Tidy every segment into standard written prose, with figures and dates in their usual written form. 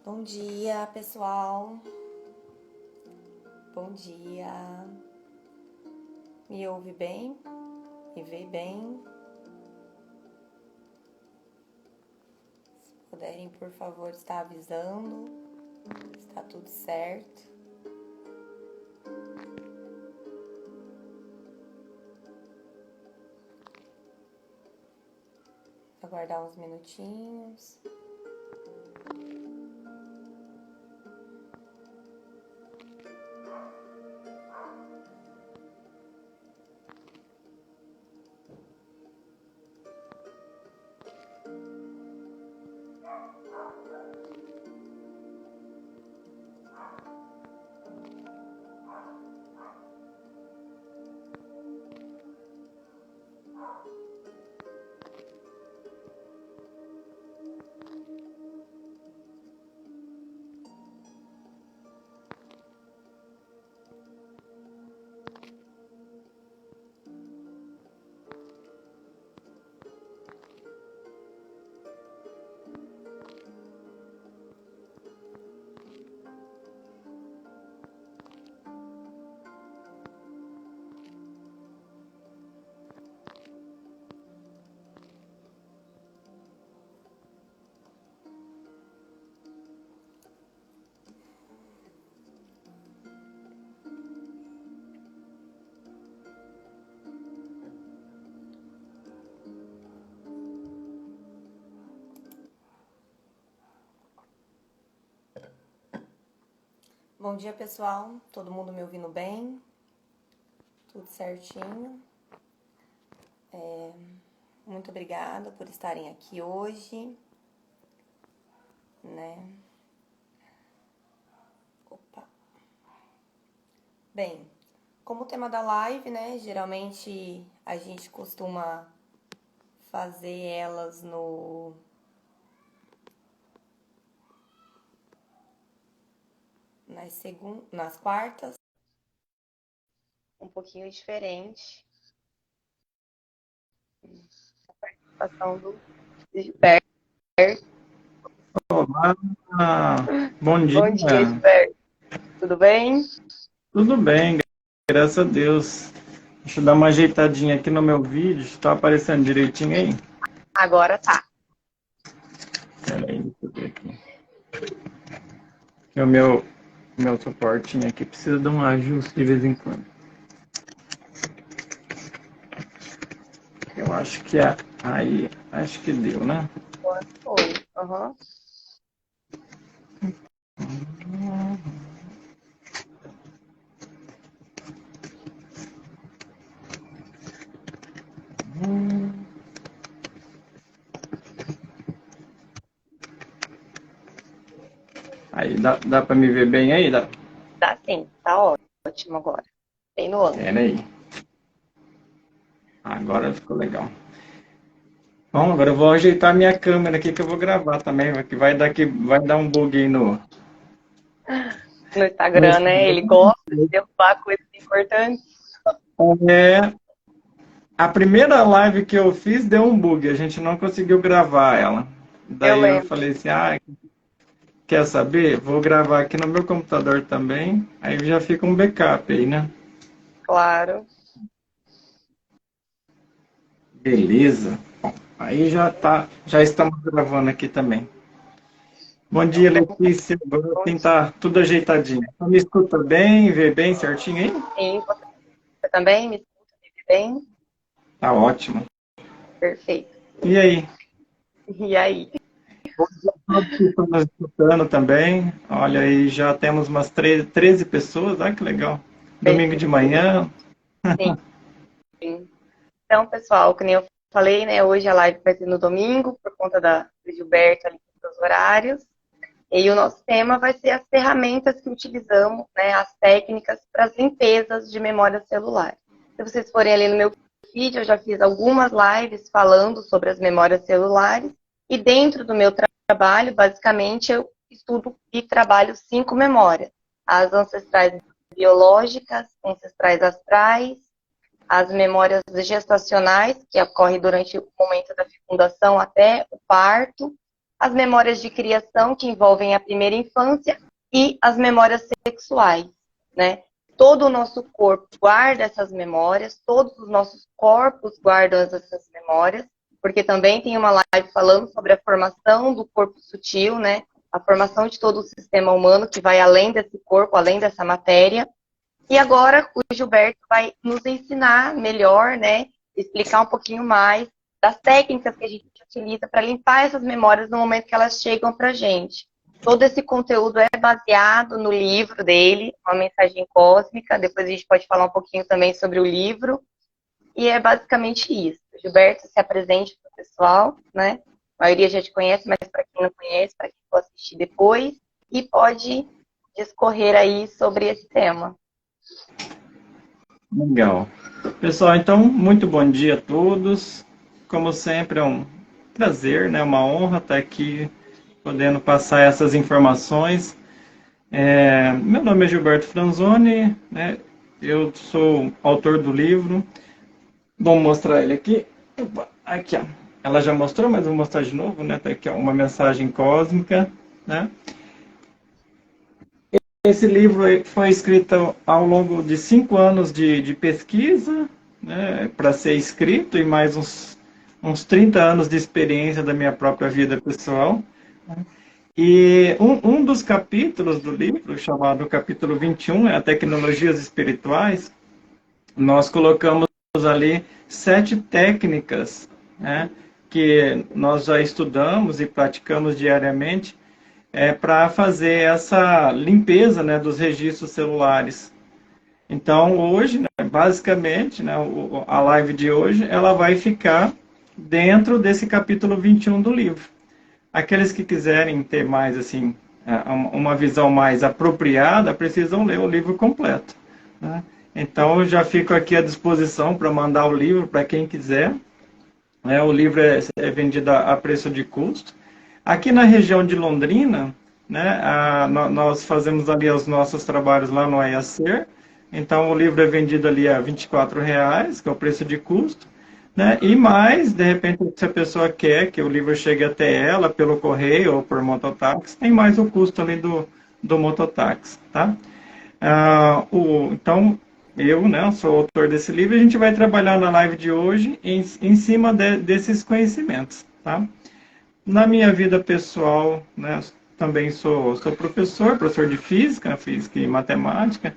Bom dia, pessoal. Bom dia. Me ouve bem? Me vê bem? Se puderem, por favor, estar avisando. Está tudo certo. Aguardar uns minutinhos. Bom dia, pessoal. Todo mundo me ouvindo bem? Tudo certinho? Muito obrigada por estarem aqui hoje, né? Opa. Bem, como tema da live, né? Geralmente a gente costuma fazer elas nas quartas. Um pouquinho diferente. A participação do Gilberto. Olá, bom dia. Bom dia, Gilberto. Tudo bem? Tudo bem, graças a Deus. Deixa eu dar uma ajeitadinha aqui no meu vídeo. Está aparecendo direitinho aí? Agora tá. Peraí, deixa eu ver aqui. O meu suportinho aqui precisa de um ajuste de vez em quando. Eu acho que aí, acho que deu, né? Agora foi. Uhum. Aí, dá para me ver bem aí? Dá? Tá sim, tá ótimo agora. Bem no ângulo. Peraí. Agora ficou legal. Bom, agora eu vou ajeitar minha câmera aqui que eu vou gravar também, que vai dar um bug aí no Instagram, né? Ele gosta de derrubar coisas importantes. É, a primeira live que eu fiz deu um bug, a gente não conseguiu gravar ela. Eu Daí eu lembro, falei assim, quer saber? Vou gravar aqui no meu computador também, aí já fica um backup aí, né? claro. Beleza. Bom, aí já estamos gravando aqui também. Bom dia, Letícia. Agora Bom sim dia. tá tudo ajeitadinho. Então, me escuta bem, vê bem certinho aí? Sim, você também me escuta, me vê bem? Tá ótimo. Perfeito. E aí? E aí? Todos que estão nos escutando também. Olha aí, já temos umas 13 pessoas. Olha que legal. Domingo de manhã. Sim. Então, pessoal, que nem eu falei, né? Hoje a live vai ser no domingo, por conta do Gilberto ali dos horários. E o nosso tema vai ser as ferramentas que utilizamos, né? As técnicas para as limpezas de memória celular. Se vocês forem ali no meu feed, eu já fiz algumas lives falando sobre as memórias celulares. E dentro do meu trabalho, basicamente, eu estudo e trabalho 5 memórias. As ancestrais biológicas, ancestrais astrais, as memórias gestacionais, que ocorrem durante o momento da fecundação até o parto, as memórias de criação, que envolvem a primeira infância, e as memórias sexuais, né? Todo o nosso corpo guarda essas memórias, todos os nossos corpos guardam essas memórias, porque também tem uma live falando sobre a formação do corpo sutil, né? A formação de todo o sistema humano, que vai além desse corpo, além dessa matéria. E agora o Gilberto vai nos ensinar melhor, né? Explicar um pouquinho mais das técnicas que a gente utiliza para limpar essas memórias no momento que elas chegam para a gente. Todo esse conteúdo é baseado no livro dele, Uma Mensagem Cósmica. Depois a gente pode falar um pouquinho também sobre o livro. E é basicamente isso. Gilberto, se apresente para o pessoal, né? A maioria já te conhece, mas para quem não conhece, para quem for assistir depois, e pode discorrer aí sobre esse tema. Legal. Pessoal, então, muito bom dia a todos. Como sempre, é um prazer, né? Uma honra estar aqui podendo passar essas informações. Meu nome é Gilberto Franzoni, né? Eu sou autor do livro. Vamos mostrar ele aqui. Opa, aqui, ó. Ela já mostrou, mas vou mostrar de novo, né? Tá aqui, ó, Uma Mensagem Cósmica, né? Esse livro foi escrito ao longo de 5 anos de pesquisa, né, para ser escrito, e mais uns 30 anos de experiência da minha própria vida pessoal. E um dos capítulos do livro, chamado capítulo 21, é a Tecnologias Espirituais, nós colocamos ali 7 técnicas, né, que nós já estudamos e praticamos diariamente, para fazer essa limpeza, né, dos registros celulares. Então, hoje, né, basicamente, né, a live de hoje, ela vai ficar dentro desse capítulo 21 do livro. Aqueles que quiserem ter mais, assim, uma visão mais apropriada, precisam ler o livro completo, né? Então, eu já fico aqui à disposição para mandar o livro para quem quiser. O livro é vendido a preço de custo. Aqui na região de Londrina, né, nós fazemos ali os nossos trabalhos lá no AIACER, então o livro é vendido ali a R$ 24,00, que é o preço de custo, né, e mais, de repente, se a pessoa quer que o livro chegue até ela pelo correio ou por mototáxi, tem mais o custo ali do mototáxi, tá? Então, eu, né, sou autor desse livro, e a gente vai trabalhar na live de hoje em cima desses conhecimentos, tá? Na minha vida pessoal, né, também sou professor de física, física e matemática.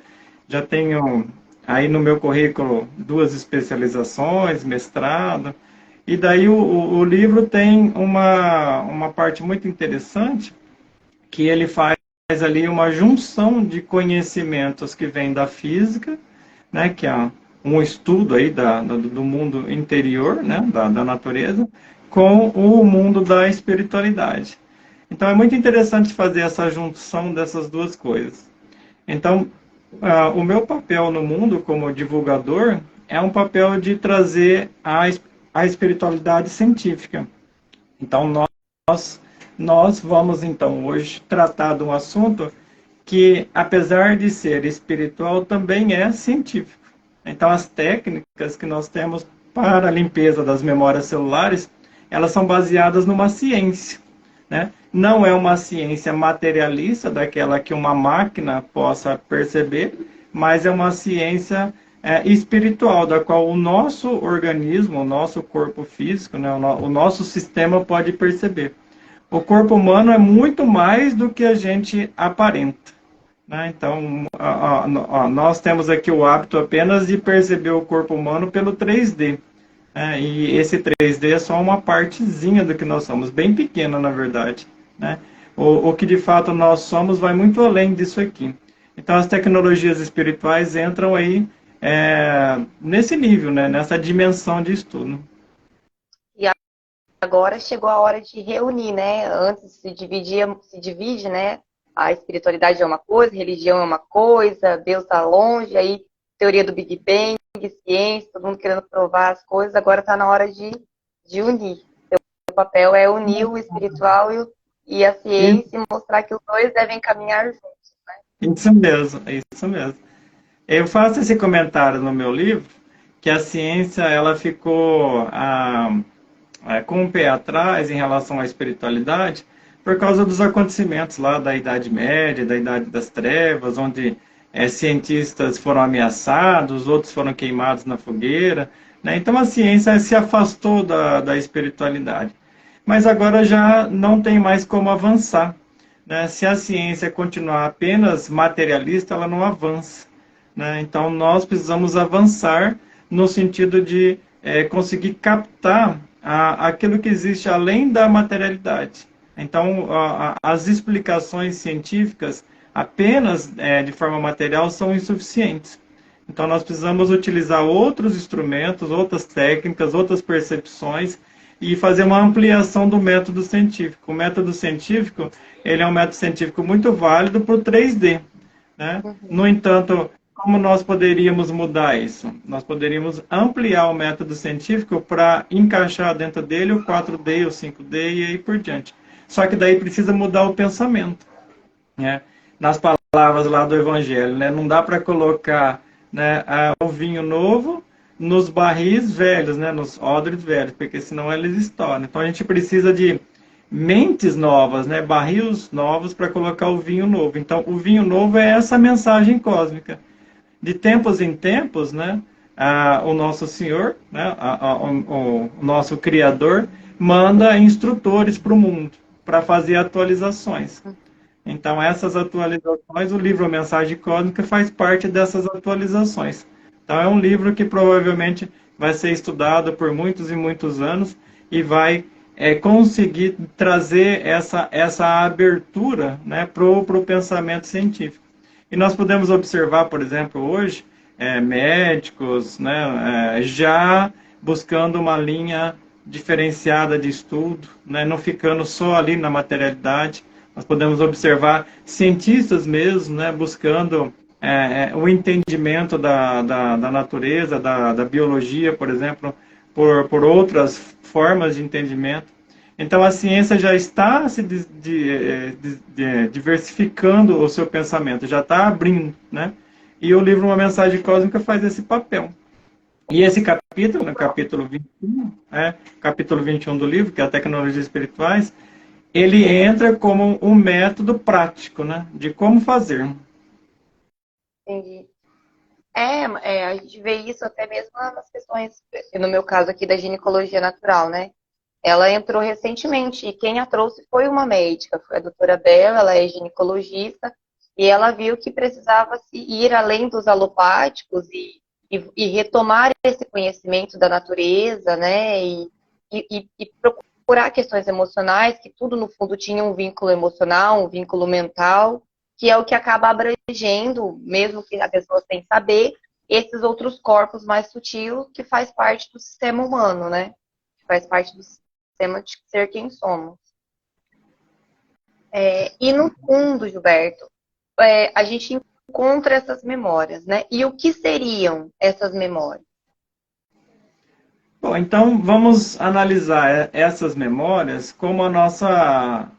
Já tenho aí no meu currículo 2 especializações, mestrado. E daí o livro tem uma parte muito interessante, que ele faz ali uma junção de conhecimentos que vem da física, né, que é um estudo aí do mundo interior, né, da natureza, com o mundo da espiritualidade. Então é muito interessante fazer essa junção dessas duas coisas. Então, o meu papel no mundo como divulgador é um papel de trazer a espiritualidade científica. Então nós vamos então hoje tratar de um assunto que, apesar de ser espiritual, também é científico. Então as técnicas que nós temos para a limpeza das memórias celulares, elas são baseadas numa ciência, né? Não é uma ciência materialista, daquela que uma máquina possa perceber, mas é uma ciência espiritual, da qual o nosso organismo, o nosso corpo físico, né, o nosso sistema pode perceber. O corpo humano é muito mais do que a gente aparenta, né? Então, nós temos aqui o hábito apenas de perceber o corpo humano pelo 3D. E esse 3D é só uma partezinha do que nós somos, bem pequena, na verdade, né? O que de fato nós somos vai muito além disso aqui. Então, as tecnologias espirituais entram aí nesse nível, né? Nessa dimensão de estudo. E agora chegou a hora de reunir, né? Antes se divide, né? A espiritualidade é uma coisa, religião é uma coisa, Deus está longe, aí teoria do Big Bang, ciência, todo mundo querendo provar as coisas, agora está na hora de unir. O papel é unir o espiritual e a ciência e mostrar que os dois devem caminhar juntos, né? Isso mesmo. Eu faço esse comentário no meu livro, que a ciência ela ficou com o pé atrás em relação à espiritualidade, por causa dos acontecimentos lá da Idade Média, da Idade das Trevas, onde cientistas foram ameaçados, outros foram queimados na fogueira, né? Então a ciência se afastou da espiritualidade. Mas agora já não tem mais como avançar, né? Se a ciência continuar apenas materialista, ela não avança, né? Então nós precisamos avançar no sentido de conseguir captar aquilo que existe além da materialidade. Então, as explicações científicas apenas de forma material são insuficientes. Então, nós precisamos utilizar outros instrumentos, outras técnicas, outras percepções e fazer uma ampliação do método científico. O método científico, ele é um método científico muito válido para o 3D, né? No entanto, como nós poderíamos mudar isso? Nós poderíamos ampliar o método científico para encaixar dentro dele o 4D, o 5D e aí por diante. Só que daí precisa mudar o pensamento, né? Nas palavras lá do Evangelho, né? Não dá para colocar, né, o vinho novo nos barris velhos, né, nos odres velhos, porque senão eles estouram. Então a gente precisa de mentes novas, né, barris novos para colocar o vinho novo. Então o vinho novo é essa mensagem cósmica. De tempos em tempos, né, o nosso Senhor, né, o nosso Criador, manda instrutores para o mundo para fazer atualizações. Então, essas atualizações, o livro Mensagem Cósmica faz parte dessas atualizações. Então, é um livro que provavelmente vai ser estudado por muitos e muitos anos e vai conseguir trazer essa abertura, né, para o pensamento científico. E nós podemos observar, por exemplo, hoje, médicos, né, já buscando uma linha diferenciada de estudo, né, não ficando só ali na materialidade. Nós podemos observar cientistas mesmo, né, buscando o entendimento da natureza, da biologia, por exemplo, por outras formas de entendimento. Então, a ciência já está se diversificando o seu pensamento, já está abrindo, né? E o livro Uma Mensagem Cósmica faz esse papel. E esse capítulo, no capítulo 21, capítulo 21 do livro, que é a Tecnologias Espirituais, ele entra como um método prático, né, de como fazer. Entendi. A gente vê isso até mesmo nas questões, no meu caso aqui, da ginecologia natural, né? Ela entrou recentemente e quem a trouxe foi uma médica, foi a doutora Bela, ela é ginecologista, e ela viu que precisava se ir além dos alopáticos e retomar esse conhecimento da natureza, né? E procurar questões emocionais, que tudo no fundo tinha um vínculo emocional, um vínculo mental, que é o que acaba abrangendo, mesmo que a pessoa sem saber, esses outros corpos mais sutis que faz parte do sistema humano, né? Que faz parte do sistema de ser quem somos. E no fundo, Gilberto, a gente encontra essas memórias, né? E o que seriam essas memórias? Bom, então vamos analisar essas memórias como a nossa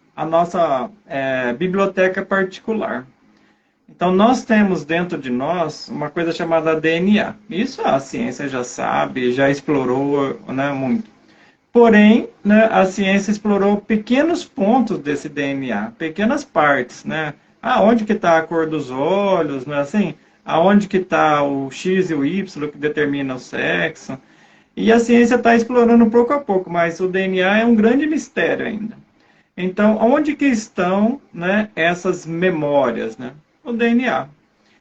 biblioteca particular. Então, nós temos dentro de nós uma coisa chamada DNA. Isso a ciência já sabe, já explorou, né, muito. Porém, né, a ciência explorou pequenos pontos desse DNA, pequenas partes, né? Aonde que está a cor dos olhos, né? Assim, aonde que está o X e o Y que determina o sexo. E a ciência está explorando pouco a pouco, mas o DNA é um grande mistério ainda. Então, onde que estão, né, essas memórias, né? O DNA.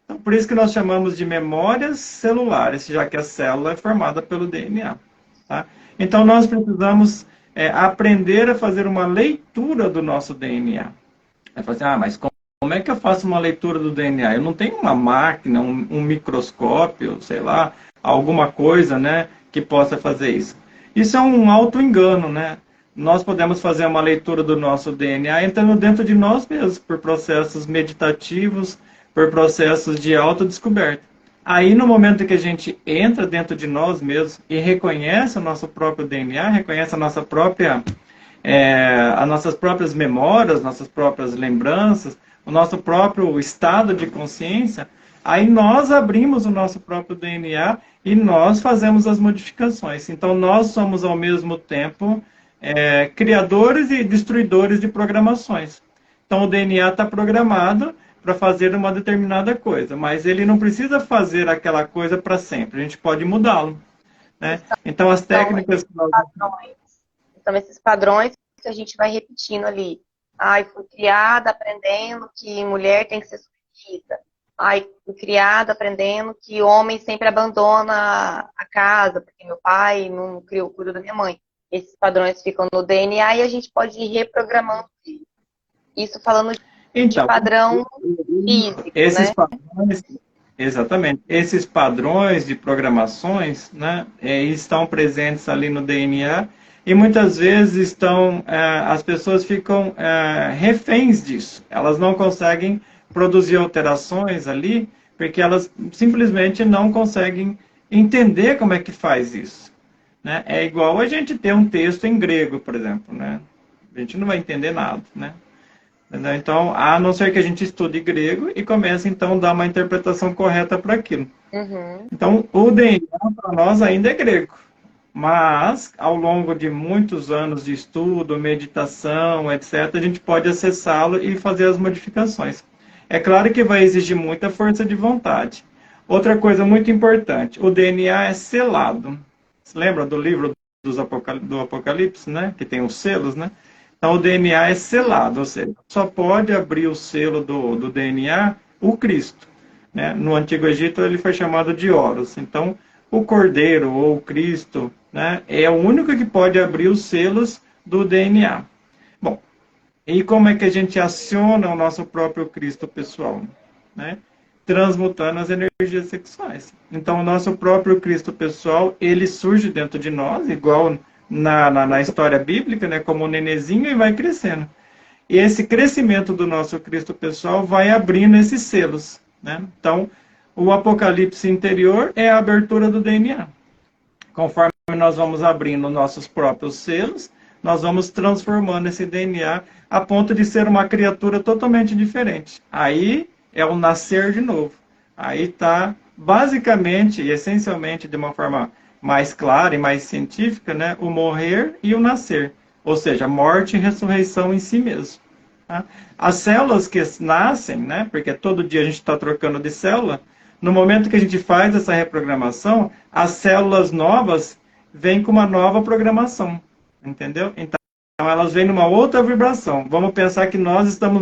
Então, por isso que nós chamamos de memórias celulares, já que a célula é formada pelo DNA. Tá? Então, nós precisamos aprender a fazer uma leitura do nosso DNA. Aí fala assim, mas como é que eu faço uma leitura do DNA? Eu não tenho uma máquina, um microscópio, sei lá, alguma coisa, né, que possa fazer isso. Isso é um auto-engano, né? Nós podemos fazer uma leitura do nosso DNA entrando dentro de nós mesmos, por processos meditativos, por processos de autodescoberta. Aí, no momento que a gente entra dentro de nós mesmos e reconhece o nosso próprio DNA, reconhece as nossas próprias memórias, nossas próprias lembranças, o nosso próprio estado de consciência, aí nós abrimos o nosso próprio DNA e nós fazemos as modificações. Então, nós somos, ao mesmo tempo, criadores e destruidores de programações. Então, o DNA está programado para fazer uma determinada coisa, mas ele não precisa fazer aquela coisa para sempre. A gente pode mudá-lo, né? Então, as técnicas... Então, esses padrões que a gente vai repetindo ali. Ai, fui criada aprendendo que mulher tem que ser submissa. Ai, fui criada aprendendo que homem sempre abandona a casa, porque meu pai não criou o cuidado da minha mãe. Esses padrões ficam no DNA e a gente pode ir reprogramando isso falando de padrão físico, esses né? Padrões, exatamente. Esses padrões de programações, né, estão presentes ali no DNA e muitas vezes as pessoas ficam reféns disso. Elas não conseguem produzir alterações ali porque elas simplesmente não conseguem entender como é que faz isso, né? É igual a gente ter um texto em grego, por exemplo, né? A gente não vai entender nada, né? Então, a não ser que a gente estude grego e comece, então, a dar uma interpretação correta para aquilo. Uhum. Então, o DNA, para nós, ainda é grego. Mas, ao longo de muitos anos de estudo, meditação, etc., a gente pode acessá-lo e fazer as modificações. É claro que vai exigir muita força de vontade. Outra coisa muito importante, o DNA é selado. Você lembra do livro do Apocalipse, né? Que tem os selos, né? Então, o DNA é selado, ou seja, só pode abrir o selo do DNA o Cristo, né? No Antigo Egito, ele foi chamado de Horus. Então, o Cordeiro ou o Cristo, né, é o único que pode abrir os selos do DNA. Bom, e como é que a gente aciona o nosso próprio Cristo pessoal, né? Transmutando as energias sexuais. Então, o nosso próprio Cristo pessoal, ele surge dentro de nós, igual na história bíblica, né, como um nenenzinho, e vai crescendo. E esse crescimento do nosso Cristo pessoal vai abrindo esses selos, né? Então, o apocalipse interior é a abertura do DNA. Conforme nós vamos abrindo nossos próprios selos, nós vamos transformando esse DNA a ponto de ser uma criatura totalmente diferente. Aí é o nascer de novo. Aí está, basicamente e essencialmente, de uma forma mais clara e mais científica, né, o morrer e o nascer. Ou seja, morte e ressurreição em si mesmo. Tá? As células que nascem, né, porque todo dia a gente está trocando de célula, no momento que a gente faz essa reprogramação, as células novas vêm com uma nova programação, entendeu? Então, elas vêm numa outra vibração. Vamos pensar que nós estamos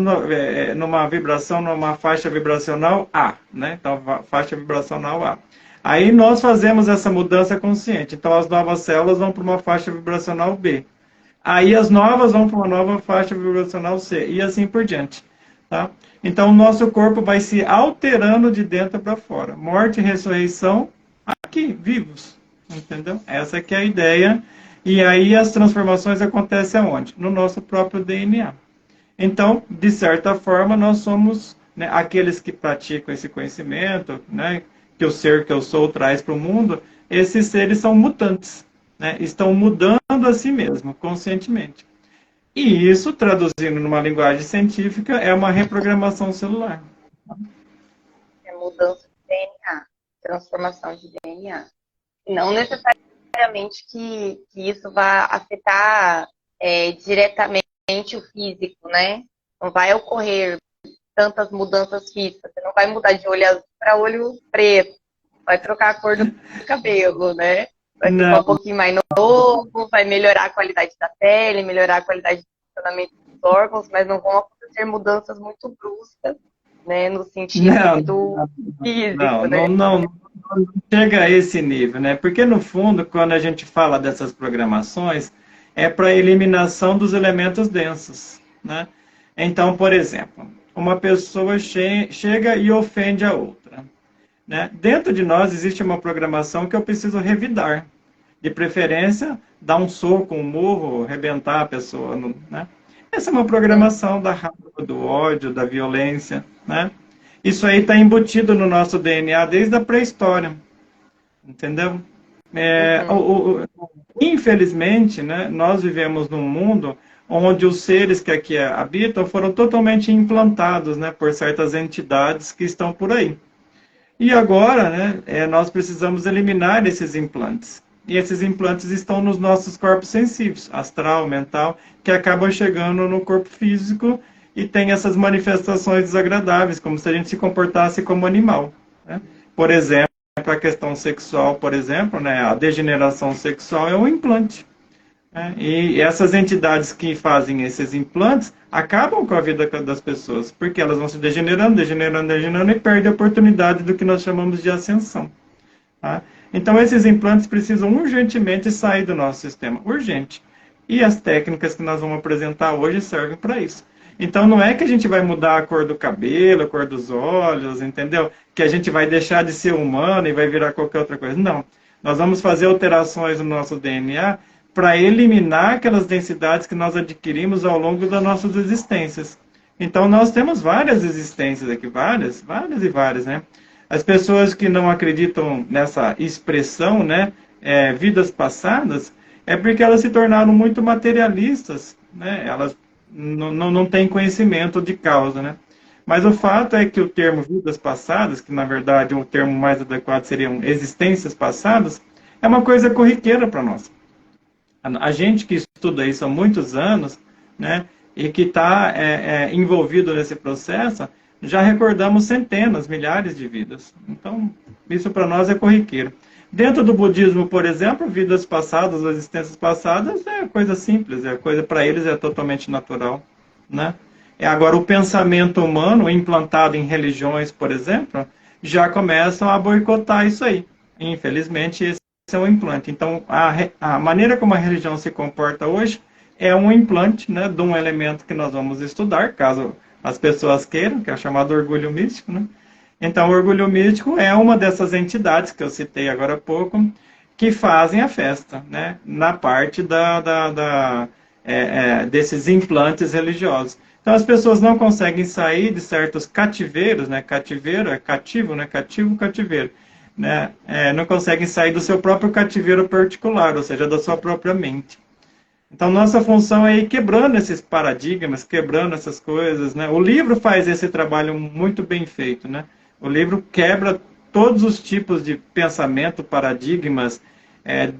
numa vibração, numa faixa vibracional A, né? Então, faixa vibracional A. Aí nós fazemos essa mudança consciente. Então, as novas células vão para uma faixa vibracional B. Aí as novas vão para uma nova faixa vibracional C, e assim por diante. Tá? Então, o nosso corpo vai se alterando de dentro para fora. Morte e ressurreição aqui, vivos. Entendeu? Essa que é a ideia. E aí as transformações acontecem aonde? No nosso próprio DNA. Então, de certa forma, nós somos, né, aqueles que praticam esse conhecimento, né, que o ser que eu sou traz para o mundo, esses seres são mutantes, né, estão mudando a si mesmo, conscientemente. E isso, traduzindo numa linguagem científica, é uma reprogramação celular. É mudança de DNA, transformação de DNA. E não necessariamente que isso vai afetar diretamente o físico, né? Não vai ocorrer tantas mudanças físicas. Você não vai mudar de olho azul para olho preto. Vai trocar a cor do cabelo, né? Vai ficar um pouquinho mais novo, vai melhorar a qualidade da pele, melhorar a qualidade do funcionamento dos órgãos, mas não vão acontecer mudanças muito bruscas, né? No sentido físico, né? Não chega a esse nível, né? Porque, no fundo, quando a gente fala dessas programações, é para eliminação dos elementos densos, né? Então, por exemplo, uma pessoa chega e ofende a outra, né? Dentro de nós existe uma programação que eu preciso revidar. De preferência, dar um soco, um murro, arrebentar a pessoa, né? Essa é uma programação da raiva, do ódio, da violência, né? Isso aí está embutido no nosso DNA desde a pré-história, entendeu? Infelizmente, né, nós vivemos num mundo onde os seres que aqui habitam foram totalmente implantados, né, por certas entidades que estão por aí. E agora, né, nós precisamos eliminar esses implantes. e esses implantes estão nos nossos corpos sensíveis, astral, mental, que acabam chegando no corpo físico e tem essas manifestações desagradáveis, como se a gente se comportasse como animal, né? Por exemplo, a questão sexual, por exemplo, né, a degeneração sexual é um implante, né? E essas entidades que fazem esses implantes acabam com a vida das pessoas, porque elas vão se degenerando, degenerando, degenerando e perdem a oportunidade do que nós chamamos de ascensão. Tá? Então, esses implantes precisam urgentemente sair do nosso sistema, urgente. E as técnicas que nós vamos apresentar hoje servem para isso. Então, não é que a gente vai mudar a cor do cabelo, a cor dos olhos, entendeu? Que a gente vai deixar de ser humano e vai virar qualquer outra coisa. Não. Nós vamos fazer alterações no nosso DNA para eliminar aquelas densidades que nós adquirimos ao longo das nossas existências. Então, nós temos várias existências aqui, várias e várias, né? As pessoas que não acreditam nessa expressão, né, vidas passadas, é porque elas se tornaram muito materialistas, né? Elas não têm conhecimento de causa, né? Mas o fato é que o termo vidas passadas, que na verdade o termo mais adequado seriam existências passadas, é uma coisa corriqueira para nós. A gente que estuda isso há muitos anos, né, e que está envolvido nesse processo, já recordamos centenas, milhares de vidas. Então, isso para nós é corriqueiro. Dentro do budismo, por exemplo, vidas passadas, existências passadas, é coisa simples, coisa para eles é totalmente natural, né? Agora, o pensamento humano, implantado em religiões, por exemplo, já começam a boicotar isso aí. Infelizmente, esse é um implante. Então, a maneira como a religião se comporta hoje é um implante, né, de um elemento que nós vamos estudar, caso as pessoas queiram, que é chamado orgulho místico, né? Então, o orgulho místico é uma dessas entidades que eu citei agora há pouco, que fazem a festa, né, na parte desses implantes religiosos. Então, as pessoas não conseguem sair de certos cativeiros, né, cativeiro é cativo, né, cativo, cativeiro, né, não conseguem sair do seu próprio cativeiro particular, ou seja, da sua própria mente. Então, nossa função é ir quebrando esses paradigmas, quebrando essas coisas, né? O livro faz esse trabalho muito bem feito, né? O livro quebra todos os tipos de pensamento, paradigmas,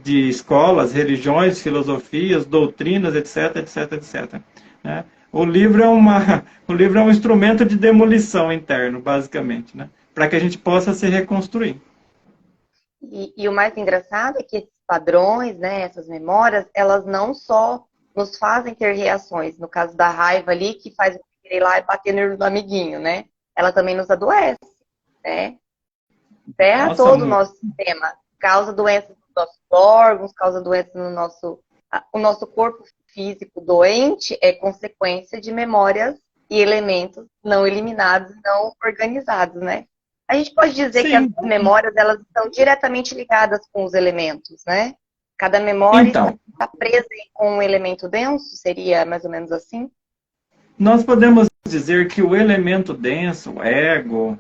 de escolas, religiões, filosofias, doutrinas, etc, etc, etc. Né? O livro é um instrumento de demolição interno, basicamente, né? Para que a gente possa se reconstruir. E o mais engraçado é que esses padrões, né, essas memórias, elas não só nos fazem ter reações, no caso da raiva ali, que faz eu querer ir lá e bater no amiguinho, né? Ela também nos adoece, né? Ferra todo o nosso sistema, causa doenças nos nossos órgãos, causa doenças no nosso... O nosso corpo físico doente é consequência de memórias e elementos não eliminados, não organizados, né? A gente pode dizer que as memórias, elas estão diretamente ligadas com os elementos, né? Cada memória está presa com um elemento denso, seria mais ou menos assim? Nós podemos dizer que o elemento denso, o ego,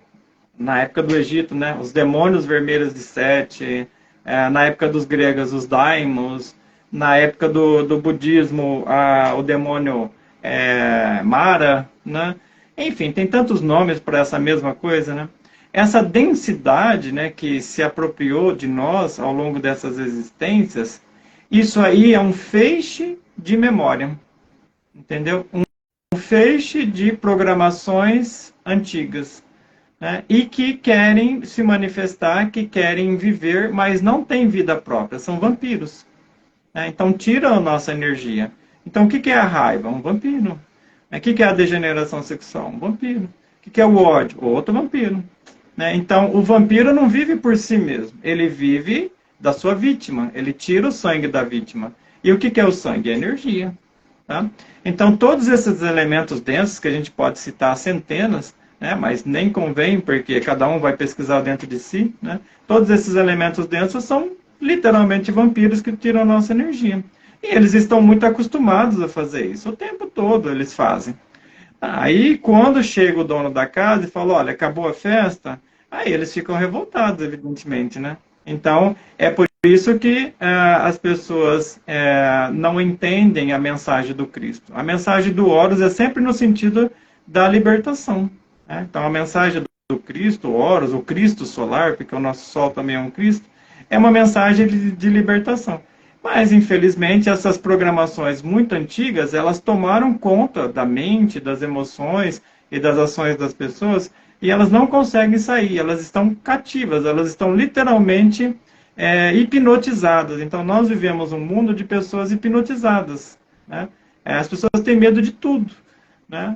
na época do Egito, né, os demônios vermelhos de Sete, na época dos gregos, os daimons, na época do budismo, o demônio Mara, né? Enfim, tem tantos nomes para essa mesma coisa, né? Essa densidade, né, que se apropriou de nós ao longo dessas existências, isso aí é um feixe de memória, entendeu? Um feixe de programações antigas, né, e que querem se manifestar, que querem viver, mas não têm vida própria, são vampiros. Né? Então, tiram a nossa energia. Então, o que é a raiva? Um vampiro. O que é a degeneração sexual? Um vampiro. O que é o ódio? Outro vampiro. Né? Então, o vampiro não vive por si mesmo, ele vive da sua vítima, ele tira o sangue da vítima. E o que é o sangue? É energia. Tá? Então, todos esses elementos densos, que a gente pode citar centenas, né, mas nem convém, porque cada um vai pesquisar dentro de si, né? Todos esses elementos densos são literalmente vampiros que tiram a nossa energia. E eles estão muito acostumados a fazer isso, o tempo todo eles fazem. Aí, quando chega o dono da casa e fala, olha, acabou a festa, aí eles ficam revoltados, evidentemente, né? Então, é por isso que as pessoas não entendem a mensagem do Cristo. A mensagem do Horus é sempre no sentido da libertação. Né? Então, a mensagem do Cristo, o Horus, o Cristo solar, porque o nosso Sol também é um Cristo, é uma mensagem de libertação. Mas, infelizmente, essas programações muito antigas, elas tomaram conta da mente, das emoções e das ações das pessoas, e elas não conseguem sair, elas estão cativas, elas estão literalmente hipnotizadas. Então, nós vivemos um mundo de pessoas hipnotizadas, né? As pessoas têm medo de tudo, né?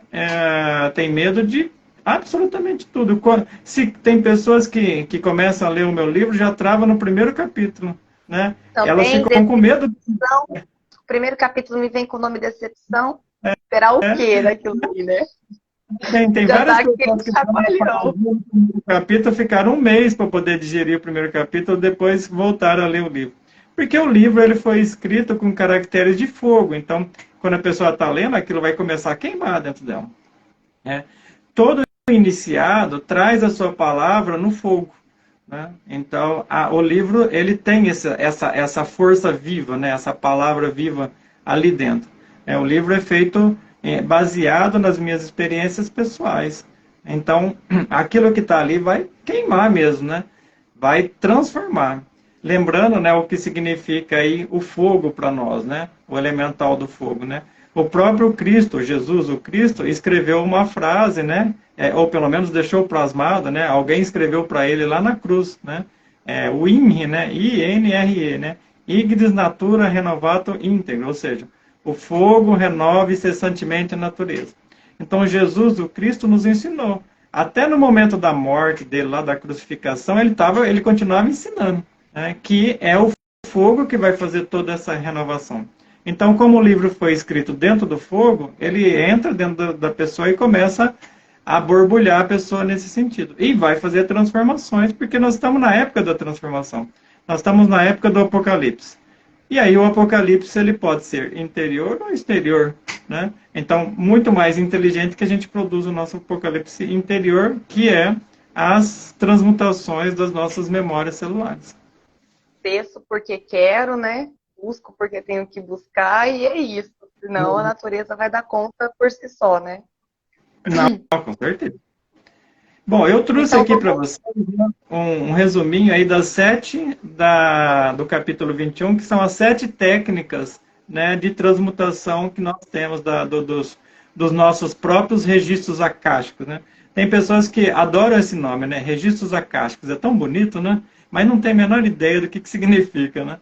Têm medo de absolutamente tudo. Se tem pessoas que começam a ler o meu livro, já trava no primeiro capítulo, né? Elas Também, ficam com medo. o primeiro capítulo me vem com o nome Decepção. Esperar o quê daquilo ali, né? Tem Já várias dá aquele pessoas que chacoalhão. no primeiro capítulo ficaram um mês para poder digerir o primeiro capítulo, depois voltaram a ler o livro. Porque o livro ele foi escrito com caracteres de fogo, então quando a pessoa está lendo, aquilo vai começar a queimar dentro dela, né? Todo iniciado traz a sua palavra no fogo, né? Então o livro ele tem essa força viva, né? Essa palavra viva ali dentro. O livro é feito baseado nas minhas experiências pessoais. Então, aquilo que está ali vai queimar mesmo, né? Vai transformar. Lembrando, né, o que significa aí o fogo para nós, né? O elemental do fogo, né? O próprio Cristo, Jesus, o Cristo, escreveu uma frase, né? Ou pelo menos deixou plasmado, né? Alguém escreveu para ele lá na cruz, né? O INRE, né? INRE, né? Ignis natura renovato íntegro, ou seja, o fogo renova incessantemente a natureza. Então, Jesus, o Cristo, nos ensinou. Até no momento da morte dele, lá da crucificação, ele continuava ensinando, né, que é o fogo que vai fazer toda essa renovação. Então, como o livro foi escrito dentro do fogo, ele entra dentro da pessoa e começa a borbulhar a pessoa nesse sentido. E vai fazer transformações, porque nós estamos na época da transformação. Nós estamos na época do Apocalipse. E aí o Apocalipse ele pode ser interior ou exterior, né? Então, muito mais inteligente que a gente produz o nosso Apocalipse interior, que é as transmutações das nossas memórias celulares. Peço porque quero, né? Busco porque tenho que buscar, e é isso. Senão a natureza vai dar conta por si só, né? Não, com certeza. Bom, eu trouxe Então, aqui para vocês um resuminho aí das 7 do capítulo 21, que são as 7 técnicas, né, de transmutação que nós temos dos nossos próprios registros acásticos, né? Tem pessoas que adoram esse nome, né? Registros acásticos, é tão bonito, né? Mas não tem a menor ideia do que significa, né?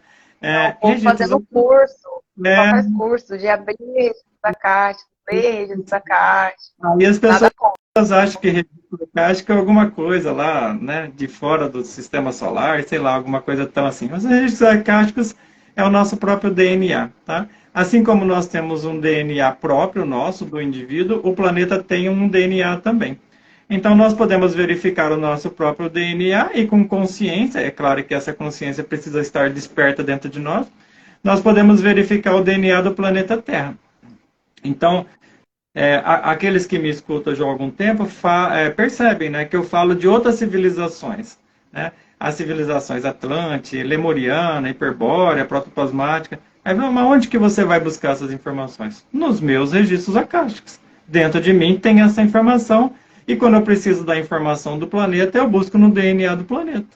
vou fazendo curso, só é, faz curso de abrir registros acásticos, ler registros acásticos. Aí as pessoas Nada contra. acham que registro acástico é alguma coisa lá, né, de fora do sistema solar, sei lá, alguma coisa tão assim. Mas os registros acásticos é o nosso próprio DNA, tá? Assim como nós temos um DNA próprio nosso, do indivíduo, o planeta tem um DNA também. Então, nós podemos verificar o nosso próprio DNA e com consciência, é claro que essa consciência precisa estar desperta dentro de nós podemos verificar o DNA do planeta Terra. Então, aqueles que me escutam já há algum tempo percebem, né, que eu falo de outras civilizações, né? As civilizações Atlante, Lemuriana, Hiperbórea, Protoplasmática. Aí, mas onde que você vai buscar essas informações? Nos meus registros acásticos. Dentro de mim tem essa informação, e quando eu preciso da informação do planeta, eu busco no DNA do planeta.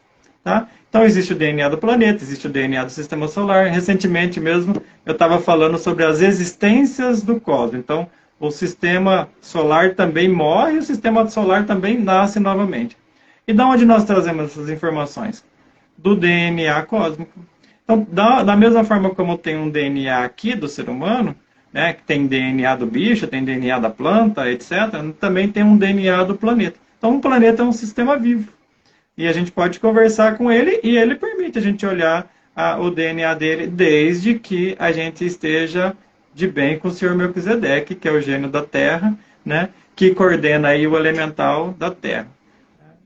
Tá? Então, existe o DNA do planeta, existe o DNA do sistema solar. Recentemente mesmo, eu estava falando sobre as existências do cosmos. Então, o sistema solar também morre e o sistema solar também nasce novamente. E de onde nós trazemos essas informações? Do DNA cósmico. Então, da mesma forma como tem um DNA aqui do ser humano, né, que tem DNA do bicho, tem DNA da planta, etc., também tem um DNA do planeta. Então, o planeta é um sistema vivo. E a gente pode conversar com ele e ele permite a gente olhar o DNA dele desde que a gente esteja de bem com o Senhor Melquisedeque, que é o gênio da Terra, né, que coordena aí o elemental da Terra.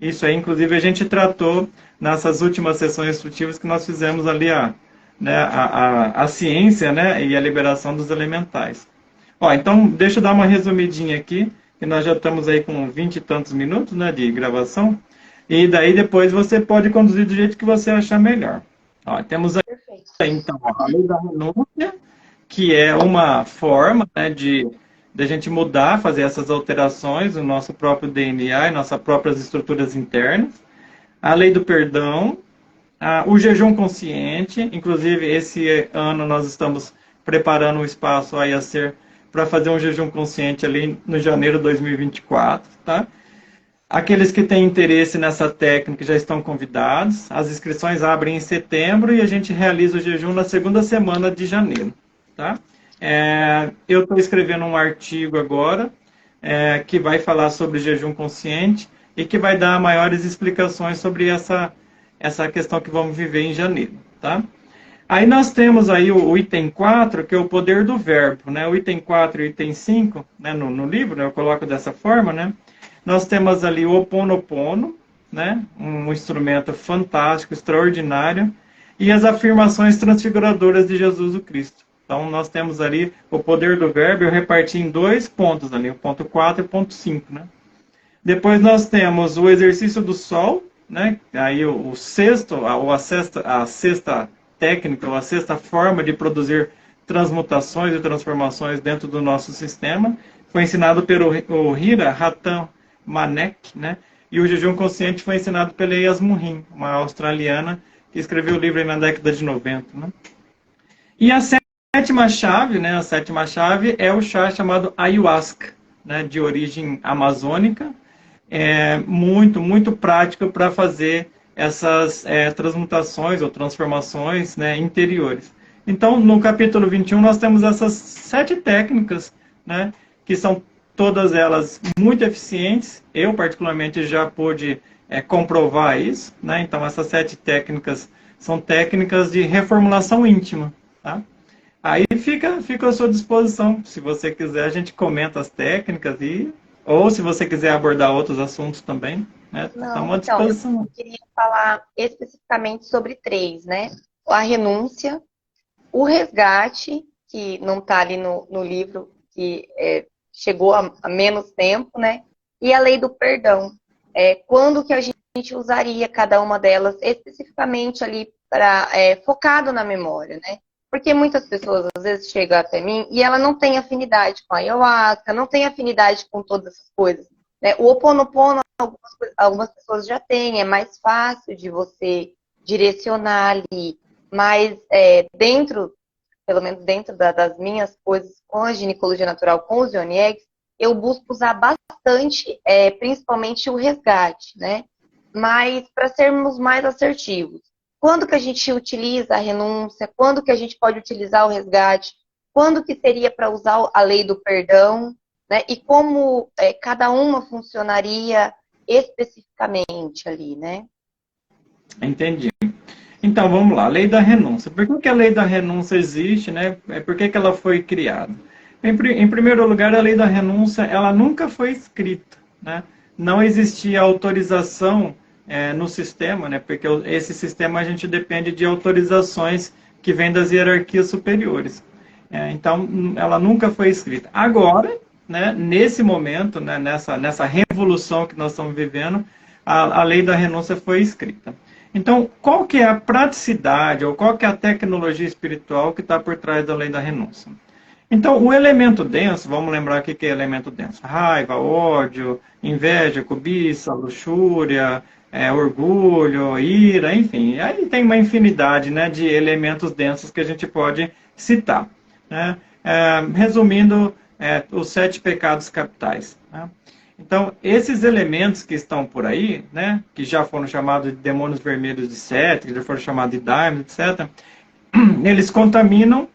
Isso aí, inclusive, a gente tratou nessas últimas sessões instrutivas que nós fizemos ali a ciência, né, e a liberação dos elementais. Então, deixa eu dar uma resumidinha aqui, que nós já estamos aí com 20 e tantos minutos, né, de gravação. E daí depois você pode conduzir do jeito que você achar melhor. Temos aí, então, a lei da renúncia, que é uma forma, né, de a gente mudar, fazer essas alterações no nosso próprio DNA e nossas próprias estruturas internas. A lei do perdão, o jejum consciente, inclusive esse ano nós estamos preparando um espaço aí a ser para fazer um jejum consciente ali no janeiro de 2024, tá? Aqueles que têm interesse nessa técnica já estão convidados. As inscrições abrem em setembro e a gente realiza o jejum na segunda semana de janeiro, tá? Eu estou escrevendo um artigo agora que vai falar sobre jejum consciente e que vai dar maiores explicações sobre essa questão que vamos viver em janeiro, tá? Aí nós temos aí o item 4, que é o poder do verbo, né? O item 4 e o item 5, né, no livro, né, eu coloco dessa forma, né? Nós temos ali o Ho Oponopono, né? Um instrumento fantástico, extraordinário, e as afirmações transfiguradoras de Jesus o Cristo. Então, nós temos ali o poder do verbo, eu reparti em 2 pontos ali, o ponto 4 e o ponto 5, né? Depois nós temos o exercício do sol, né? Aí o sexto, ou a sexta técnica, ou a sexta forma de produzir transmutações e transformações dentro do nosso sistema. Foi ensinado pelo Hira Ratan Manek, né? E o jejum consciente foi ensinado pela Yasmin, uma australiana, que escreveu o livro na década de 90, né? E a sétima chave, né? A sétima chave é o chá chamado ayahuasca, né? De origem amazônica, muito prático para fazer essas transmutações ou transformações, né, interiores. Então, no capítulo 21, nós temos essas 7 técnicas, né, que são todas elas muito eficientes. Eu, particularmente, já pude comprovar isso, né? Então, essas 7 técnicas são técnicas de reformulação íntima, tá? Aí fica à sua disposição. Se você quiser, a gente comenta as técnicas ou se você quiser abordar outros assuntos também, né? Estamos à disposição. Eu queria falar especificamente sobre 3, né? A renúncia, o resgate, que não está ali no livro, que chegou a menos tempo, né? E a lei do perdão. Quando que a gente usaria cada uma delas especificamente ali focado na memória, né? Porque muitas pessoas, às vezes, chegam até mim e ela não tem afinidade com a ayahuasca, não tem afinidade com todas essas coisas, né? O Ho Oponopono, algumas pessoas já têm, é mais fácil de você direcionar ali, mas pelo menos dentro das minhas coisas com a ginecologia natural, com os Yoni Eggs, eu busco usar bastante, principalmente o resgate, né? Mas para sermos mais assertivos. Quando que a gente utiliza a renúncia? Quando que a gente pode utilizar o resgate? Quando que seria para usar a lei do perdão? Né? E como cada uma funcionaria especificamente ali, né? Entendi. Então, vamos lá. Lei da renúncia. Por que a lei da renúncia existe, né? Por que ela foi criada? Em primeiro lugar, a lei da renúncia, ela nunca foi escrita, né? Não existia autorização no sistema, né? Porque esse sistema a gente depende de autorizações que vêm das hierarquias superiores. Então, ela nunca foi escrita. Agora, né, nesse momento, né, nessa revolução que nós estamos vivendo, a lei da renúncia foi escrita. Então, qual que é a praticidade ou qual que é a tecnologia espiritual que está por trás da lei da renúncia? Então, o elemento denso, vamos lembrar o que é elemento denso: raiva, ódio, inveja, cobiça, luxúria, orgulho, ira, enfim. Aí tem uma infinidade, né, de elementos densos que a gente pode citar, né? Resumindo, os 7 pecados capitais, né? Então, esses elementos que estão por aí, né, que já foram chamados de demônios vermelhos de Sete, que já foram chamados de Daimon, etc., eles contaminam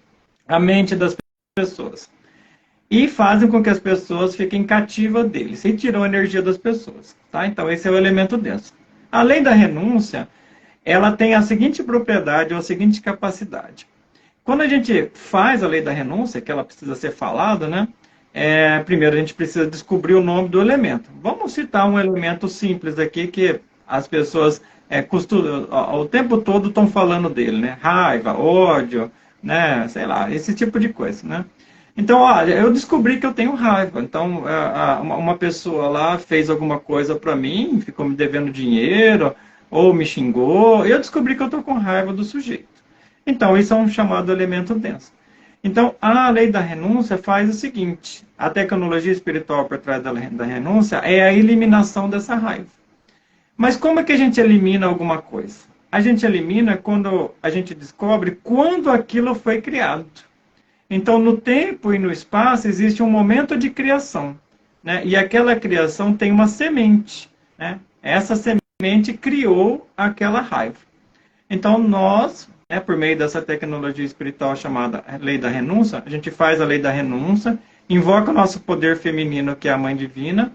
a mente das pessoas e fazem com que as pessoas fiquem cativas deles e tiram a energia das pessoas, tá? Então, esse é o elemento denso. A lei da renúncia, ela tem a seguinte propriedade ou a seguinte capacidade. Quando a gente faz a lei da renúncia, que ela precisa ser falada, né? Primeiro a gente precisa descobrir o nome do elemento. Vamos citar um elemento simples aqui que as pessoas o tempo todo estão falando dele, né? Raiva, ódio, né? Sei lá, esse tipo de coisa, né? Então, olha, eu descobri que eu tenho raiva. Então, uma pessoa lá fez alguma coisa para mim, ficou me devendo dinheiro, ou me xingou, e eu descobri que eu estou com raiva do sujeito. Então, isso é um chamado elemento denso. Então, a lei da renúncia faz o seguinte: a tecnologia espiritual por trás da renúncia é a eliminação dessa raiva. Mas como é que a gente elimina alguma coisa? a gente elimina quando a gente descobre quando aquilo foi criado. Então, no tempo e no espaço existe um momento de criação, né? E aquela criação tem uma semente, né? Essa semente criou aquela raiva. Então, nós, né, por meio dessa tecnologia espiritual chamada Lei da Renúncia, a gente faz a Lei da Renúncia, invoca o nosso poder feminino, que é a Mãe Divina,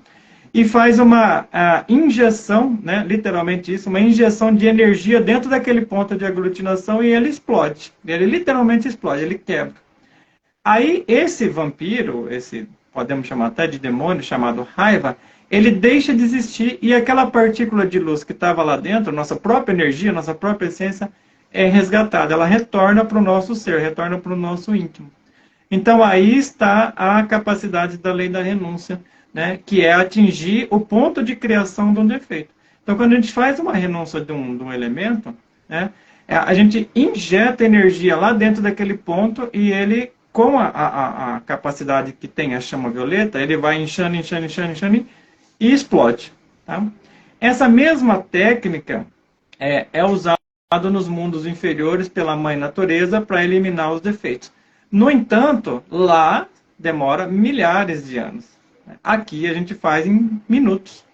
e faz uma injeção, né, literalmente isso, uma injeção de energia dentro daquele ponto de aglutinação e ele explode. Ele literalmente explode, ele quebra. Aí, esse vampiro, esse podemos chamar até de demônio, chamado raiva, ele deixa de existir e aquela partícula de luz que estava lá dentro, nossa própria energia, nossa própria essência, é resgatada. Ela retorna para o nosso ser, retorna para o nosso íntimo. Então, aí está a capacidade da lei da renúncia, né, que é atingir o ponto de criação de um defeito. Então, quando a gente faz uma renúncia de um elemento, né, a gente injeta energia lá dentro daquele ponto e ele, com a capacidade que tem a chama violeta, ele vai inchando, inchando, inchando, inchando e explode. Tá? Essa mesma técnica é usada nos mundos inferiores pela Mãe Natureza para eliminar os defeitos. No entanto, lá demora milhares de anos. Aqui a gente faz em minutos.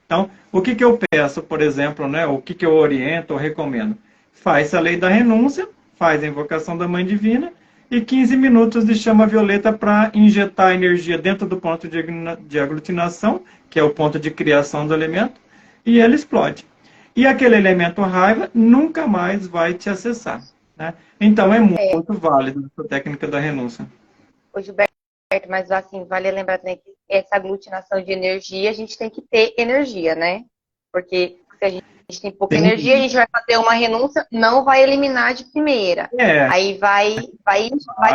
Então, o que eu peço, por exemplo, né, o que eu oriento ou recomendo? Faz a lei da renúncia, faz a invocação da Mãe Divina e 15 minutos de chama violeta para injetar energia dentro do ponto de aglutinação, que é o ponto de criação do elemento, e ele explode. E aquele elemento raiva nunca mais vai te acessar. Né? Então, é muito válido essa técnica da renúncia. Ô, Gilberto, mas assim, vale lembrar também que essa aglutinação de energia, a gente tem que ter energia, né? Porque se a gente tem pouca energia, a gente vai fazer uma renúncia, não vai eliminar de primeira. Aí vai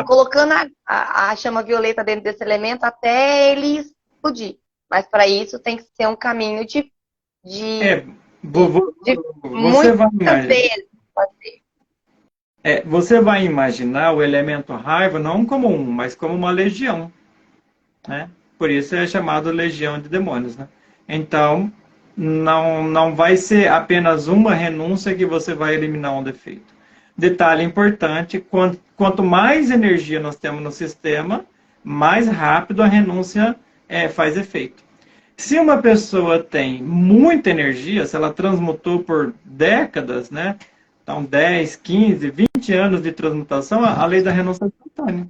colocando a chama violeta dentro desse elemento até ele explodir. Mas para isso tem que ser um caminho de muitas vezes fazer. Você vai imaginar o elemento raiva não como mas como uma legião. Né? Por isso é chamado legião de demônios. Né? Então, não vai ser apenas uma renúncia que você vai eliminar um defeito. Detalhe importante, quanto mais energia nós temos no sistema, mais rápido a renúncia faz efeito. Se uma pessoa tem muita energia, se ela transmutou por décadas, né? Então 10, 15, 20 anos de transmutação, a lei da renúncia é instantânea.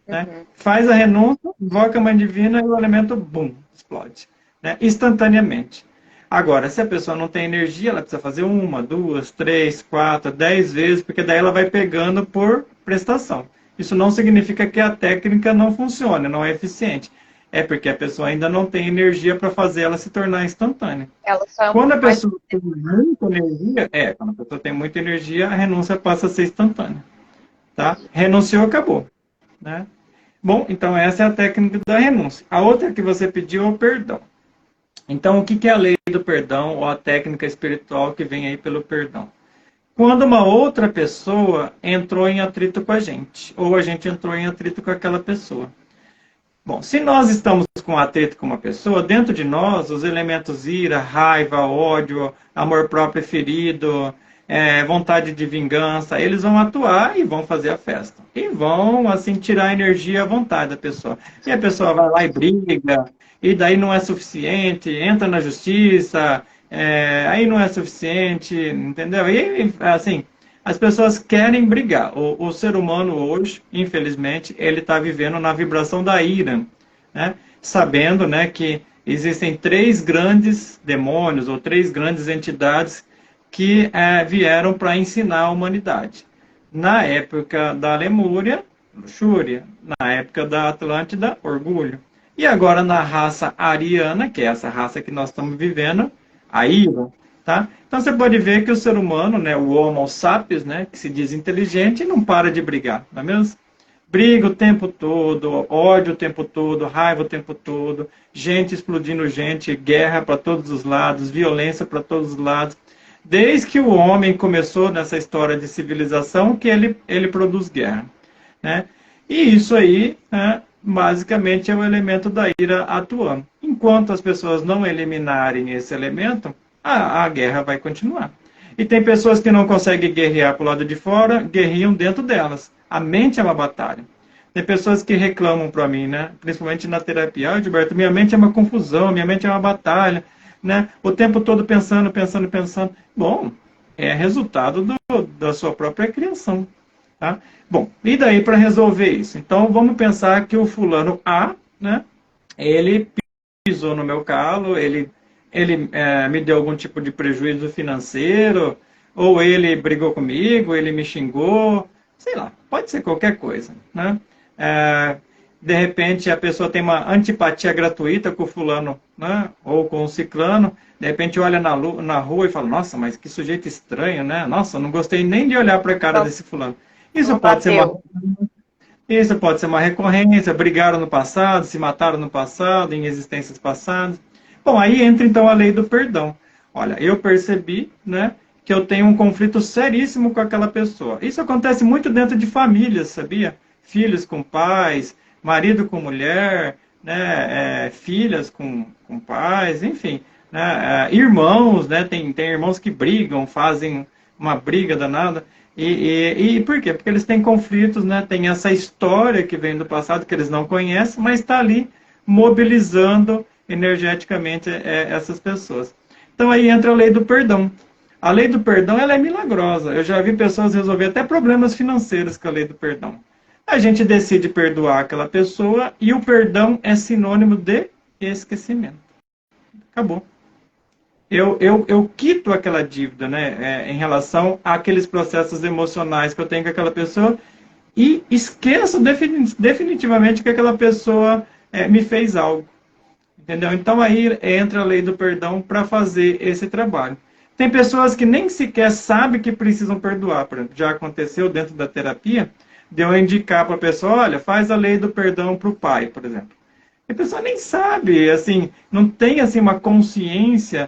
Né? Faz a renúncia, invoca a Mãe Divina e o elemento, bum, explode. Né? Instantaneamente. Agora, se a pessoa não tem energia, ela precisa fazer 1, 2, 3, 4, 10 vezes, porque daí ela vai pegando por prestação. Isso não significa que a técnica não funcione, não é eficiente. É porque a pessoa ainda não tem energia para fazer ela se tornar instantânea. Quando a pessoa tem muita energia, quando a pessoa tem muita energia, a renúncia passa a ser instantânea. Tá? Renunciou, acabou. Né? Bom, então essa é a técnica da renúncia. A outra que você pediu é o perdão. Então, o que é a lei do perdão ou a técnica espiritual que vem aí pelo perdão? Quando uma outra pessoa entrou em atrito com a gente, ou a gente entrou em atrito com aquela pessoa. Bom, se nós estamos com atrito com uma pessoa, dentro de nós, os elementos ira, raiva, ódio, amor próprio ferido, vontade de vingança, eles vão atuar e vão fazer a festa. E vão, assim, tirar a energia à vontade da pessoa. E a pessoa vai lá e briga, e daí não é suficiente, entra na justiça, aí não é suficiente, entendeu? E, assim, as pessoas querem brigar. O ser humano hoje, infelizmente, ele está vivendo na vibração da ira, né? Sabendo, né, que existem 3 grandes demônios, ou 3 grandes entidades que vieram para ensinar a humanidade. Na época da Lemúria, luxúria. Na época da Atlântida, orgulho. E agora na raça ariana, que é essa raça que nós estamos vivendo, a ira. Tá? Então você pode ver que o ser humano, né, o Homo sapiens, né, que se diz inteligente, não para de brigar, não é mesmo? Briga o tempo todo, ódio o tempo todo, raiva o tempo todo, gente explodindo gente, guerra para todos os lados, violência para todos os lados. Desde que o homem começou nessa história de civilização, que ele produz guerra. Né? E isso aí, basicamente, é o elemento da ira atuando. Enquanto as pessoas não eliminarem esse elemento, a guerra vai continuar. E tem pessoas que não conseguem guerrear para o lado de fora, guerreiam dentro delas. A mente é uma batalha. Tem pessoas que reclamam para mim, né? Principalmente na terapia. Ah, Gilberto, minha mente é uma confusão, minha mente é uma batalha, né? O tempo todo pensando, pensando, pensando. Bom, é resultado da sua própria criação, tá? Bom, e daí para resolver isso? Então, vamos pensar que o fulano A, né? Ele pisou no meu calo, ele me deu algum tipo de prejuízo financeiro, ou ele brigou comigo, ele me xingou, sei lá, pode ser qualquer coisa, né? É, de repente a pessoa tem uma antipatia gratuita com o fulano, né? Ou com o ciclano, de repente olha na rua e fala, nossa, mas que sujeito estranho, né? Nossa, não gostei nem de olhar para a cara Não, desse fulano. Isso não pode ser uma bateu. isso pode ser uma recorrência, brigaram no passado, se mataram no passado, em existências passadas. Bom, aí entra então a lei do perdão. Olha, eu percebi, né, que eu tenho um conflito seríssimo com aquela pessoa. Isso acontece muito dentro de famílias, sabia? Filhos com pais, marido com mulher, né, filhas com pais, enfim, né, irmãos, né, tem irmãos que brigam, fazem uma briga danada. E por quê? Porque eles têm conflitos, né? Tem essa história que vem do passado que eles não conhecem, mas está ali mobilizando energeticamente essas pessoas. Então aí entra a lei do perdão. A lei do perdão ela é milagrosa. Eu já vi pessoas resolver até problemas financeiros com a lei do perdão. A gente decide perdoar aquela pessoa e o perdão é sinônimo de esquecimento. Acabou. Eu quito aquela dívida, né, em relação àqueles processos emocionais que eu tenho com aquela pessoa e esqueço definitivamente que aquela pessoa me fez algo, entendeu? Então aí entra a lei do perdão para fazer esse trabalho. Tem pessoas que nem sequer sabem que precisam perdoar. Por exemplo, já aconteceu dentro da terapia de eu indicar para a pessoa, olha, faz a lei do perdão para o pai, por exemplo. A pessoa nem sabe, assim, não tem assim uma consciência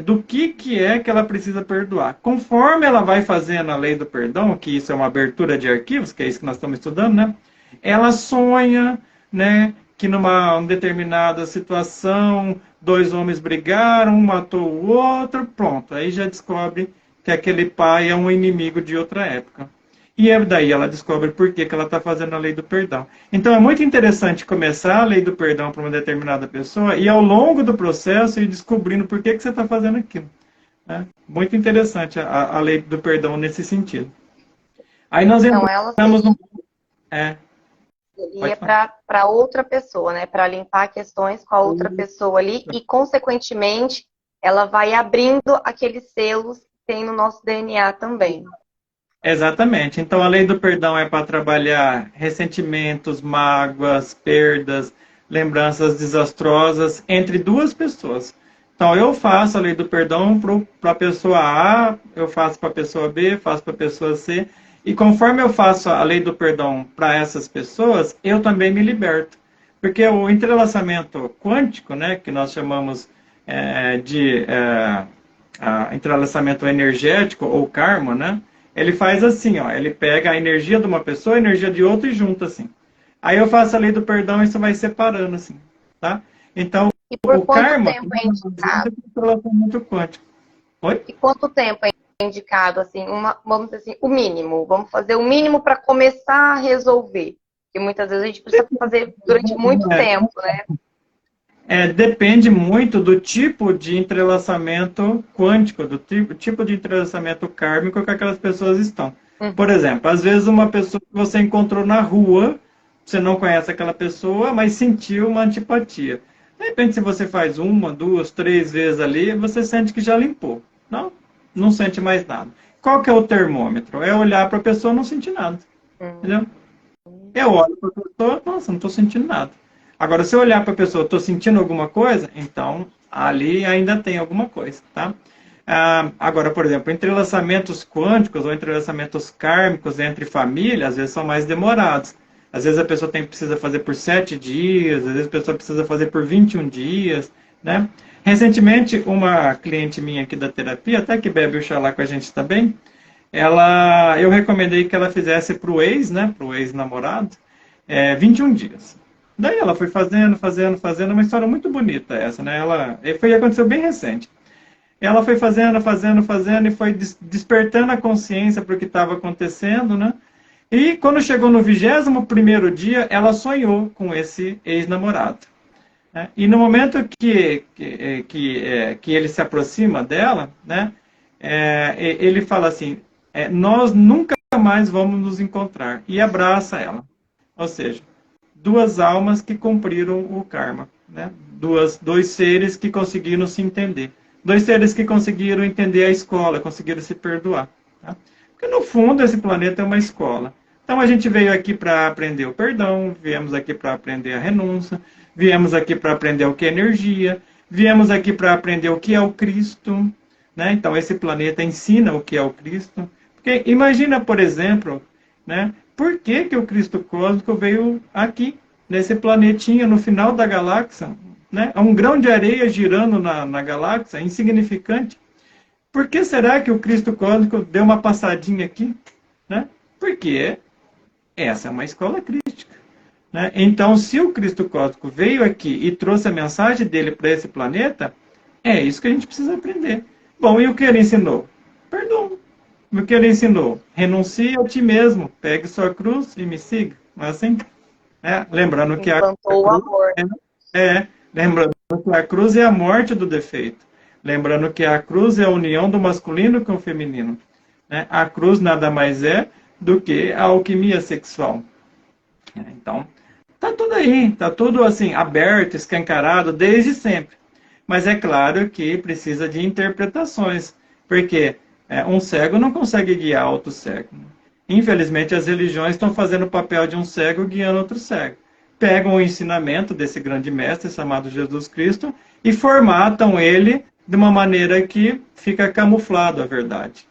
do que é que ela precisa perdoar. Conforme ela vai fazendo a lei do perdão, que isso é uma abertura de arquivos, que é isso que nós estamos estudando, né? Ela sonha, né, que numa determinada situação, dois homens brigaram, um matou o outro, pronto. Aí já descobre que aquele pai é um inimigo de outra época. E daí ela descobre por que ela está fazendo a lei do perdão. Então é muito interessante começar a lei do perdão para uma determinada pessoa e ao longo do processo ir descobrindo por que você está fazendo aquilo. Né? Muito interessante a lei do perdão nesse sentido. Aí nós Então, ela entramos no... É, pode seria falar. para outra pessoa, né? Para limpar questões com a outra pessoa ali e, consequentemente, ela vai abrindo aqueles selos que tem no nosso DNA também. Exatamente. Então, a lei do perdão é para trabalhar ressentimentos, mágoas, perdas, lembranças desastrosas entre duas pessoas. Então, eu faço a lei do perdão para a pessoa A, eu faço para a pessoa B, faço para a pessoa C. E conforme eu faço a lei do perdão para essas pessoas, eu também me liberto. Porque o entrelaçamento quântico, né, que nós chamamos de entrelaçamento energético ou karma, né? Ele faz assim, ó, ele pega a energia de uma pessoa, a energia de outra e junta assim. Aí eu faço a lei do perdão e isso vai separando assim, tá? Então, E por o quanto karma tempo é indicado? é um relacionamento quântico. Oi? E quanto tempo é indicado, assim, vamos dizer assim, o mínimo? Vamos fazer o mínimo para começar a resolver. Porque muitas vezes a gente precisa fazer durante muito tempo, né? Depende muito do tipo de entrelaçamento quântico, do tipo de entrelaçamento kármico que aquelas pessoas estão. Por exemplo, às vezes uma pessoa que você encontrou na rua, você não conhece aquela pessoa, mas sentiu uma antipatia. De repente, se você faz uma, duas, três vezes ali, você sente que já limpou. Não sente mais nada. Qual que é o termômetro? É olhar para a pessoa e não sentir nada. Entendeu? Eu olho para a pessoa, nossa, não estou sentindo nada. Agora, se eu olhar para a pessoa, estou sentindo alguma coisa, então ali ainda tem alguma coisa, tá? Agora, por exemplo, entrelaçamentos quânticos ou entrelaçamentos kármicos entre famílias, às vezes são mais demorados. Às vezes a pessoa precisa fazer por 7 dias, às vezes a pessoa precisa fazer por 21 dias, né? Recentemente, uma cliente minha aqui da terapia, até que bebe o chá lá com a gente também, eu recomendei que ela fizesse para o ex, né, para o ex-namorado, 21 dias. Daí ela foi fazendo, uma história muito bonita essa, né? Aconteceu bem recente. ela foi fazendo, fazendo, fazendo, e foi despertando a consciência para o que estava acontecendo, né? E quando chegou no 21º dia, ela sonhou com esse ex-namorado, né? E no momento que ele se aproxima dela, né, ele fala assim, nós nunca mais vamos nos encontrar, e abraça ela. Ou seja, duas almas que cumpriram o karma, né? Dois seres que conseguiram se entender. Dois seres que conseguiram entender a escola, conseguiram se perdoar. Tá? Porque, no fundo, esse planeta é uma escola. Então, a gente veio aqui para aprender o perdão, viemos aqui para aprender a renúncia, viemos aqui para aprender o que é energia, viemos aqui para aprender o que é o Cristo. Né? Então, esse planeta ensina o que é o Cristo. Porque imagina, por exemplo, né, por que, que o Cristo cósmico veio aqui, nesse planetinha, no final da galáxia, né? É um grão de areia girando na galáxia, insignificante. Por que será que o Cristo cósmico deu uma passadinha aqui? Né? Porque essa é uma escola crística. Né? Então, se o Cristo cósmico veio aqui e trouxe a mensagem dele para esse planeta, é isso que a gente precisa aprender. Bom, e o que ele ensinou? Perdão. O que ele ensinou? Renuncie a ti mesmo, pegue sua cruz e me siga. Não é assim? Lembrando que a cruz lembrando que a cruz é a morte do defeito. Lembrando que a cruz é a união do masculino com o feminino. Né? A cruz nada mais é do que a alquimia sexual. Então, tá tudo aí, tá tudo assim, aberto, escancarado desde sempre. Mas é claro que precisa de interpretações, porque um cego não consegue guiar outro cego. Infelizmente, as religiões estão fazendo o papel de um cego guiando outro cego. Pegam o ensinamento desse grande mestre chamado Jesus Cristo e formatam ele de uma maneira que fica camuflado a verdade.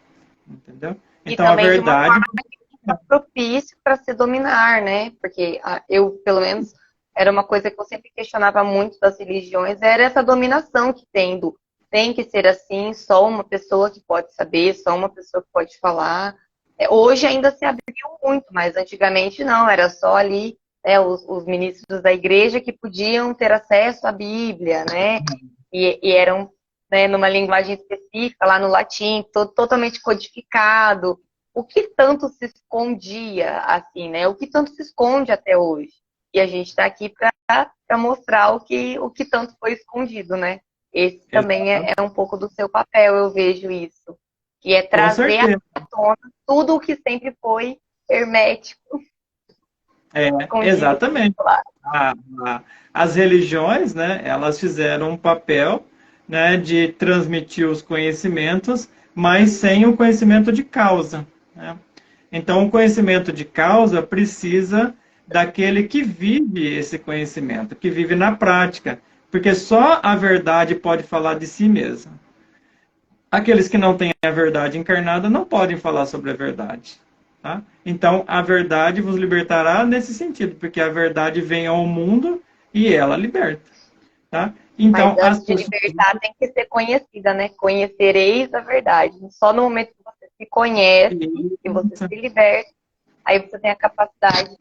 Entendeu? Então, a verdade... de uma forma que fica propício para se dominar, né? Porque eu, pelo menos, era uma coisa que eu sempre questionava muito das religiões, era essa dominação que tem que ser assim, só uma pessoa que pode saber, só uma pessoa que pode falar. Hoje ainda se abriu muito, mas antigamente não, era só ali os ministros da igreja que podiam ter acesso à Bíblia, né? E eram, né, numa linguagem específica, lá no latim, totalmente codificado. O que tanto se escondia, assim, né? O que tanto se esconde até hoje? E a gente está aqui para mostrar o que tanto foi escondido, né? Esse também é um pouco do seu papel, eu vejo isso. Que é trazer à tona tudo o que sempre foi hermético. Exatamente. As religiões, né, elas fizeram um papel, né, de transmitir os conhecimentos, mas sem o conhecimento de causa. Né? Então, o conhecimento de causa precisa daquele que vive esse conhecimento, que vive na prática, porque só a verdade pode falar de si mesma. Aqueles que não têm a verdade encarnada não podem falar sobre a verdade. Tá? Então, a verdade vos libertará nesse sentido, porque a verdade vem ao mundo e ela liberta. Tá? Então, mas antes de libertar tem que ser conhecida, né? Conhecereis a verdade. Só no momento que você se conhece, que você se liberta, aí você tem a capacidade de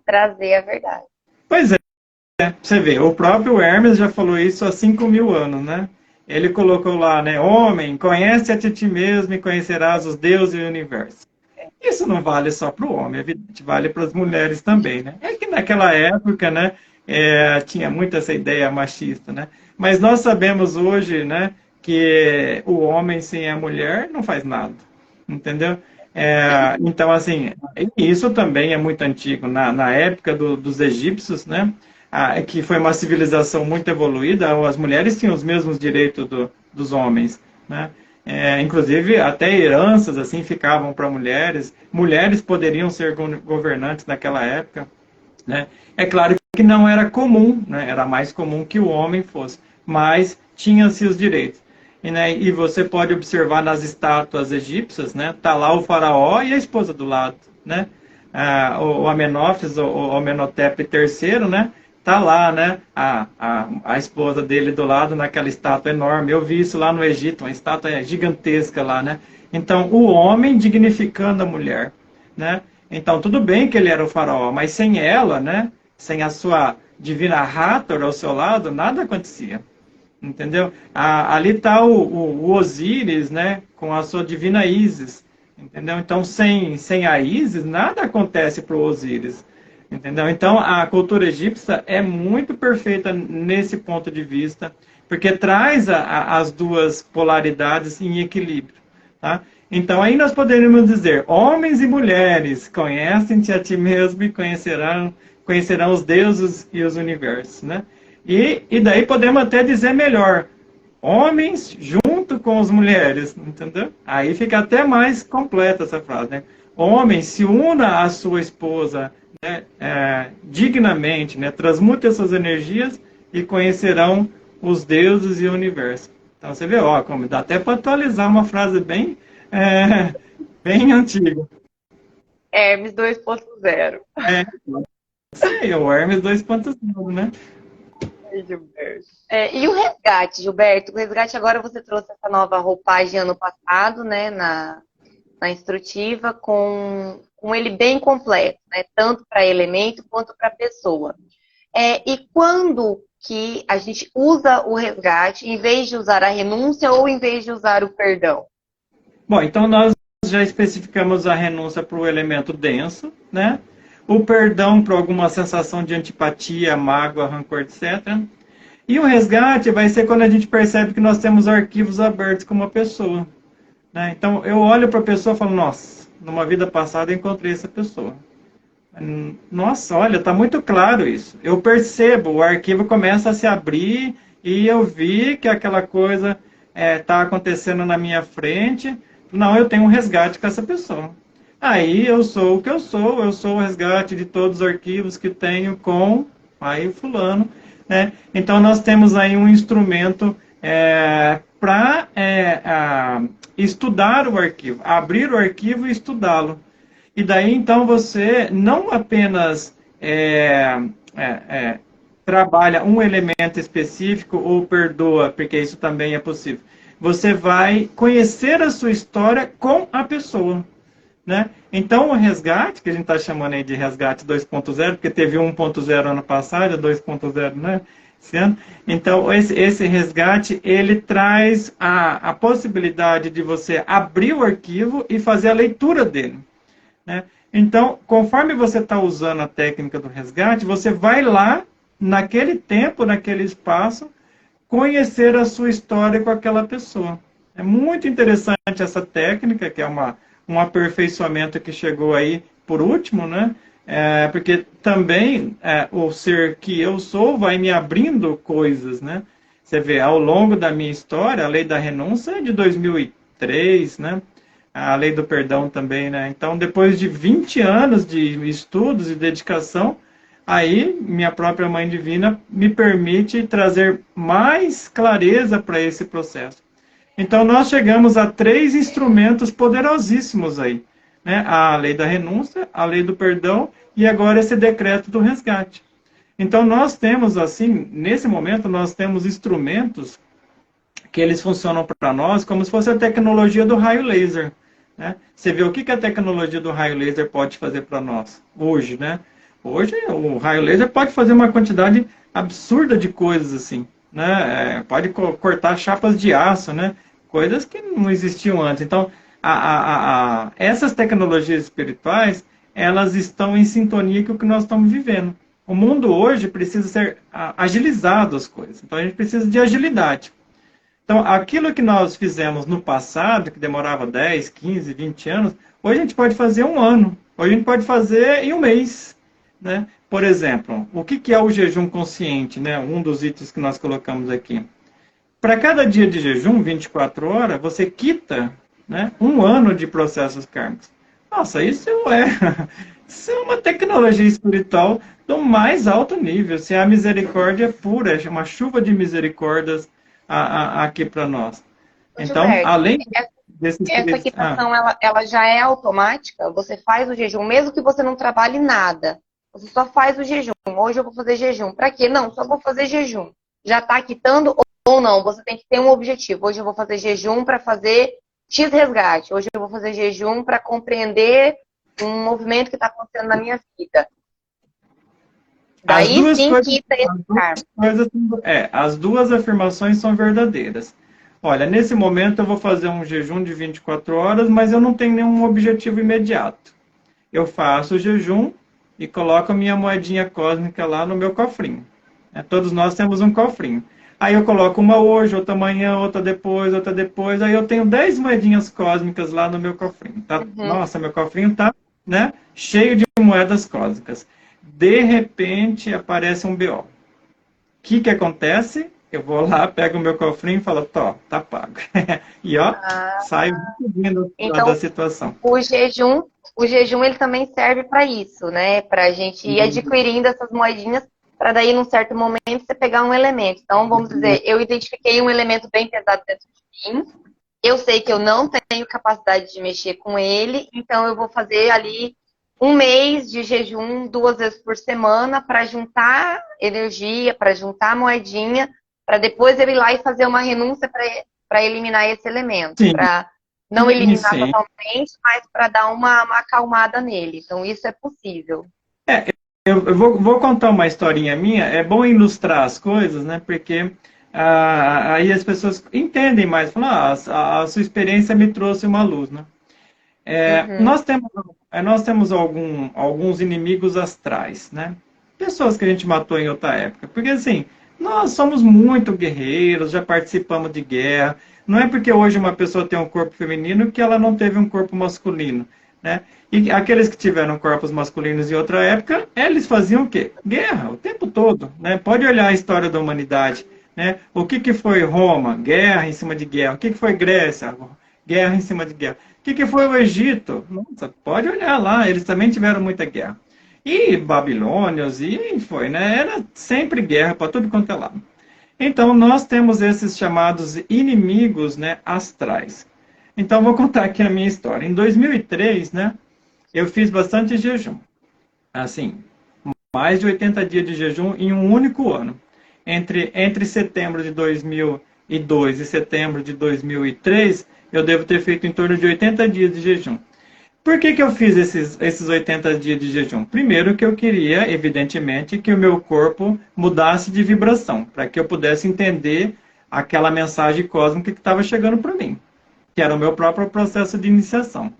trazer a verdade. Pois é. Você vê, o próprio Hermes já falou isso há 5.000 anos, né? Ele colocou lá, né? Homem, conhece a ti mesmo e conhecerás os deuses e o universo. Isso não vale só para o homem, evidente, vale para as mulheres também, né? É que naquela época, né, tinha muito essa ideia machista, né? Mas nós sabemos hoje, né, que o homem sem a mulher não faz nada, entendeu? Então, assim, isso também é muito antigo. Na época dos egípcios, né, que foi uma civilização muito evoluída, as mulheres tinham os mesmos direitos dos homens, né? Inclusive, até heranças assim ficavam para mulheres. Mulheres poderiam ser governantes naquela época. Né? É claro que não era comum, né? Era mais comum que o homem fosse, mas tinha-se os direitos. E você pode observar nas estátuas egípcias, né? Tá lá o faraó e a esposa do lado, né? O Amenófis, o Amenhotep III, né? Tá lá, né? A esposa dele do lado naquela estátua enorme. Eu vi isso lá no Egito, uma estátua gigantesca lá, né? Então, o homem dignificando a mulher, né? Então, tudo bem que ele era o faraó, mas sem ela, né? Sem a sua divina Hathor ao seu lado, nada acontecia. entendeu? Ali está o Osíris, né, com a sua divina Ísis, entendeu? Então, sem a Ísis, nada acontece para o Osíris, entendeu? Então, a cultura egípcia é muito perfeita nesse ponto de vista, porque traz as duas polaridades em equilíbrio, tá? Então, aí nós poderíamos dizer, homens e mulheres, conhecem-te a ti mesmo e conhecerão os deuses e os universos, né? E daí podemos até dizer melhor, homens junto com as mulheres, entendeu? Aí fica até mais completa essa frase, né? Homem, se una à sua esposa, né, dignamente, né? Transmute essas energias e conhecerão os deuses e o universo. Então você vê, ó, como dá até para atualizar uma frase é, bem antiga. Hermes 2.0. É, sei, o Hermes 2.0, né? Gilberto. E o resgate, Gilberto? O resgate agora você trouxe essa nova roupagem ano passado, né, na instrutiva, com ele bem completo, né, tanto para elemento quanto para pessoa. E quando que a gente usa o resgate em vez de usar a renúncia ou em vez de usar o perdão? Bom, então nós já especificamos a renúncia para o elemento denso, né? O perdão para alguma sensação de antipatia, mágoa, rancor, etc. E o resgate vai ser quando a gente percebe que nós temos arquivos abertos com uma pessoa, né? Então eu olho para a pessoa e falo, nossa, numa vida passada eu encontrei essa pessoa. Nossa, olha, está muito claro isso. Eu percebo, o arquivo começa a se abrir e eu vi que aquela coisa está acontecendo na minha frente. Não, eu tenho um resgate com essa pessoa. Aí eu sou o que eu sou o resgate de todos os arquivos que tenho com aí fulano, né? Então nós temos aí um instrumento para estudar o arquivo, abrir o arquivo e estudá-lo. E daí, então, você não apenas trabalha um elemento específico ou perdoa, porque isso também é possível. Você vai conhecer a sua história com a pessoa, né? Então, o resgate, que a gente está chamando aí de resgate 2.0, porque teve 1.0 ano passado, 2.0, né? Esse ano. Então, esse resgate, ele traz a possibilidade de você abrir o arquivo e fazer a leitura dele, né? Então, conforme você está usando a técnica do resgate, você vai lá, naquele tempo, naquele espaço, conhecer a sua história com aquela pessoa. É muito interessante essa técnica, que é um aperfeiçoamento que chegou aí por último, né? Porque também o ser que eu sou vai me abrindo coisas, né? Você vê, ao longo da minha história, a lei da renúncia é de 2003, né? A lei do perdão também, né? Então, depois de 20 anos de estudos e dedicação, aí minha própria Mãe Divina me permite trazer mais clareza para esse processo. Então, nós chegamos a 3 instrumentos poderosíssimos aí, né? A lei da renúncia, a lei do perdão e agora esse decreto do resgate. Então, nós temos, assim, nesse momento, nós temos instrumentos que eles funcionam para nós como se fosse a tecnologia do raio laser, né? Você vê o que a tecnologia do raio laser pode fazer para nós hoje, né? Hoje o raio laser pode fazer uma quantidade absurda de coisas assim, né? Pode cortar chapas de aço, né? Coisas que não existiam antes. Então, essas tecnologias espirituais, elas estão em sintonia com o que nós estamos vivendo. O mundo hoje precisa ser agilizado as coisas. Então, a gente precisa de agilidade. Então, aquilo que nós fizemos no passado, que demorava 10, 15, 20 anos, hoje a gente pode fazer um ano. Hoje a gente pode fazer em um mês, né? Por exemplo, o que é o jejum consciente, né? Um dos itens que nós colocamos aqui. Para cada dia de jejum, 24 horas, você quita, né, um ano de processos kármicos. Nossa, isso é uma tecnologia espiritual do mais alto nível. Se a misericórdia pura, é uma chuva de misericórdias aqui para nós. Então, Gilberto, além desses essa equitação ela já é automática? Você faz o jejum, mesmo que você não trabalhe nada. Você só faz o jejum. Hoje eu vou fazer jejum. Para quê? Não, só vou fazer jejum. Já está quitando ou não? Você tem que ter um objetivo. Hoje eu vou fazer jejum para fazer X resgate. Hoje eu vou fazer jejum para compreender um movimento que está acontecendo na minha vida. As Daí duas sim coisas, quita esse karma. as duas afirmações são verdadeiras. Olha, nesse momento eu vou fazer um jejum de 24 horas, mas eu não tenho nenhum objetivo imediato. Eu faço o jejum e coloco a minha moedinha cósmica lá no meu cofrinho. Todos nós temos um cofrinho. Aí eu coloco uma hoje, outra amanhã, outra depois. Aí eu tenho 10 moedinhas cósmicas lá no meu cofrinho. Tá? Uhum. Nossa, meu cofrinho tá, né, cheio de moedas cósmicas. De repente aparece um BO. O que acontece? Eu vou lá, pego o meu cofrinho e falo, tó, tá pago. E ó, Ah, saio muito bem da então, situação. o jejum, o jejum ele também serve para isso, né? Para a gente ir adquirindo essas moedinhas, para daí, num certo momento, você pegar um elemento. Então, vamos dizer, eu identifiquei um elemento bem pesado dentro de mim, eu sei que eu não tenho capacidade de mexer com ele, então eu vou fazer ali um mês de jejum 2 vezes por semana para juntar energia, para juntar moedinha, para depois eu ir lá e fazer uma renúncia para eliminar esse elemento, Sim, para não sim, eliminar sim. totalmente, mas para dar uma acalmada nele. Então isso é possível. Eu vou contar uma historinha minha. É bom ilustrar as coisas, né? Porque aí as pessoas entendem mais. Falam, a sua experiência me trouxe uma luz, né? Uhum, Nós temos alguns inimigos astrais, né? Pessoas que a gente matou em outra época. Porque, assim, nós somos muito guerreiros, já participamos de guerra. Não é porque hoje uma pessoa tem um corpo feminino que ela não teve um corpo masculino, né? E aqueles que tiveram corpos masculinos em outra época, eles faziam o quê? Guerra, o tempo todo, né? Pode olhar a história da humanidade, né? O que foi Roma? Guerra em cima de guerra. O que foi Grécia? Guerra em cima de guerra. O que foi o Egito? Nossa, pode olhar lá, eles também tiveram muita guerra. E Babilônios, e foi, né? Era sempre guerra para tudo quanto é lado. Então, nós temos esses chamados inimigos, né, astrais. Então, vou contar aqui a minha história. Em 2003, né, eu fiz bastante jejum. Assim, mais de 80 dias de jejum em um único ano. Entre setembro de 2002 e setembro de 2003, eu devo ter feito em torno de 80 dias de jejum. Por que eu fiz esses 80 dias de jejum? Primeiro que eu queria, evidentemente, que o meu corpo mudasse de vibração, para que eu pudesse entender aquela mensagem cósmica que estava chegando para mim, que era o meu próprio processo de iniciação.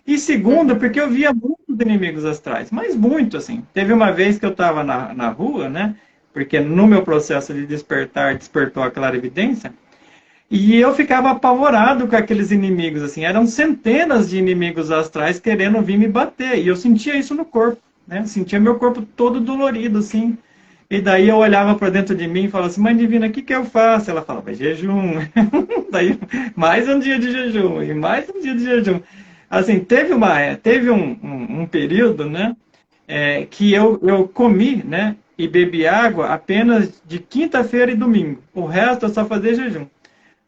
E segundo, uhum. porque eu via muitos inimigos astrais, mas muito, assim. Teve uma vez que eu estava na rua, né? Porque no meu processo de despertar, despertou a clarividência, e eu ficava apavorado com aqueles inimigos, assim, eram centenas de inimigos astrais querendo vir me bater, e eu sentia isso no corpo, né? Sentia meu corpo todo dolorido, assim. E daí eu olhava para dentro de mim e falava assim, mãe divina, o que que eu faço? Ela falava, jejum. Daí, mais um dia de jejum, e mais um dia de jejum. Assim, teve um período, né, que eu comi, né, e bebi água apenas de quinta-feira e domingo. O resto eu só fazia jejum,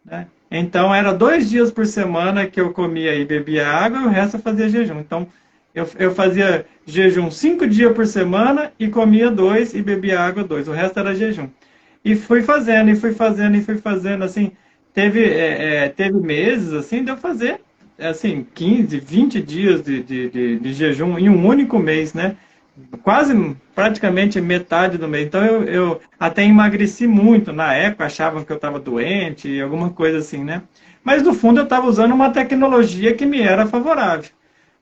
né? Então, era 2 dias por semana que eu comia e bebia água e o resto eu fazia jejum. Então, eu fazia jejum 5 dias por semana e comia 2 e bebia água 2. O resto era jejum. E fui fazendo, e fui fazendo, e fui fazendo, assim, teve meses, assim, de eu fazer, assim, 15, 20 dias de jejum em um único mês, né? Quase, praticamente metade do mês. Então, eu até emagreci muito. Na época, achavam que eu estava doente, alguma coisa assim, né? Mas, no fundo, eu estava usando uma tecnologia que me era favorável,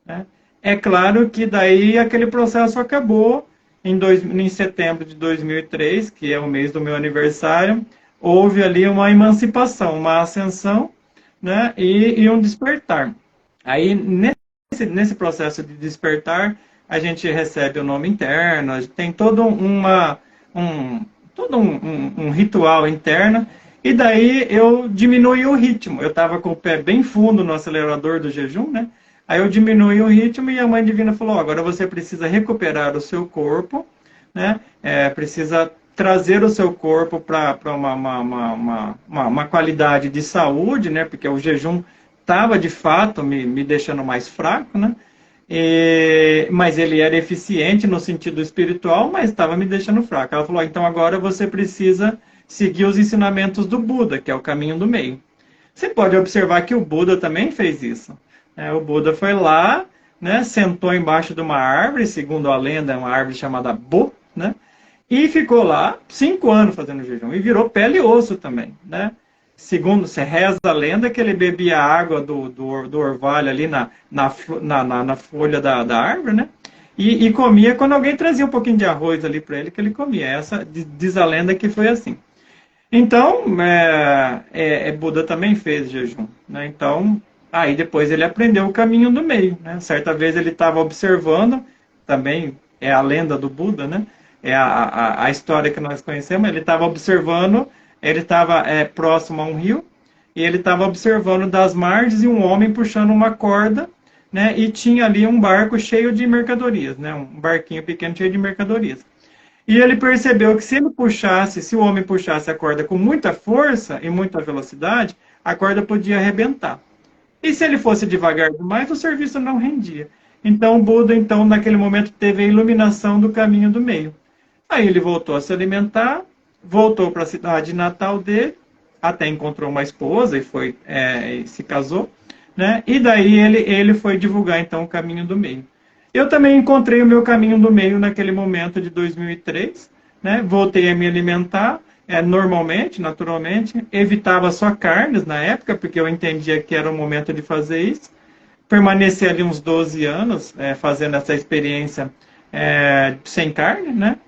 né? É claro que daí aquele processo acabou em setembro de 2003, que é o mês do meu aniversário, houve ali uma emancipação, uma ascensão, né, e um despertar. Aí, nesse processo de despertar, a gente recebe o nome interno, tem um, todo um ritual interno, e daí eu diminui o ritmo. Eu estava com o pé bem fundo no acelerador do jejum, né? Aí eu diminui o ritmo e a Mãe Divina falou: agora você precisa recuperar o seu corpo, né? Precisa trazer o seu corpo para uma qualidade de saúde, né? Porque o jejum estava de fato me deixando mais fraco, né? Mas ele era eficiente no sentido espiritual, mas estava me deixando fraco. Ela falou: então agora você precisa seguir os ensinamentos do Buda, que é o caminho do meio. Você pode observar que o Buda também fez isso. O Buda foi lá, né, sentou embaixo de uma árvore, segundo a lenda, é uma árvore chamada Bo, né? E ficou lá 5 anos fazendo jejum. E virou pele e osso também, né? Segundo, se reza a lenda que ele bebia água do orvalho ali na folha da árvore, né? E comia quando alguém trazia um pouquinho de arroz ali para ele, que ele comia. Essa diz a lenda que foi assim. Então, Buda também fez jejum, né? Então, aí depois ele aprendeu o caminho do meio, né? Certa vez ele estava observando, também é a lenda do Buda, né? É a história que nós conhecemos. Ele estava observando, ele estava próximo a um rio, e ele estava observando das margens e um homem puxando uma corda, né? E tinha ali um barco cheio de mercadorias, né? Um barquinho pequeno cheio de mercadorias. E ele percebeu que se ele puxasse, se o homem puxasse a corda com muita força e muita velocidade, a corda podia arrebentar. E se ele fosse devagar demais, o serviço não rendia. Então o Buda, então, naquele momento, teve a iluminação do caminho do meio. Aí ele voltou a se alimentar, voltou para a cidade natal dele, até encontrou uma esposa e se casou, né? E daí ele foi divulgar então o caminho do meio. Eu também encontrei o meu caminho do meio naquele momento de 2003, né? Voltei a me alimentar normalmente, naturalmente, evitava só carnes na época, porque eu entendia que era o momento de fazer isso. Permaneci ali uns 12 anos fazendo essa experiência sem carne, né?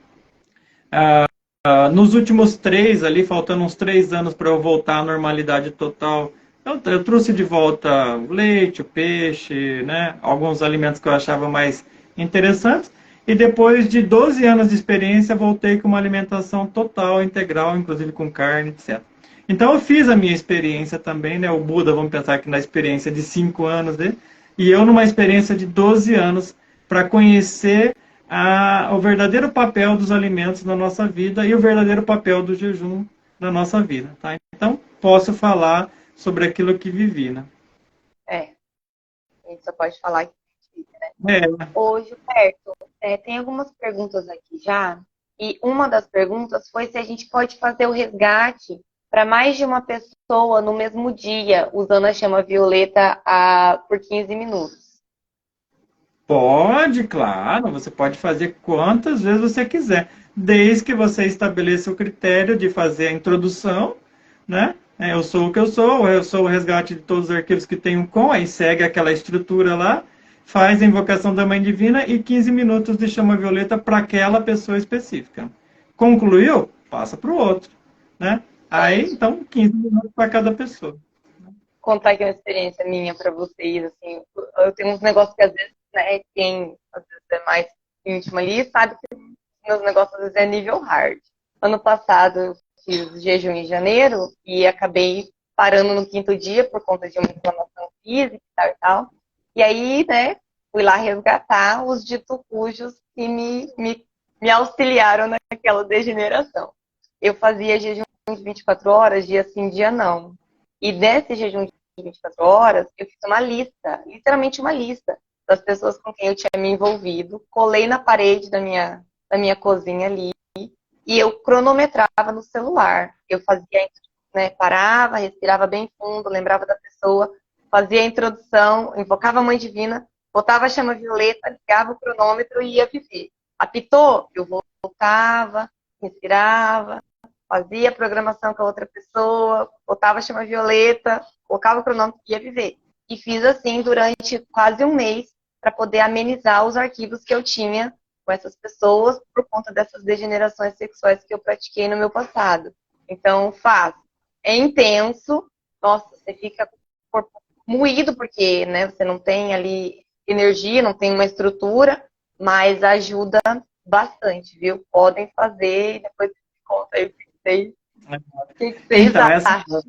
Nos últimos 3 ali, faltando uns 3 anos para eu voltar à normalidade total, eu trouxe de volta o leite, o peixe, né? Alguns alimentos que eu achava mais interessantes. E depois de 12 anos de experiência, voltei com uma alimentação total, integral, inclusive com carne, etc. Então eu fiz a minha experiência também, né? O Buda, vamos pensar que na experiência de 5 anos dele, e eu numa experiência de 12 anos para conhecer o verdadeiro papel dos alimentos na nossa vida e o verdadeiro papel do jejum na nossa vida, tá? Então, posso falar sobre aquilo que vivi, né? A gente só pode falar que É, Ô, Gilberto, tem algumas perguntas aqui já, e uma das perguntas foi se a gente pode fazer o resgate para mais de uma pessoa no mesmo dia, usando a chama violeta por 15 minutos. pode, claro, você pode fazer quantas vezes você quiser, desde que você estabeleça o critério de fazer a introdução, né? Eu sou o que eu sou o resgate de todos os arquivos que tenho com, aí segue aquela estrutura lá, faz a invocação da Mãe Divina e 15 minutos de chama violeta para aquela pessoa específica. Concluiu? Passa para o outro, né? Aí, então, 15 minutos para cada pessoa. Contar aqui uma experiência minha para vocês, assim, eu tenho uns negócios que às vezes, né, quem às vezes é mais íntimo ali, sabe que meus negócios às vezes é nível hard. Ano passado eu fiz jejum em janeiro e acabei parando no 5º dia por conta de uma inflamação física e tal e tal. E aí, né, fui lá resgatar os dito cujos que me auxiliaram naquela degeneração. Eu fazia jejum de 24 horas, dia sim, dia não. E desse jejum de 24 horas, eu fiz uma lista, literalmente uma lista, das pessoas com quem eu tinha me envolvido, colei na parede da minha cozinha ali, e eu cronometrava no celular. Eu fazia, né, parava, respirava bem fundo, lembrava da pessoa, fazia a introdução, invocava a Mãe Divina, botava a chama violeta, ligava o cronômetro e ia viver. Apitou, eu voltava, respirava, fazia a programação com a outra pessoa, botava a chama violeta, colocava o cronômetro e ia viver. E fiz assim durante quase um mês para poder amenizar os arquivos que eu tinha com essas pessoas por conta dessas degenerações sexuais que eu pratiquei no meu passado. Então, faz. É intenso, nossa, você fica com o corpo moído, porque, né, você não tem ali energia, não tem uma estrutura, mas ajuda bastante, viu? Podem fazer e depois me conta aí o que vocês Então, acham.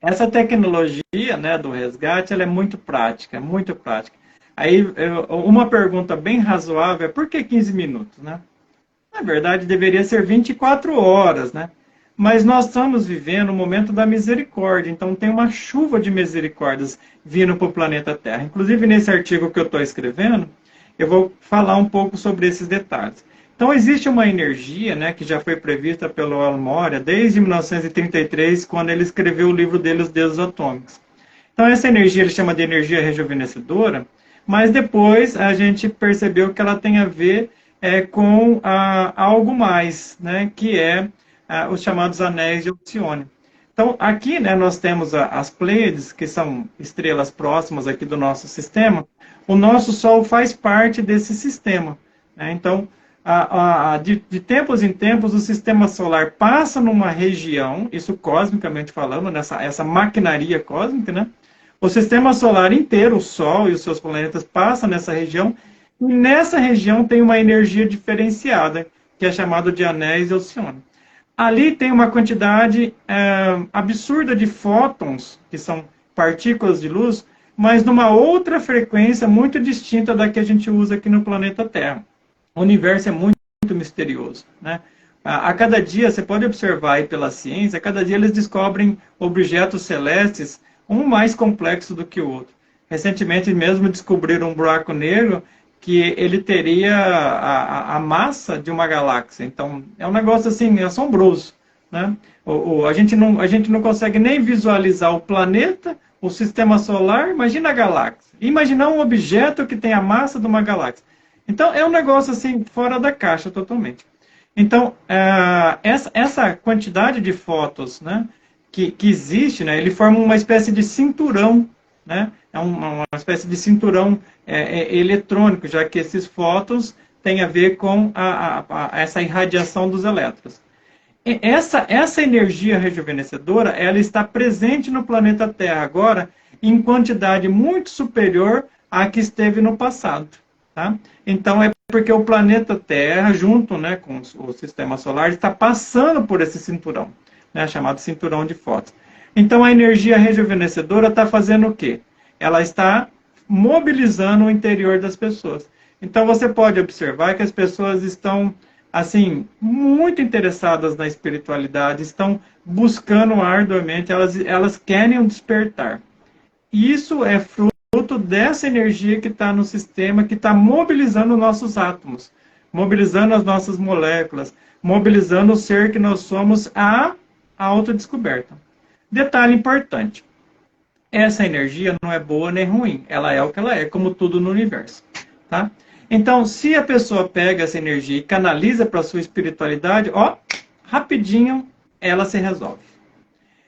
essa tecnologia, né, do resgate, ela é muito prática, muito prática. Aí, uma pergunta bem razoável é por que 15 minutos, né? Na verdade, deveria ser 24 horas, né? Mas nós estamos vivendo o momento da misericórdia, então tem uma chuva de misericórdias vindo para o planeta Terra. Inclusive, nesse artigo que eu estou escrevendo, eu vou falar um pouco sobre esses detalhes. Então, existe uma energia, né, que já foi prevista pelo Alan Moria desde 1933, quando ele escreveu o livro dele, Os Deuses Atômicos. Então, essa energia ele chama de energia rejuvenescedora, mas depois a gente percebeu que ela tem a ver com algo mais, né, que é os chamados anéis de Alcione. Então, aqui, né, nós temos as Pleiades, que são estrelas próximas aqui do nosso sistema. O nosso Sol faz parte desse sistema, né? Então, de tempos em tempos, o sistema solar passa numa região, isso cosmicamente falando, essa maquinaria cósmica, né? O sistema solar inteiro, o Sol e os seus planetas, passam nessa região, e nessa região tem uma energia diferenciada, que é chamada de anéis de Alcione. Ali tem uma quantidade absurda de fótons, que são partículas de luz, mas numa outra frequência muito distinta da que a gente usa aqui no planeta Terra. O universo é muito, muito misterioso, né? A cada dia, você pode observar aí pela ciência, a cada dia eles descobrem objetos celestes, um mais complexo do que o outro. Recentemente mesmo descobriram um buraco negro que ele teria a massa de uma galáxia. Então, é um negócio assim, assombroso, né? A gente não consegue nem visualizar o planeta, o sistema solar, imagina a galáxia. Imaginar um objeto que tem a massa de uma galáxia. Então, é um negócio assim, fora da caixa totalmente. Então, essa quantidade de fótons, né, que existe, né, ele forma uma espécie de cinturão, né? É uma espécie de cinturão eletrônico, já que esses fótons têm a ver com essa irradiação dos elétrons. E essa energia rejuvenescedora, ela está presente no planeta Terra agora em quantidade muito superior à que esteve no passado. Tá? Então, é porque o planeta Terra, junto, né, com o sistema solar, está passando por esse cinturão, né, chamado cinturão de fótons. Então, a energia rejuvenescedora está fazendo o quê? Ela está mobilizando o interior das pessoas. Então, você pode observar que as pessoas estão, assim, muito interessadas na espiritualidade, estão buscando arduamente, elas querem um despertar. Isso é fruto dessa energia que está no sistema, que está mobilizando nossos átomos, mobilizando as nossas moléculas, mobilizando o ser que nós somos à autodescoberta. Detalhe importante, essa energia não é boa nem ruim, ela é o que ela é, como tudo no universo. Tá? Então, se a pessoa pega essa energia e canaliza para a sua espiritualidade, rapidinho ela se resolve.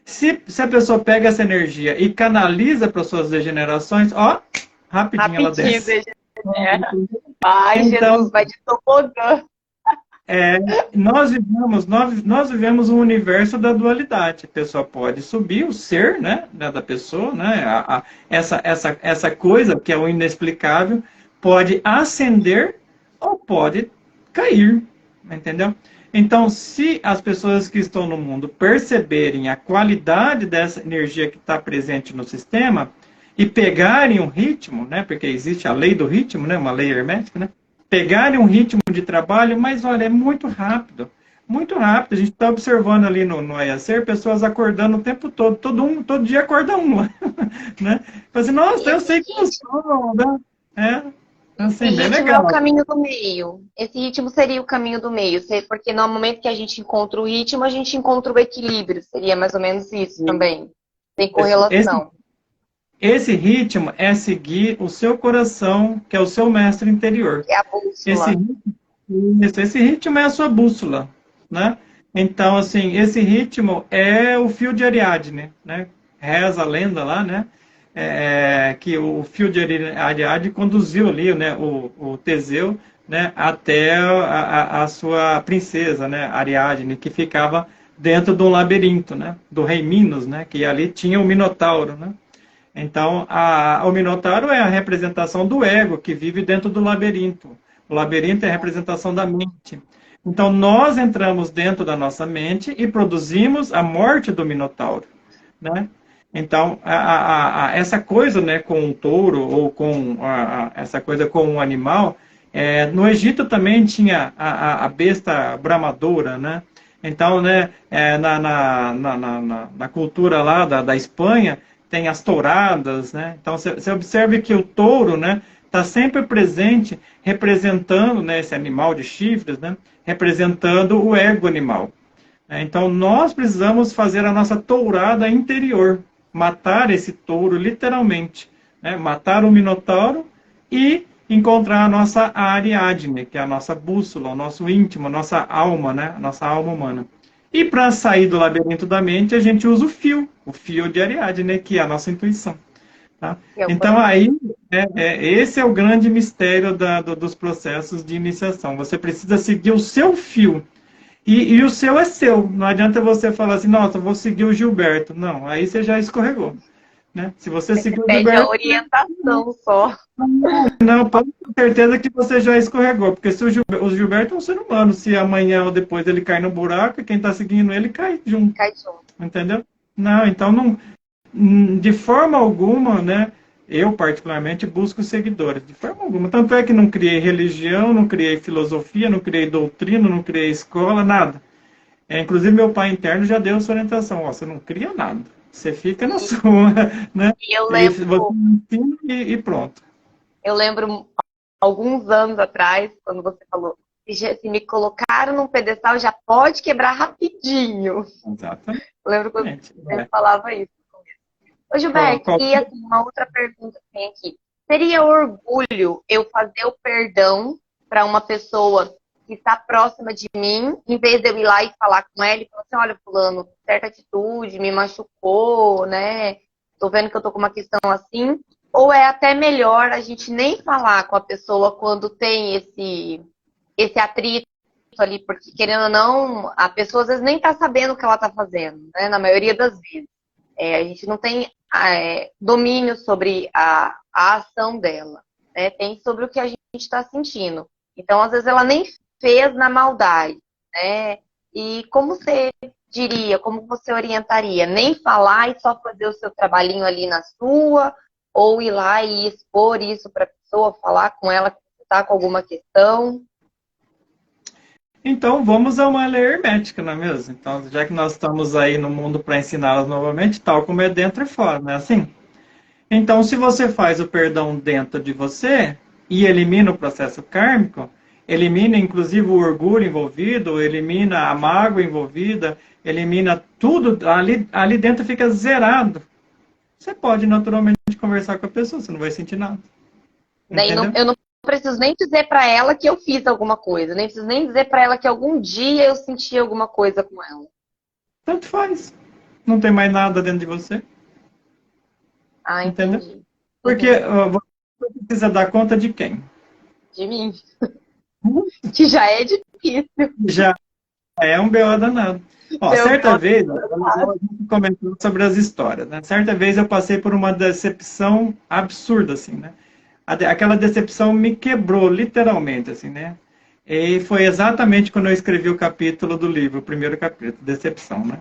Se a pessoa pega essa energia e canaliza para suas degenerações, rapidinho ela desce. Ai, então, Jesus, vai de tobogã. Nós vivemos um universo da dualidade. A pessoa pode subir, o ser, né, da pessoa, né, essa coisa que é o inexplicável, pode ascender ou pode cair, entendeu? Então, se as pessoas que estão no mundo perceberem a qualidade dessa energia que está presente no sistema e pegarem um ritmo, né, porque existe a lei do ritmo, né, uma lei hermética, né, pegarem um ritmo de trabalho, mas olha, é muito rápido. Muito rápido. A gente está observando ali no IACER pessoas acordando o tempo todo. Todo dia acorda uma. Né? Assim, nossa, eu sei que eu sou. Né? Assim, esse ritmo é o caminho do meio. Esse ritmo seria o caminho do meio. Porque no momento que a gente encontra o ritmo, a gente encontra o equilíbrio. Seria mais ou menos isso também. Tem correlação. Esse ritmo é seguir o seu coração, que é o seu mestre interior. É a bússola. Esse ritmo é a sua bússola, né? Então, assim, esse ritmo é o fio de Ariadne, né? Reza a lenda lá, né? Que o fio de Ariadne conduziu ali, né? O Teseu, né? Até a sua princesa, né? Ariadne, que ficava dentro de um labirinto, né? Do rei Minos, né? Que ali tinha o Minotauro, né? Então, o Minotauro é a representação do ego que vive dentro do labirinto. O labirinto é a representação da mente. Então, nós entramos dentro da nossa mente e produzimos a morte do Minotauro, né? Então, essa coisa, né, com um touro ou com essa coisa com um animal, no Egito também tinha a besta bramadora, né? Então, né, na cultura lá da Espanha, tem as touradas, né? Então, você observa que o touro, né, está sempre presente, representando, né, esse animal de chifres, né, representando o ego animal. Então, nós precisamos fazer a nossa tourada interior, matar esse touro, literalmente, né, matar o Minotauro e encontrar a nossa Ariadne, que é a nossa bússola, o nosso íntimo, a nossa alma, né? A nossa alma humana. E para sair do labirinto da mente, a gente usa o fio de Ariadne, que é a nossa intuição. Tá? Que é o Então, coração. aí, esse é o grande mistério dos processos de iniciação. Você precisa seguir o seu fio. E o seu é seu. Não adianta você falar assim, nossa, vou seguir o Gilberto. Não, aí você já escorregou. Né? Se você Você seguir o pede a Gilberto, orientação só. não, pode ter certeza que você já escorregou. Porque se o Gilberto é um ser humano, se amanhã ou depois ele cai no buraco, quem está seguindo ele cai junto. Cai junto. Entendeu? Não, então não, de forma alguma, né? Eu, particularmente, busco seguidores. De forma alguma. Tanto é que não criei religião, não criei filosofia, não criei doutrina, não criei escola, nada. Inclusive, meu pai interno já deu essa orientação. Ó, você não cria nada. Você fica na sua, né? E eu E você lembro, ensina e pronto. eu lembro alguns anos atrás, quando você falou, se me colocaram num pedestal, já pode quebrar rapidinho. Exatamente. Eu lembro quando você É. falava isso. Ô, Gilberto, Qual- e assim, uma outra pergunta que tem aqui. Seria orgulho eu fazer o perdão para uma pessoa que está próxima de mim, em vez de eu ir lá e falar com ela e falar assim, olha, fulano, certa atitude me machucou, né? Tô vendo que eu tô com uma questão assim. Ou é até melhor a gente nem falar com a pessoa quando tem esse atrito ali, porque querendo ou não, a pessoa às vezes nem tá sabendo o que ela tá fazendo, né? Na maioria das vezes. A gente não tem domínio sobre a ação dela, né? Tem sobre o que a gente está sentindo. Então, às vezes, ela nem fez na maldade, né? E como você diria, como você orientaria? Nem falar e só fazer o seu trabalhinho ali na sua, ou ir lá e expor isso para a pessoa, falar com ela que você está com alguma questão? Então, vamos a uma lei hermética, não é mesmo? Então, já que nós estamos aí no mundo para ensiná-las novamente, tal como é dentro e fora, não é assim? Então, se você faz o perdão dentro de você e elimina o processo kármico, elimina inclusive o orgulho envolvido, elimina a mágoa envolvida, elimina tudo, ali dentro fica zerado. Você pode naturalmente conversar com a pessoa, você não vai sentir nada. Daí Entendeu? eu não preciso nem dizer para ela que eu fiz alguma coisa, nem preciso nem dizer para ela que algum dia eu senti alguma coisa com ela. Tanto faz. Não tem mais nada dentro de você. Ah, Entendeu? entendi. Porque Uhum. você precisa dar conta de quem? De mim, que já é difícil. Já é um BO danado. Ó, Meu certa Deus. vez, a gente comentou sobre as histórias, né? Certa vez eu passei por uma decepção absurda, assim, né? Aquela decepção me quebrou, literalmente, assim, né? E foi exatamente quando eu escrevi o capítulo do livro, o primeiro capítulo, Decepção, né?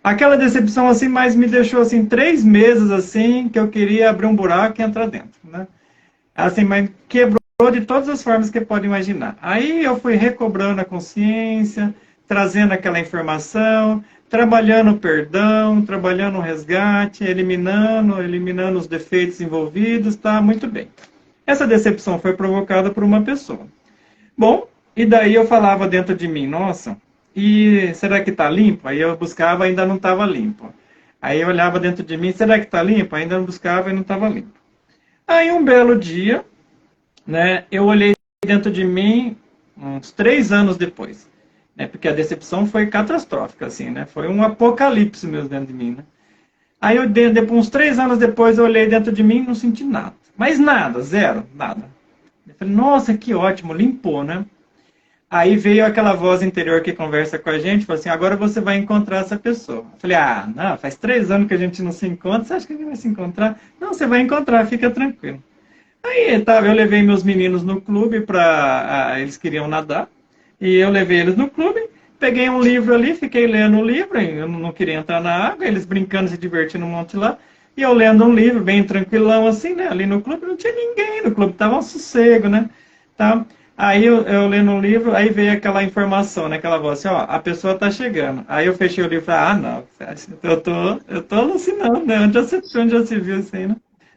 Aquela decepção, assim, mas me deixou, assim, 3 meses, assim, que eu queria abrir um buraco e entrar dentro, né? Assim, mas quebrou de todas as formas que pode imaginar. Aí eu fui recobrando a consciência, trazendo aquela informação, trabalhando o perdão, trabalhando o resgate, eliminando os defeitos envolvidos, tá muito bem. Essa decepção foi provocada por uma pessoa. Bom, e daí eu falava dentro de mim, nossa, e será que está limpo? Aí eu buscava, ainda não estava limpo. Aí eu olhava dentro de mim, será que está limpo? Ainda não buscava e não estava limpo. Aí um belo dia, né, eu olhei dentro de mim uns 3 anos depois, né, porque a decepção foi catastrófica, assim, né, foi um apocalipse mesmo dentro de mim, né. Aí eu, depois, uns 3 anos depois, eu olhei dentro de mim e não senti nada, mas nada, zero, nada. Eu falei, nossa, que ótimo, limpou, né. Aí veio aquela voz interior que conversa com a gente, falou assim, agora você vai encontrar essa pessoa. Eu falei, ah, não, faz 3 anos que a gente não se encontra, você acha que a gente vai se encontrar? Não, você vai encontrar, fica tranquilo. Aí tá, eu levei meus meninos no clube para eles queriam nadar e eu levei eles no clube, peguei um livro ali, fiquei lendo o livro, eu não queria entrar na água, eles brincando, se divertindo um monte lá, e eu lendo um livro bem tranquilão assim, né? Ali no clube não tinha ninguém, no clube tava um sossego, né? Tá? Aí eu lendo um livro, aí veio aquela informação, né? Aquela voz assim, ó, a pessoa tá chegando. Aí eu fechei o livro e falei, ah, não, eu tô alucinando, né? Onde já se viu isso aí,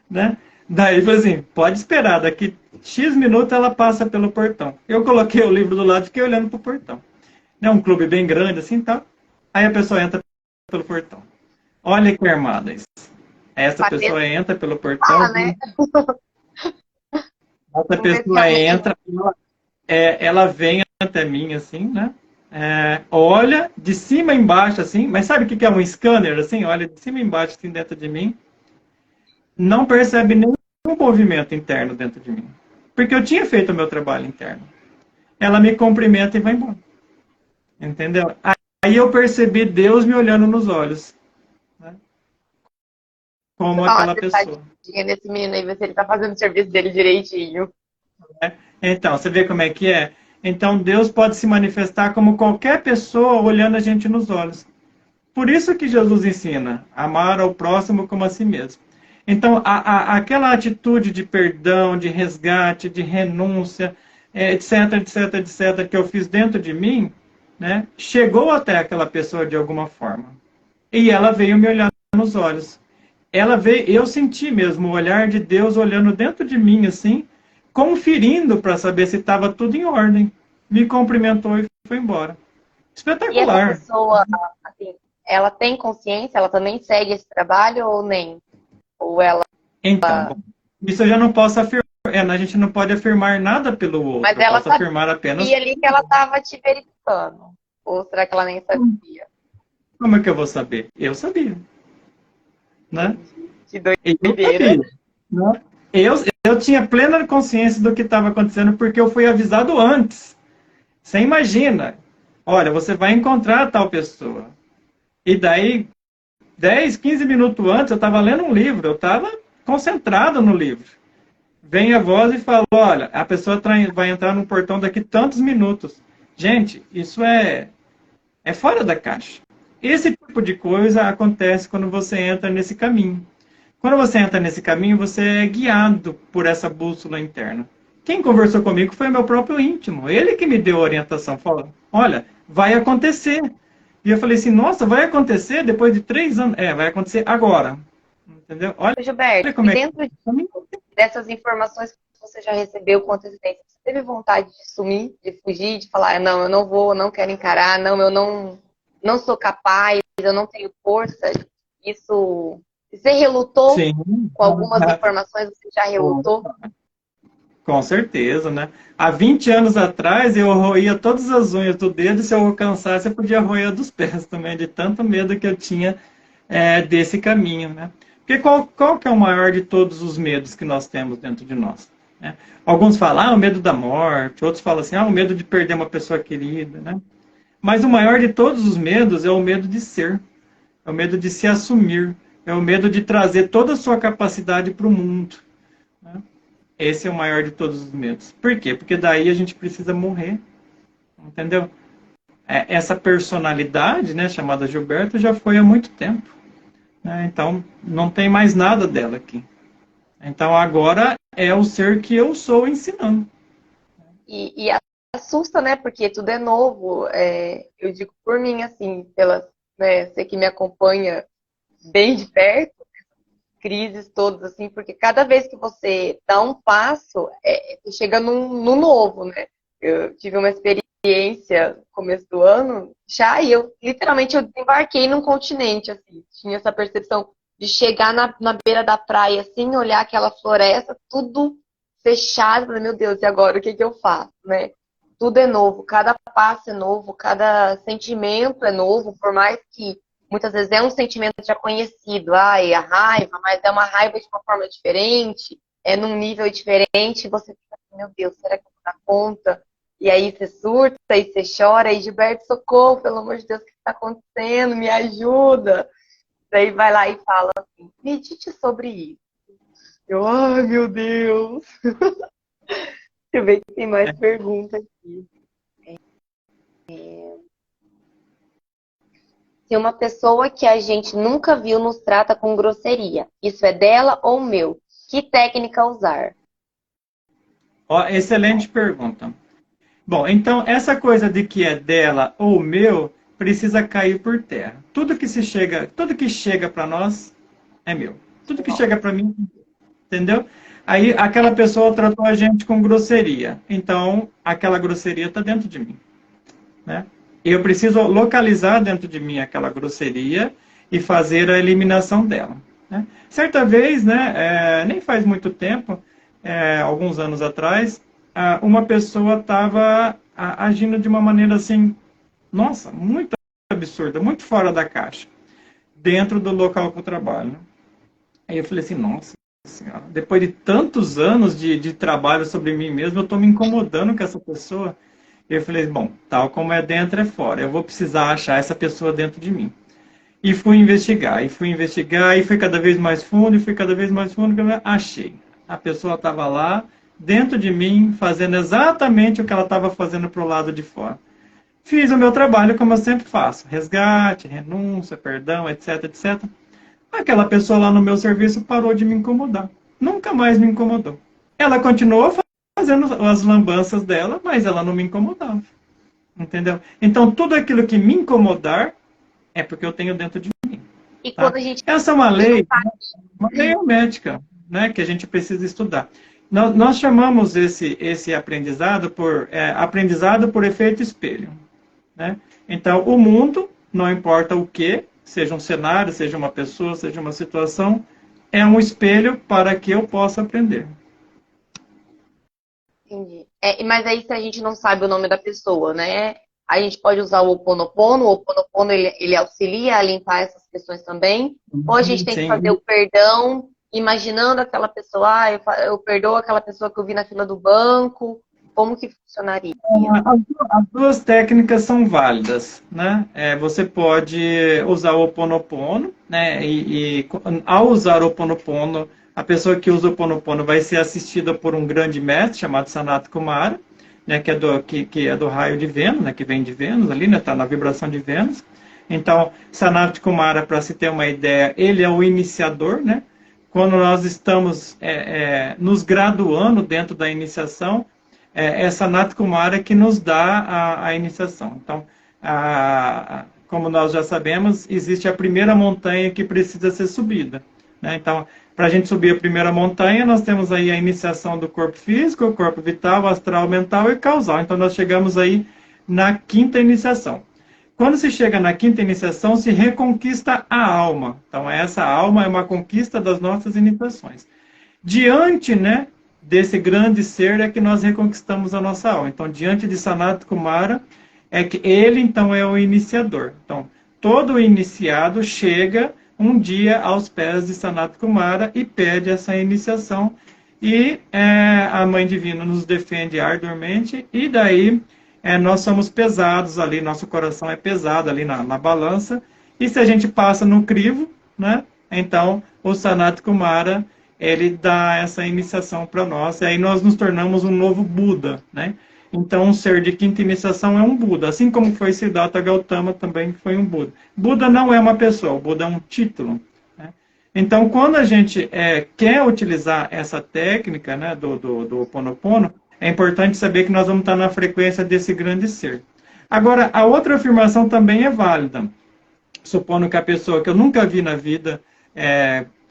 né? Daí, falei assim, pode esperar, daqui X minutos ela passa pelo portão. Eu coloquei o livro do lado e fiquei olhando pro portão. É um clube bem grande, assim, tá? Aí a pessoa entra pelo portão. Olha que armada isso. Essa Pra pessoa entra pelo portão, testar, né? Essa Vamos ver se pessoa realmente. entra, ela vem até mim, assim, né? Olha de cima a embaixo, assim, mas sabe o que é um scanner, assim? Olha de cima a embaixo, assim, dentro de mim. Não percebe nenhum movimento interno dentro de mim. Porque eu tinha feito o meu trabalho interno. Ela me cumprimenta e vai embora. Entendeu? Aí eu percebi Deus me olhando nos olhos, né? Como Dá uma aquela pessoa. testadinha nesse menino aí, ver se ele tá fazendo o serviço dele direitinho. Né? Então, você vê como é que é? Então, Deus pode se manifestar como qualquer pessoa olhando a gente nos olhos. Por isso que Jesus ensina, amar ao próximo como a si mesmo. Então, aquela atitude de perdão, de resgate, de renúncia, etc, etc, etc, que eu fiz dentro de mim, né, chegou até aquela pessoa de alguma forma. E ela veio me olhar nos olhos. Ela veio, eu senti mesmo o olhar de Deus olhando dentro de mim, assim, conferindo para saber se estava tudo em ordem. Me cumprimentou e foi embora. E essa Espetacular. pessoa, assim, ela tem consciência? Ela também segue esse trabalho ou nem? Ou ela. Então, bom, isso eu já não posso afirmar. A gente não pode afirmar nada pelo Mas outro. Eu ela posso afirmar apenas. sabia ali que ela estava te verificando. Ou será que ela nem sabia? Como é que eu vou saber? Eu sabia, né? Entendi. Que Eu doideira. sabia, né? Eu tinha plena consciência do que estava acontecendo porque eu fui avisado antes. Você imagina, olha, você vai encontrar tal pessoa. E daí, 10, 15 minutos antes, eu estava lendo um livro, eu estava concentrado no livro. Vem a voz e fala, olha, a pessoa vai entrar no portão daqui tantos minutos. Gente, isso é fora da caixa. Esse tipo de coisa acontece quando você entra nesse caminho. Quando você entra nesse caminho, você é guiado por essa bússola interna. Quem conversou comigo foi o meu próprio íntimo. Ele que me deu a orientação. Falou, olha, vai acontecer. E eu falei assim, nossa, vai acontecer depois de 3 anos? Vai acontecer agora. Entendeu? Olha Gilberto, como e é que... dentro dessas informações que você já recebeu com antecedência, você teve vontade de sumir, de fugir, de falar, não, eu não vou, eu não quero encarar, não, eu não sou capaz, eu não tenho força? Isso, você relutou Sim. com algumas informações, você já relutou? Com certeza, né? Há 20 anos atrás eu roía todas as unhas do dedo, e se eu alcançasse, eu podia roer dos pés também, de tanto medo que eu tinha desse caminho, né? Porque qual que é o maior de todos os medos que nós temos dentro de nós? Né? Alguns falam, o medo da morte, outros falam assim, o medo de perder uma pessoa querida, né? Mas o maior de todos os medos é o medo de ser, é o medo de se assumir, é o medo de trazer toda a sua capacidade para o mundo. Né? Esse é o maior de todos os medos. Por quê? Porque daí a gente precisa morrer, entendeu? Essa personalidade, né, chamada Gilberto, já foi há muito tempo. Né? Então, não tem mais nada dela aqui. Então, agora é o ser que eu sou ensinando. E assusta, né? Porque tudo é novo. Eu digo por mim, assim, pela, né, você que me acompanha bem de perto, crises todas, assim, porque cada vez que você dá um passo, você chega no novo, né? Eu tive uma experiência no começo do ano, já, e eu literalmente eu desembarquei num continente, assim, tinha essa percepção de chegar na beira da praia, assim, olhar aquela floresta, tudo fechado, falei, meu Deus, e agora o que que eu faço, né? Tudo é novo, cada passo é novo, cada sentimento é novo, por mais que muitas vezes é um sentimento já conhecido, ai, a raiva, mas é uma raiva de uma forma diferente, é num nível diferente, e você fica assim, meu Deus, será que eu vou dar conta? E aí você surta, e você chora, e Gilberto, socorro, pelo amor de Deus, o que está acontecendo? Me ajuda. Daí vai lá e fala assim, medite sobre isso. Eu, ai, meu Deus. Deixa eu ver se tem mais perguntas aqui. Se uma pessoa que a gente nunca viu nos trata com grosseria, isso é dela ou meu? Que técnica usar? Excelente pergunta. Bom, então essa coisa de que é dela ou meu precisa cair por terra. Tudo que chega para nós é meu. Tudo que chega para mim, entendeu? Aí aquela pessoa tratou a gente com grosseria. Então aquela grosseria está dentro de mim, né? Eu preciso localizar dentro de mim aquela grosseria e fazer a eliminação dela. Né? Certa vez, né, nem faz muito tempo, alguns anos atrás, uma pessoa estava agindo de uma maneira assim, nossa, muito absurda, muito fora da caixa, dentro do local que eu trabalho. Aí eu falei assim, nossa senhora, depois de tantos anos de trabalho sobre mim mesmo, eu estou me incomodando com essa pessoa. Eu falei, bom, tal como é dentro é fora, eu vou precisar achar essa pessoa dentro de mim. E fui investigar, e fui cada vez mais fundo, e fui cada vez mais fundo, achei. A pessoa estava lá, dentro de mim, fazendo exatamente o que ela estava fazendo para o lado de fora. Fiz o meu trabalho como eu sempre faço, resgate, renúncia, perdão, etc, etc. Aquela pessoa lá no meu serviço parou de me incomodar. Nunca mais me incomodou. Ela continuou fazendo as lambanças dela, mas ela não me incomodava. Entendeu? Então, tudo aquilo que me incomodar é porque eu tenho dentro de mim. E Tá? quando a gente Essa é uma lei hermética, né, que a gente precisa estudar. Nós chamamos esse aprendizado aprendizado por efeito espelho. Né? Então, o mundo, não importa o que, seja um cenário, seja uma pessoa, seja uma situação, é um espelho para que eu possa aprender. Entendi. Mas aí se a gente não sabe o nome da pessoa, né? A gente pode usar o Ho Oponopono. O Ho Oponopono ele auxilia a limpar essas questões também. Ou a gente tem que fazer Sim. o perdão, imaginando aquela pessoa, eu perdoo aquela pessoa que eu vi na fila do banco. Como que funcionaria? As duas técnicas são válidas, né? Você pode usar o Ho Oponopono, né? Ao usar o Ho Oponopono, a pessoa que usa o Ho Oponopono vai ser assistida por um grande mestre chamado Sanat Kumara, né? Que é do raio de Vênus, né? Que vem de Vênus ali, né? Está na vibração de Vênus. Então, Sanat Kumara, para se ter uma ideia, ele é o iniciador, né? Quando nós estamos nos graduando dentro da iniciação, é Sanat Kumara que nos dá a iniciação. Então, como nós já sabemos, existe a primeira montanha que precisa ser subida. Né? Então, para a gente subir a primeira montanha, nós temos aí a iniciação do corpo físico, o corpo vital, astral, mental e causal. Então, nós chegamos aí na quinta iniciação. Quando se chega na quinta iniciação, se reconquista a alma. Então, essa alma é uma conquista das nossas iniciações. Diante, né, desse grande ser é que nós reconquistamos a nossa alma. Então, diante de Sanat Kumara, é que ele, então, é o iniciador. Então, todo iniciado chega um dia aos pés de Sanat Kumara e pede essa iniciação. E a Mãe Divina nos defende arduamente, e daí nós somos pesados ali, nosso coração é pesado ali na balança, e se a gente passa no crivo, né, então o Sanat Kumara ele dá essa iniciação para nós, e aí nós nos tornamos um novo Buda, né? Então, um ser de quinta iniciação é um Buda, assim como foi Siddhartha Gautama também foi um Buda. Buda não é uma pessoa, o Buda é um título. Né? Então, quando a gente quer utilizar essa técnica, né, do Ho Oponopono, é importante saber que nós vamos estar na frequência desse grande ser. Agora, a outra afirmação também é válida. Supondo que a pessoa que eu nunca vi na vida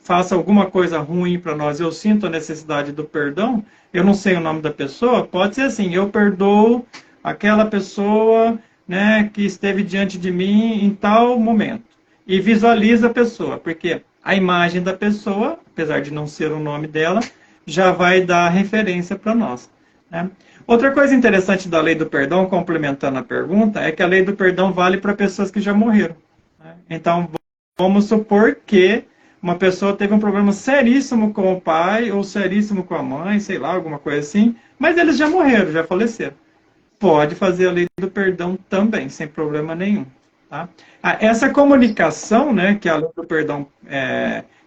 faça alguma coisa ruim para nós, eu sinto a necessidade do perdão, eu não sei o nome da pessoa, pode ser assim, eu perdoo aquela pessoa, né, que esteve diante de mim em tal momento. E visualiza a pessoa, porque a imagem da pessoa, apesar de não ser o nome dela, já vai dar referência para nós. Né? Outra coisa interessante da lei do perdão, complementando a pergunta, é que a lei do perdão vale para pessoas que já morreram. Né? Então, vamos supor que uma pessoa teve um problema seríssimo com o pai ou seríssimo com a mãe, sei lá, alguma coisa assim, mas eles já morreram, já faleceram. Pode fazer a lei do perdão também, sem problema nenhum. Tá? Essa comunicação, né, que a lei do perdão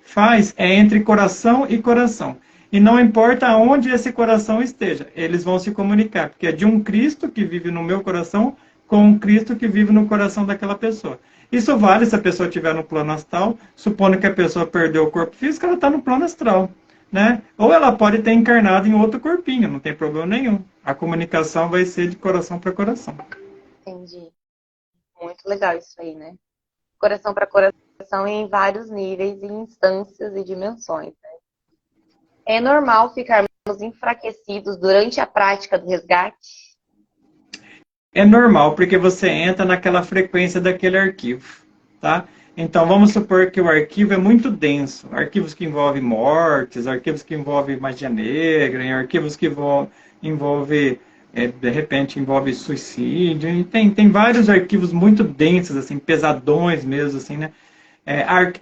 faz é entre coração e coração. E não importa onde esse coração esteja, eles vão se comunicar, porque é de um Cristo que vive no meu coração com um Cristo que vive no coração daquela pessoa. Isso vale se a pessoa estiver no plano astral, supondo que a pessoa perdeu o corpo físico, ela está no plano astral. Né? Ou ela pode ter encarnado em outro corpinho, não tem problema nenhum. A comunicação vai ser de coração para coração. Entendi. Muito legal isso aí, né? Coração para coração em vários níveis, e instâncias e dimensões. Né? É normal ficarmos enfraquecidos durante a prática do resgate? É normal, porque você entra naquela frequência daquele arquivo, tá? Então, vamos supor que o arquivo é muito denso. Arquivos que envolvem mortes, arquivos que envolvem magia negra, arquivos que envolvem, de repente, envolve suicídio. E tem vários arquivos muito densos, assim, pesadões mesmo, assim, né?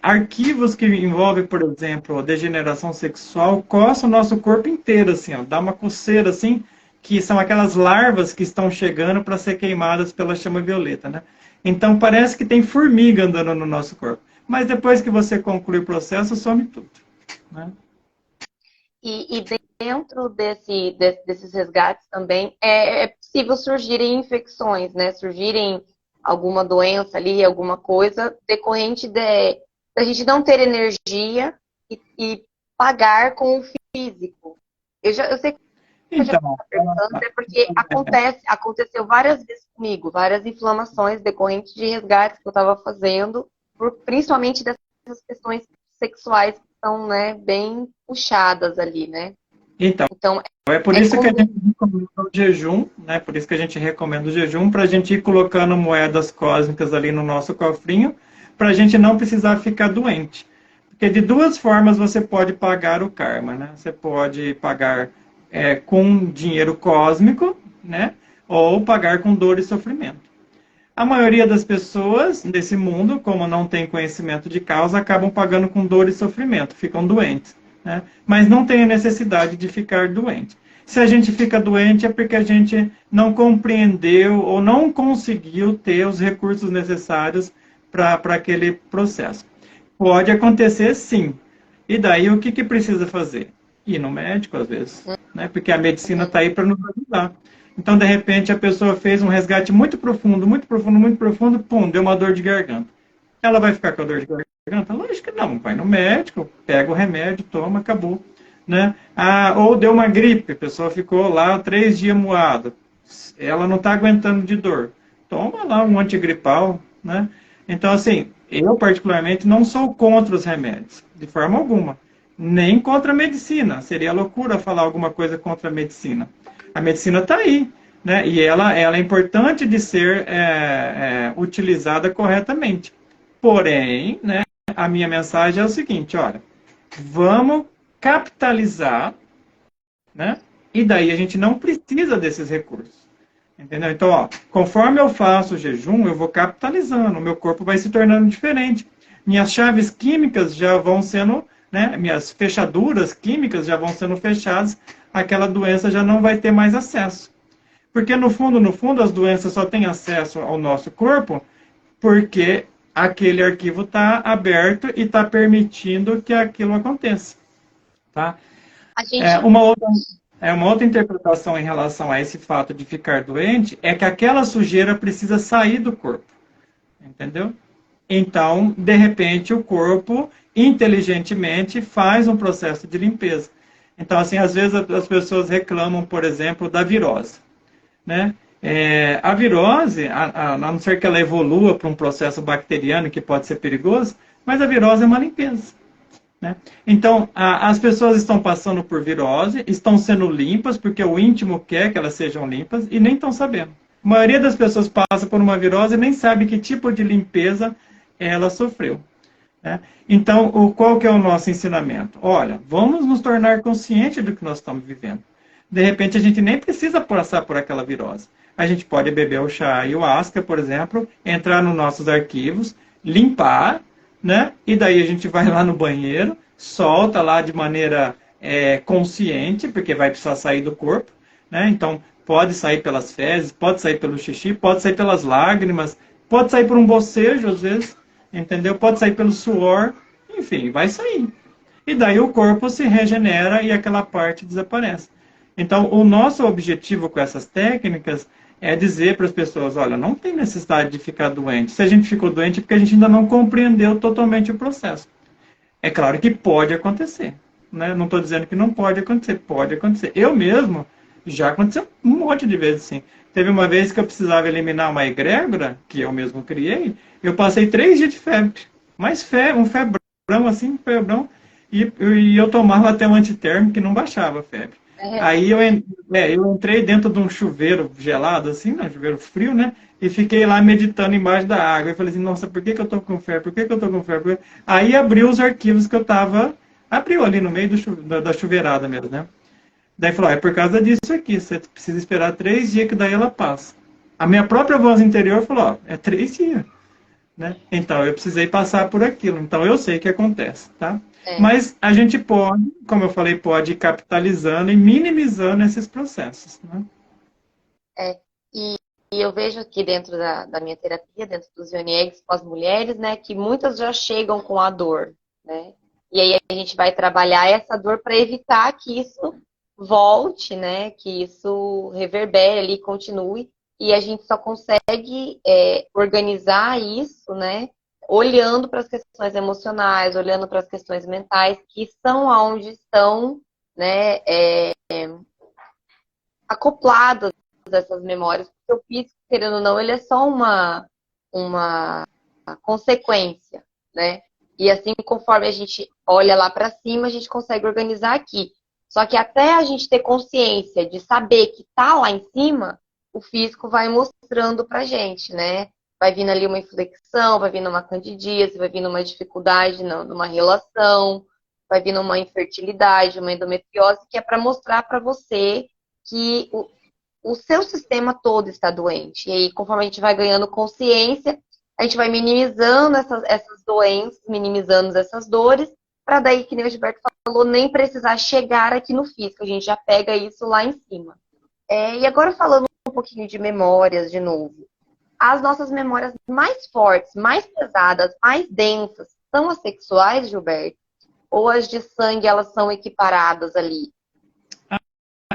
Arquivos que envolvem, por exemplo, degeneração sexual, coça o nosso corpo inteiro, assim, ó, dá uma coceira, assim, que são aquelas larvas que estão chegando para ser queimadas pela chama violeta, né? Então parece que tem formiga andando no nosso corpo. Mas depois que você conclui o processo, some tudo, né? E dentro desses resgates também é possível surgirem infecções, né? Surgirem alguma doença ali, alguma coisa decorrente da gente não ter energia e pagar com o físico. Eu sei que eu já Então, estou perguntando, é porque aconteceu várias vezes comigo, várias inflamações decorrentes de resgates que eu estava fazendo, principalmente dessas questões sexuais que são, né, bem puxadas ali, né? então é por isso que a gente recomenda o jejum, né? Por isso que a gente recomenda o jejum, para a gente ir colocando moedas cósmicas ali no nosso cofrinho, para a gente não precisar ficar doente. Porque de duas formas você pode pagar o karma, né? Você pode pagar com dinheiro cósmico, né? Ou pagar com dor e sofrimento. A maioria das pessoas desse mundo, como não tem conhecimento de causa, acabam pagando com dor e sofrimento, ficam doentes, né? Mas não tem a necessidade de ficar doente. Se a gente fica doente é porque a gente não compreendeu ou não conseguiu ter os recursos necessários para aquele processo. Pode acontecer sim. E daí o que precisa fazer? Ir no médico, às vezes, né? Porque a medicina está aí para nos ajudar. Então, de repente, a pessoa fez um resgate muito profundo, muito profundo, muito profundo, pum, deu uma dor de garganta. Ela vai ficar com a dor de garganta? Lógico que não. Vai no médico, pega o remédio, toma, acabou. Né? Ou deu uma gripe, a pessoa ficou lá 3 dias moada. Ela não está aguentando de dor. Toma lá um antigripal, né? Então, assim, eu particularmente não sou contra os remédios, de forma alguma. Nem contra a medicina. Seria loucura falar alguma coisa contra a medicina. A medicina está aí, né? E ela é importante de ser utilizada corretamente. Porém, né, a minha mensagem é o seguinte, olha, vamos capitalizar, né? E daí a gente não precisa desses recursos. Entendeu? Então, ó, conforme eu faço o jejum, eu vou capitalizando, o meu corpo vai se tornando diferente. Minhas chaves químicas já vão sendo, né, minhas fechaduras químicas já vão sendo fechadas, aquela doença já não vai ter mais acesso. Porque no fundo, as doenças só têm acesso ao nosso corpo porque aquele arquivo está aberto e está permitindo que aquilo aconteça. Tá? Uma outra interpretação em relação a esse fato de ficar doente é que aquela sujeira precisa sair do corpo. Entendeu? Então, de repente, o corpo, inteligentemente, faz um processo de limpeza. Então, assim, às vezes as pessoas reclamam, por exemplo, da virose. Né? A virose, a não ser que ela evolua para um processo bacteriano que pode ser perigoso, mas a virose é uma limpeza. Né? Então, as pessoas estão passando por virose, estão sendo limpas, porque o íntimo quer que elas sejam limpas, e nem estão sabendo. A maioria das pessoas passa por uma virose e nem sabe que tipo de limpeza ela sofreu. Né? Então, qual que é o nosso ensinamento? Olha, vamos nos tornar conscientes do que nós estamos vivendo. De repente, a gente nem precisa passar por aquela virose. A gente pode beber o chá ayahuasca, por exemplo, entrar nos nossos arquivos, limpar, né? E daí a gente vai lá no banheiro, solta lá de maneira consciente, porque vai precisar sair do corpo, né? Então, pode sair pelas fezes, pode sair pelo xixi, pode sair pelas lágrimas, pode sair por um bocejo, às vezes, entendeu? Pode sair pelo suor, enfim, vai sair. E daí o corpo se regenera e aquela parte desaparece. Então, o nosso objetivo com essas técnicas é dizer para as pessoas, olha, não tem necessidade de ficar doente. Se a gente ficou doente é porque a gente ainda não compreendeu totalmente o processo. É claro que pode acontecer. Né? Não estou dizendo que não pode acontecer. Pode acontecer. Eu mesmo, já aconteceu um monte de vezes assim. Teve uma vez que eu precisava eliminar uma egrégora, que eu mesmo criei, eu passei 3 dias de febre. Mas um febrão, assim, um febrão, e eu tomava até um antitérmico que não baixava a febre. Aí eu entrei dentro de um chuveiro gelado, assim, né? Chuveiro frio, né? E fiquei lá meditando embaixo da água. Eu falei assim, nossa, por que que eu tô com fé? Por que que eu tô com fé? Aí abriu os arquivos que eu tava... Abriu ali no meio da chuveirada mesmo, né? Daí falou, é por causa disso aqui, você precisa esperar 3 dias que daí ela passa. A minha própria voz interior falou, ó, é 3 dias, né? Então eu precisei passar por aquilo, então eu sei o que acontece, tá? É, Mas a gente pode, como eu falei, pode ir capitalizando e minimizando esses processos, né? é. E, e eu vejo aqui dentro da minha terapia, dentro dos Yoni Eggs com as mulheres, né, que muitas já chegam com a dor, né? E aí a gente vai trabalhar essa dor para evitar que isso volte, né? Que isso reverbere ali, continue. E a gente só consegue organizar isso, né? Olhando para as questões emocionais, olhando para as questões mentais, que são aonde estão, né? Acopladas essas memórias, porque o físico, querendo ou não, ele é só uma consequência, né? E assim, conforme a gente olha lá para cima, a gente consegue organizar aqui. Só que até a gente ter consciência de saber que tá lá em cima, o físico vai mostrando pra gente, né? Vai vindo ali uma inflexão, vai vindo uma candidíase, vai vindo uma dificuldade numa relação, vai vindo uma infertilidade, uma endometriose, que é para mostrar para você que o seu sistema todo está doente. E aí, conforme a gente vai ganhando consciência, a gente vai minimizando essas doenças, minimizando essas dores, para daí, que nem o Gilberto falou, nem precisar chegar aqui no físico. A gente já pega isso lá em cima. E agora falando um pouquinho de memórias de novo. As nossas memórias mais fortes, mais pesadas, mais densas, são as sexuais, Gilberto? Ou as de sangue, elas são equiparadas ali?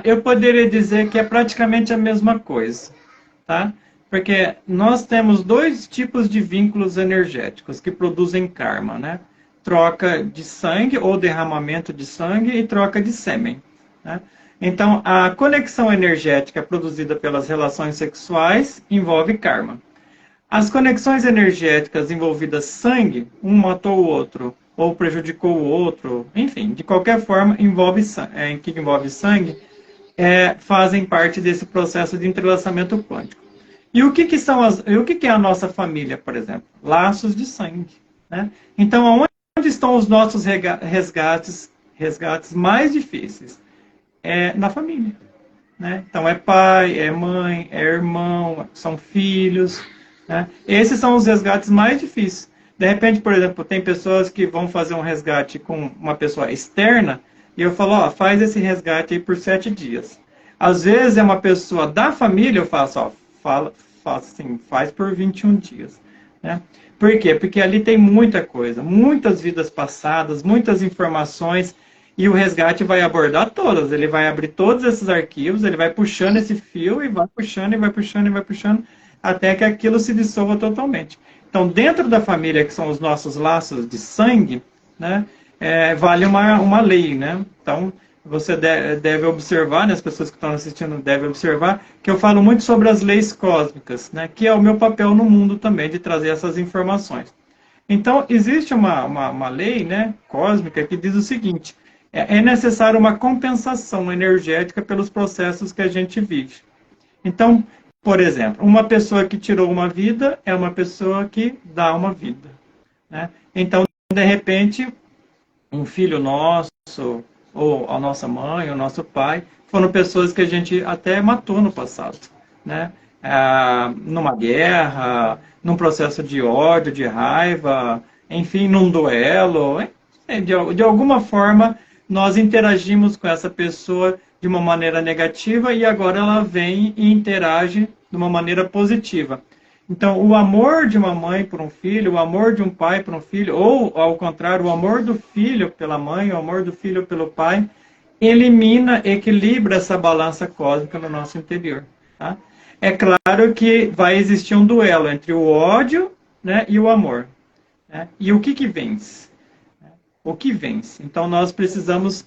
Eu poderia dizer que é praticamente a mesma coisa, tá? Porque nós temos dois tipos de vínculos energéticos que produzem karma, né? Troca de sangue ou derramamento de sangue e troca de sêmen, né? Então, a conexão energética produzida pelas relações sexuais envolve karma. As conexões energéticas envolvidas sangue, um matou o outro ou prejudicou o outro, enfim, de qualquer forma, que envolve sangue, fazem parte desse processo de entrelaçamento quântico. E o que é a nossa família, por exemplo? Laços de sangue, né? Então, onde estão os nossos resgates mais difíceis? É na família, né? Então, é pai, é mãe, é irmão, são filhos, né? Esses são os resgates mais difíceis. De repente, por exemplo, tem pessoas que vão fazer um resgate com uma pessoa externa e eu falo, ó, faz esse resgate aí por 7 dias. Às vezes é uma pessoa da família, eu faço, ó, faço assim, faz por 21 dias, né? Por quê? Porque ali tem muita coisa, muitas vidas passadas, muitas informações, e o resgate vai abordar todas. Ele vai abrir todos esses arquivos, ele vai puxando esse fio e vai puxando, e vai puxando, e vai puxando, até que aquilo se dissolva totalmente. Então, dentro da família, que são os nossos laços de sangue, né, vale uma lei, né? Então, você deve observar, né, as pessoas que estão assistindo devem observar, que eu falo muito sobre as leis cósmicas, né, que é o meu papel no mundo também, de trazer essas informações. Então, existe uma lei, né, cósmica que diz o seguinte: é necessário uma compensação energética pelos processos que a gente vive. Então, por exemplo, uma pessoa que tirou uma vida é uma pessoa que dá uma vida, né? Então, de repente, um filho nosso, ou a nossa mãe, ou nosso pai, foram pessoas que a gente até matou no passado, né? Numa guerra, num processo de ódio, de raiva, enfim, num duelo, de alguma forma nós interagimos com essa pessoa de uma maneira negativa e agora ela vem e interage de uma maneira positiva. Então, o amor de uma mãe por um filho, o amor de um pai por um filho, ou, ao contrário, o amor do filho pela mãe, o amor do filho pelo pai, elimina, equilibra essa balança cósmica no nosso interior. Tá? É claro que vai existir um duelo entre o ódio, né, e o amor. Né? E o que vence? O que vence? Então, nós precisamos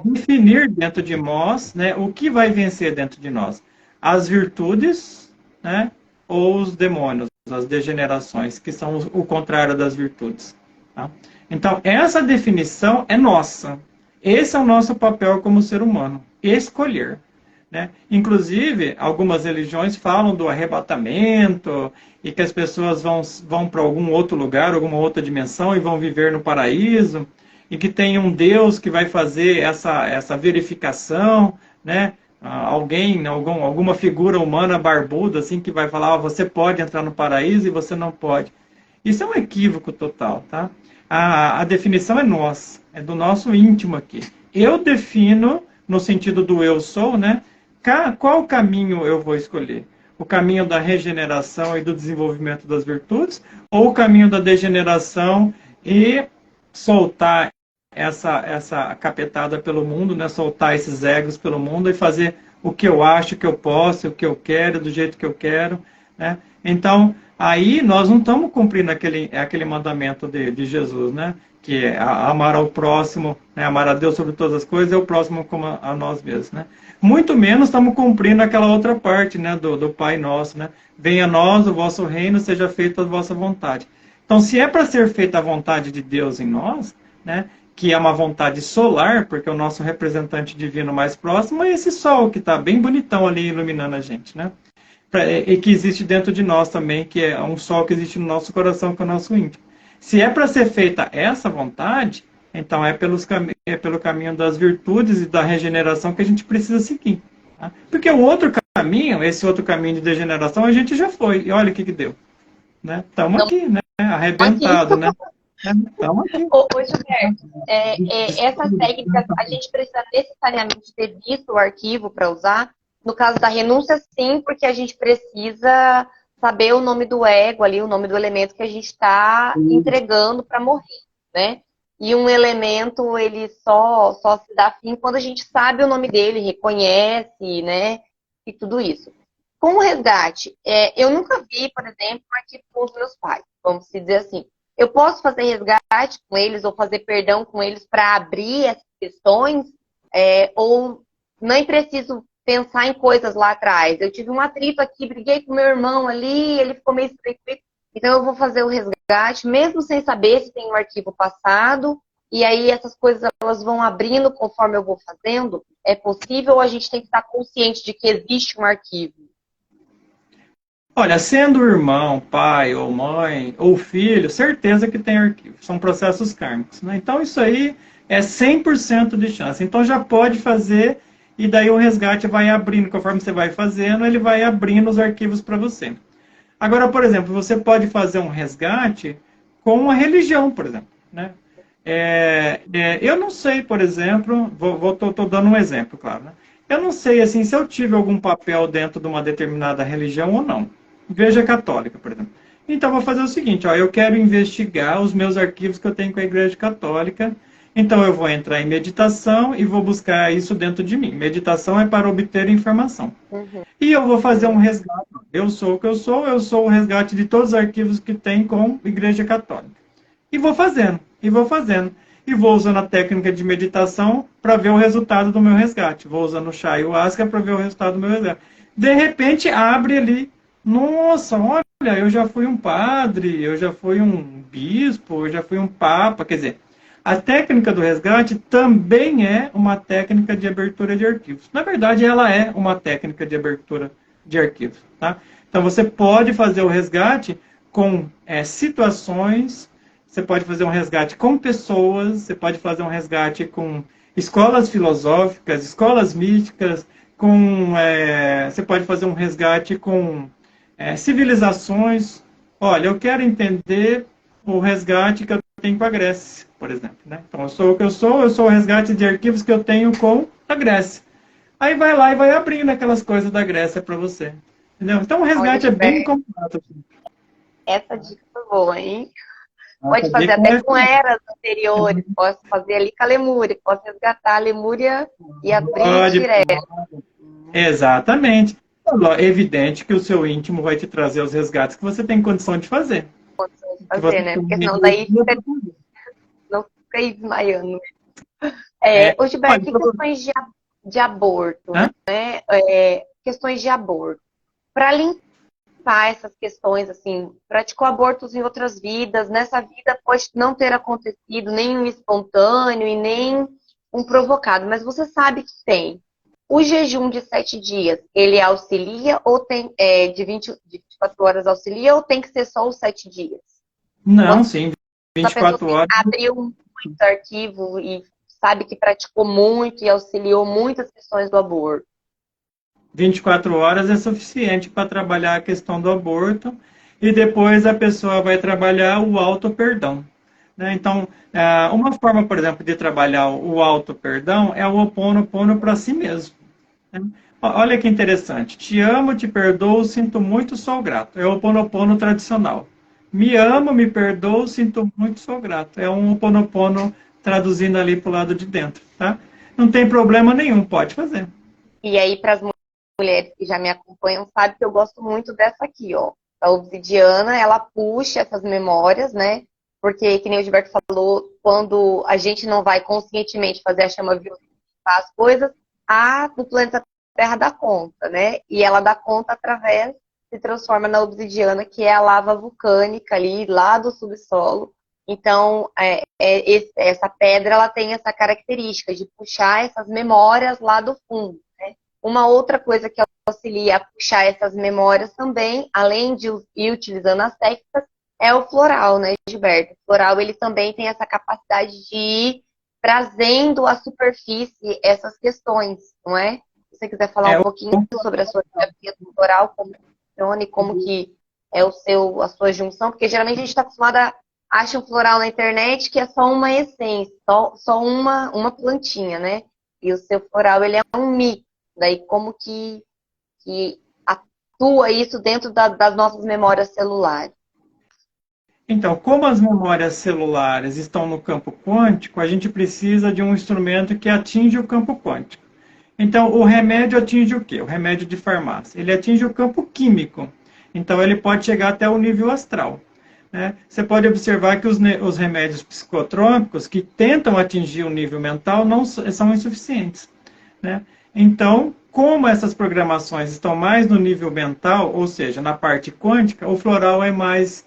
definir dentro de nós, né, o que vai vencer dentro de nós. As virtudes, né, ou os demônios, as degenerações, que são o contrário das virtudes. Tá? Então, essa definição é nossa. Esse é o nosso papel como ser humano. escolher. Né? Inclusive, algumas religiões falam do arrebatamento e que as pessoas vão para algum outro lugar, alguma outra dimensão e vão viver no paraíso e que tem um Deus que vai fazer essa verificação, né? Alguma figura humana barbuda assim que vai falar, você pode entrar no paraíso e você não pode. Isso é um equívoco total, tá? A definição é nossa, é do nosso íntimo aqui. Eu defino no sentido do eu sou, né? Qual caminho eu vou escolher? O caminho da regeneração e do desenvolvimento das virtudes ou o caminho da degeneração e soltar essa capetada pelo mundo, né? Soltar esses egos pelo mundo e fazer o que eu acho que eu posso, o que eu quero, do jeito que eu quero, né? Então, aí nós não estamos cumprindo aquele mandamento de Jesus, né? Que é amar ao próximo, né? Amar a Deus sobre todas as coisas e o próximo como a nós mesmos, né? Muito menos estamos cumprindo aquela outra parte, né? Do Pai Nosso, né? Venha a nós o vosso reino, seja feita a vossa vontade. Então, se é para ser feita a vontade de Deus em nós, né? Que é uma vontade solar, porque o nosso representante divino mais próximo é esse sol que está bem bonitão ali iluminando a gente, né? E que existe dentro de nós também, que é um sol que existe no nosso coração, que é o nosso íntimo. Se é para ser feita essa vontade, então é pelo caminho das virtudes e da regeneração que a gente precisa seguir. Tá? Porque o outro caminho, esse outro caminho de degeneração, a gente já foi. E olha o que deu. Estamos aqui, né? Arrebentado, né? Estamos aqui. Ô, Gilberto, essas técnicas a gente precisa necessariamente ter visto o arquivo para usar. No caso da renúncia, sim, porque a gente precisa saber o nome do ego ali, o nome do elemento que a gente está entregando para morrer, né? E um elemento, ele só se dá fim quando a gente sabe o nome dele, reconhece, né? E tudo isso. Com o resgate, eu nunca vi, por exemplo, um arquivo com os meus pais, vamos dizer assim. Eu posso fazer resgate com eles ou fazer perdão com eles para abrir essas questões? Ou nem preciso pensar em coisas lá atrás? Eu tive um atrito aqui, briguei com meu irmão ali, ele ficou meio estranho. Então eu vou fazer o resgate, mesmo sem saber se tem um arquivo passado, e aí essas coisas elas vão abrindo conforme eu vou fazendo. É possível ou a gente tem que estar consciente de que existe um arquivo? Olha, sendo irmão, pai ou mãe ou filho, certeza que tem arquivo. São processos kármicos, né? Então isso aí é 100% de chance. Então já pode fazer e daí o resgate vai abrindo, conforme você vai fazendo, ele vai abrindo os arquivos para você. Agora, por exemplo, você pode fazer um resgate com uma religião, por exemplo, né? Eu não sei, por exemplo, estou dando um exemplo, claro, né? Eu não sei assim se eu tive algum papel dentro de uma determinada religião ou não. Igreja Católica, por exemplo. Então, vou fazer o seguinte, ó, eu quero investigar os meus arquivos que eu tenho com a Igreja Católica. Então, eu vou entrar em meditação e vou buscar isso dentro de mim. Meditação é para obter informação. Uhum. E eu vou fazer um resgate. Eu sou o que eu sou o resgate de todos os arquivos que tem com a Igreja Católica. E vou fazendo, e vou fazendo. E vou usando a técnica de meditação para ver o resultado do meu resgate. Vou usando o chá ayahuasca para ver o resultado do meu resgate. De repente, abre ali. Nossa, olha, eu já fui um padre, eu já fui um bispo, eu já fui um papa. Quer dizer, a técnica do resgate também é uma técnica de abertura de arquivos. Na verdade, ela é uma técnica de abertura de arquivos. Tá? Então, você pode fazer o resgate com situações, você pode fazer um resgate com pessoas, você pode fazer um resgate com escolas filosóficas, escolas místicas, você pode fazer um resgate com civilizações. Olha, eu quero entender o resgate que eu tenho com a Grécia, por exemplo. Né? Então, eu sou o que eu sou o resgate de arquivos que eu tenho com a Grécia. Aí vai lá e vai abrindo aquelas coisas da Grécia para você. Entendeu? Então, o resgate é bem completo. Essa dica foi boa, hein? Pode fazer até com eras anteriores, posso fazer ali com a Lemúria, posso resgatar a Lemúria e abrir direto. Exatamente. É evidente que o seu íntimo vai te trazer os resgates que você tem condição de fazer. Condição de fazer, né? Porque senão daí não fica aí desmaiando. Ô, Gilberto, que questões de aborto, né? Questões de aborto. Para limpar essas questões, assim, praticou abortos em outras vidas, nessa vida pode não ter acontecido nem um espontâneo e nem um provocado, mas você sabe que tem. O jejum de 7 dias, ele auxilia ou tem de 24 horas auxilia ou tem que ser só os 7 dias? Não, Quando sim, a pessoa 24 horas. abriu muito arquivo e sabe que praticou muito e auxiliou muitas questões do aborto. 24 horas é suficiente para trabalhar a questão do aborto e depois a pessoa vai trabalhar o auto-perdão. Né? Então, uma forma, por exemplo, de trabalhar o auto-perdão é o Ho Oponopono para si mesmo. Né? Olha que interessante. Te amo, te perdoo, sinto muito, sou grato. É o Ho Oponopono tradicional. Me amo, me perdoo, sinto muito, sou grato. É um Ho Oponopono traduzindo ali para o lado de dentro. Tá? Não tem problema nenhum, pode fazer. E aí, para as mulheres que já me acompanham, sabe que eu gosto muito dessa aqui, ó. A obsidiana, ela puxa essas memórias, né? Porque, que nem o Gilberto falou, quando a gente não vai conscientemente fazer a chama violeta, as coisas, do planeta Terra dá conta, né? E ela dá conta através, se transforma na obsidiana, que é a lava vulcânica ali, lá do subsolo. Então, essa pedra, ela tem essa característica de puxar essas memórias lá do fundo. Uma outra coisa que auxilia a puxar essas memórias também, além de ir utilizando as técnicas, é o floral, né, Gilberto? O floral, ele também tem essa capacidade de ir trazendo à superfície essas questões, não é? Se você quiser falar um pouquinho sobre a sua terapia do floral, como funciona e como que é a sua junção, porque geralmente a gente está acostumado a achar um floral na internet que é só uma essência, só uma plantinha, né? E o seu floral, ele é um mix. Daí, como que atua isso dentro das nossas memórias celulares? Então, como as memórias celulares estão no campo quântico, a gente precisa de um instrumento que atinge o campo quântico. Então, o remédio atinge o quê? O remédio de farmácia. Ele atinge o campo químico. Então, ele pode chegar até o nível astral. Né? Você pode observar que os remédios psicotrópicos que tentam atingir o nível mental não são insuficientes. Né? Então, como essas programações estão mais no nível mental, ou seja, na parte quântica, o floral é mais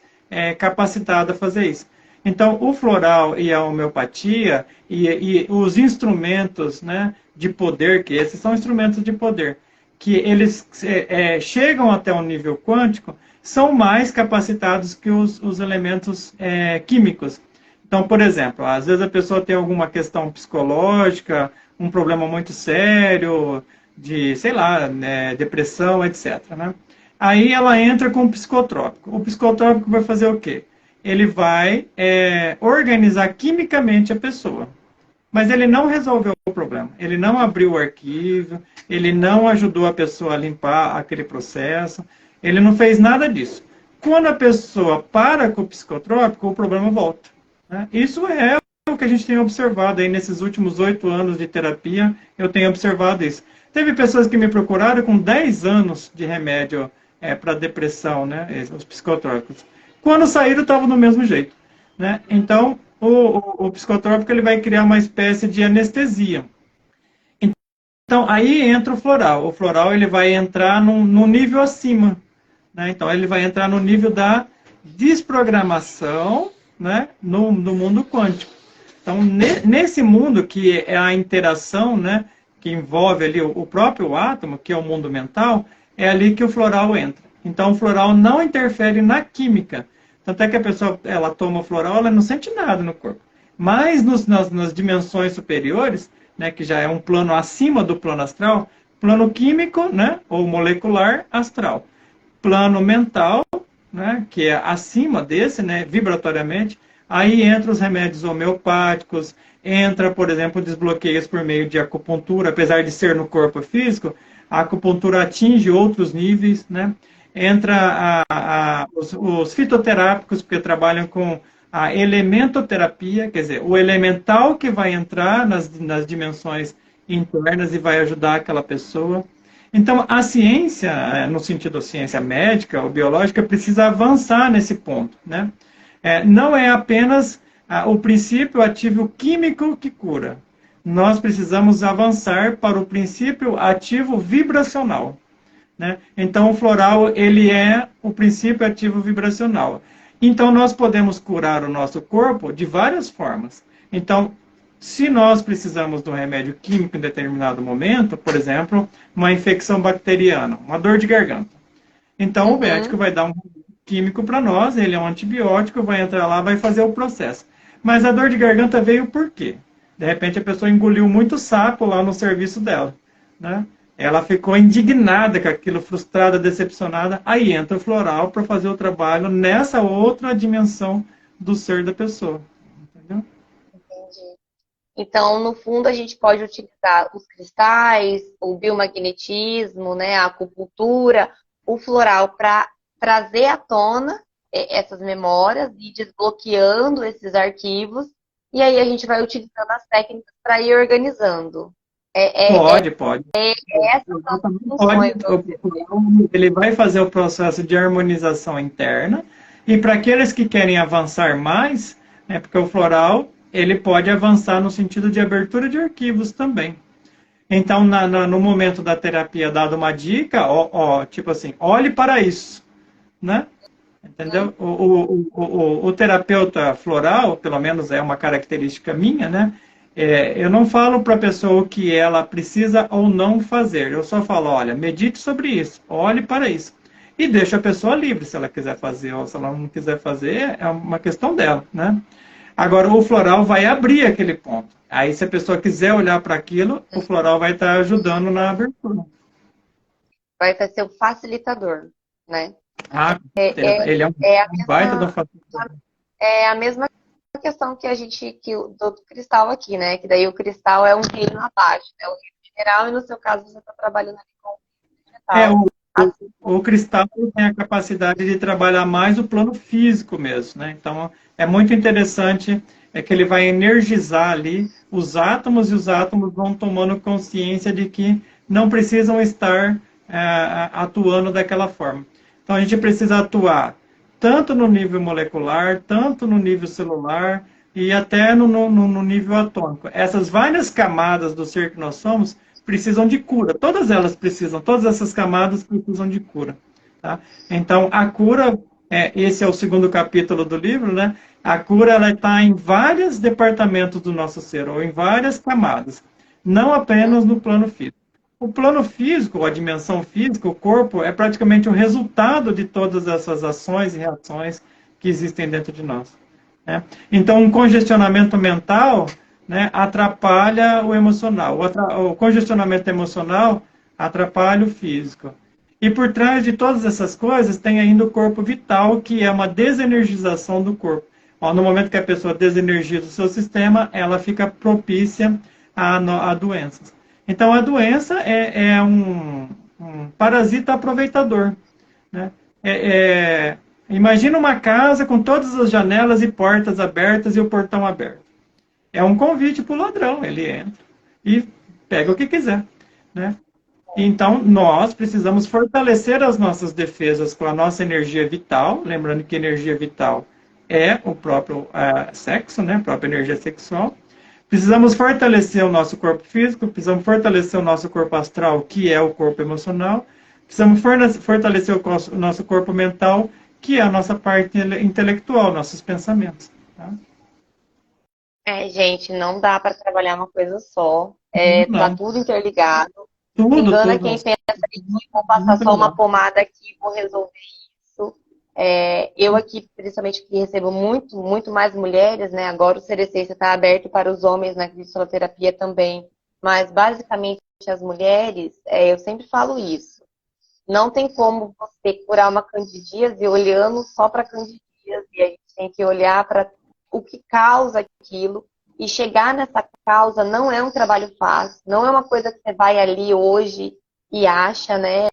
capacitado a fazer isso. Então, o floral e a homeopatia e os instrumentos, né, de poder, que esses são instrumentos de poder, que eles chegam até o nível quântico, são mais capacitados que os elementos químicos. Então, por exemplo, às vezes a pessoa tem alguma questão psicológica, um problema muito sério, de, sei lá, depressão, etc. Né? Aí ela entra com o psicotrópico. O psicotrópico vai fazer o quê? Ele vai organizar quimicamente a pessoa. Mas ele não resolveu o problema. Ele não abriu o arquivo, ele não ajudou a pessoa a limpar aquele processo, ele não fez nada disso. Quando a pessoa para com o psicotrópico, o problema volta. Né? Isso é o que a gente tem observado aí nesses últimos 8 anos de terapia, eu tenho observado isso. Teve pessoas que me procuraram com 10 anos de remédio para depressão, né, os psicotrópicos. Quando saíram, estavam do mesmo jeito. Né? Então, o psicotrópico ele vai criar uma espécie de anestesia. Então, aí entra o floral. O floral ele vai entrar num nível acima. Né? Então, ele vai entrar no nível da desprogramação, né, no mundo quântico. Então, nesse mundo que é a interação, né, que envolve ali o próprio átomo, que é o mundo mental, é ali que o floral entra. Então, o floral não interfere na química. Tanto é que a pessoa ela toma o floral, ela não sente nada no corpo. Mas nas dimensões superiores, né, que já é um plano acima do plano astral, plano químico, né, ou molecular, astral. Plano mental, né, que é acima desse, né, vibratoriamente, aí entra os remédios homeopáticos, entra, por exemplo, desbloqueios por meio de acupuntura, apesar de ser no corpo físico, a acupuntura atinge outros níveis, né? Entra os fitoterápicos, porque trabalham com a elementoterapia, quer dizer, o elemental que vai entrar nas dimensões internas e vai ajudar aquela pessoa. Então, a ciência, no sentido da ciência médica ou biológica, precisa avançar nesse ponto, né? Não é apenas o princípio ativo químico que cura. Nós precisamos avançar para o princípio ativo vibracional. Né? Então, o floral ele é o princípio ativo vibracional. Então, nós podemos curar o nosso corpo de várias formas. Então, Se nós precisamos de um remédio químico em determinado momento, por exemplo, uma infecção bacteriana, uma dor de garganta, então o médico vai dar um químico para nós, ele é um antibiótico, vai entrar lá, vai fazer o processo. Mas a dor de garganta veio por quê? De repente a pessoa engoliu muito sapo lá no serviço dela, né? Ela ficou indignada com aquilo, frustrada, decepcionada, aí entra o floral para fazer o trabalho nessa outra dimensão do ser da pessoa. Entendeu? Entendi. Então, no fundo, a gente pode utilizar os cristais, o biomagnetismo, né, a acupuntura, o floral para trazer à tona essas memórias e desbloqueando esses arquivos. E aí a gente vai utilizando as técnicas para ir organizando. Pode. Essas são as funções. Ele vai fazer o processo de harmonização interna. E para aqueles que querem avançar mais, né, porque o floral ele pode avançar no sentido de abertura de arquivos também. Então, no momento da terapia, dado uma dica, tipo assim, olhe para isso, né? Entendeu? O terapeuta floral, pelo menos é uma característica minha, né? Eu não falo para a pessoa o que ela precisa ou não fazer. Eu só falo, olha, medite sobre isso, olhe para isso. E deixa a pessoa livre, se ela quiser fazer ou se ela não quiser fazer, é uma questão dela, né? Agora, o floral vai abrir aquele ponto. Aí, se a pessoa quiser olhar para aquilo, o floral vai estar ajudando na abertura. Vai ser o facilitador, né? Ah, ele é um baita do facilitador. É a mesma questão que o do cristal aqui, né? Que daí o cristal é um reino abaixo, né? O reino mineral, e no seu caso você está trabalhando ali com o vegetal. O cristal tem a capacidade de trabalhar mais o plano físico mesmo, né? Então, é muito interessante que ele vai energizar ali os átomos e os átomos vão tomando consciência de que não precisam estar atuando daquela forma. Então, a gente precisa atuar tanto no nível molecular, tanto no nível celular e até no nível atômico. Essas várias camadas do ser que nós somos precisam de cura. Todas elas precisam, todas essas camadas precisam de cura. Tá? Então, a cura, esse é o segundo capítulo do livro, né? A cura ela está em vários departamentos do nosso ser, ou em várias camadas, não apenas no plano físico. O plano físico, a dimensão física, o corpo, é praticamente o resultado de todas essas ações e reações que existem dentro de nós. Né? Então, um congestionamento mental, né, atrapalha o emocional. O congestionamento emocional atrapalha o físico. E por trás de todas essas coisas tem ainda o corpo vital, que é uma desenergização do corpo. No momento que a pessoa desenergiza o seu sistema, ela fica propícia a doenças. Então, a doença é um parasita aproveitador. Né? Imagina uma casa com todas as janelas e portas abertas e o portão aberto. É um convite para o ladrão, ele entra e pega o que quiser. Né? Então, nós precisamos fortalecer as nossas defesas com a nossa energia vital, lembrando que energia vital é o próprio sexo, né? A própria energia sexual. Precisamos fortalecer o nosso corpo físico, precisamos fortalecer o nosso corpo astral, que é o corpo emocional. Precisamos fortalecer o nosso corpo mental, que é a nossa parte intelectual, nossos pensamentos. Tá? Gente, não dá para trabalhar uma coisa só. Tá tudo interligado. Engana quem pensa que vou passar só uma pomada aqui e vou resolver isso. Eu aqui, principalmente, que recebo muito mais mulheres, né? Agora o CDC está aberto para os homens na cristaloterapia também. Mas, basicamente, as mulheres, eu sempre falo isso. Não tem como você curar uma candidíase olhando só para candidíase. E a gente tem que olhar para o que causa aquilo. E chegar nessa causa não é um trabalho fácil. Não é uma coisa que você vai ali hoje e acha, né?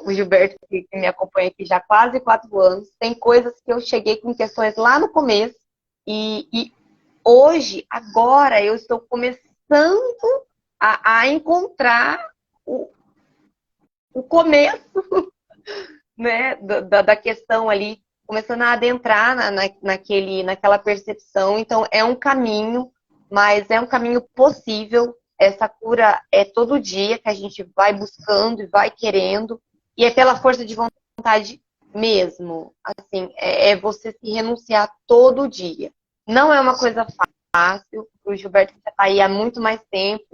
O Gilberto, que me acompanha aqui já há quase 4 anos, tem coisas que eu cheguei com questões lá no começo. E hoje, agora, eu estou começando a encontrar o começo, né, da questão ali, começando a adentrar naquela percepção. Então, é um caminho, mas é um caminho possível. Essa cura é todo dia que a gente vai buscando e vai querendo, e é pela força de vontade mesmo. Assim, é você se renunciar todo dia. Não é uma coisa fácil. fácil. O Gilberto já está aí há muito mais tempo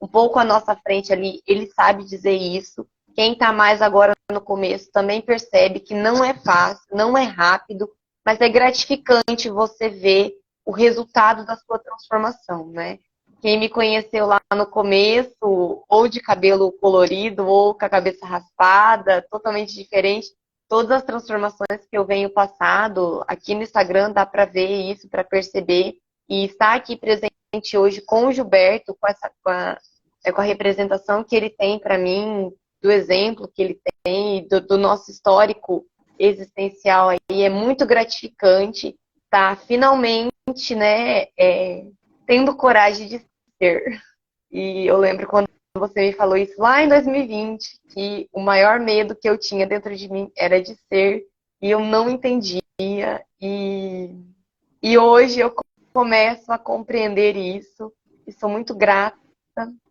um pouco à nossa frente ali, ele sabe dizer isso. Quem está mais agora no começo também percebe que não é fácil, não é rápido, mas é gratificante você ver o resultado da sua transformação, né? Quem me conheceu lá no começo, ou de cabelo colorido, ou com a cabeça raspada, totalmente diferente, todas as transformações que eu venho passado, aqui no Instagram dá para ver isso, para perceber, e estar aqui presente hoje com o Gilberto, com a representação que ele tem para mim, do exemplo que ele tem, do nosso histórico existencial aí, é muito gratificante estar finalmente, né, tendo coragem de ser. E eu lembro quando você me falou isso lá em 2020, que o maior medo que eu tinha dentro de mim era de ser, e eu não entendia. E hoje eu começo a compreender isso, e sou muito grata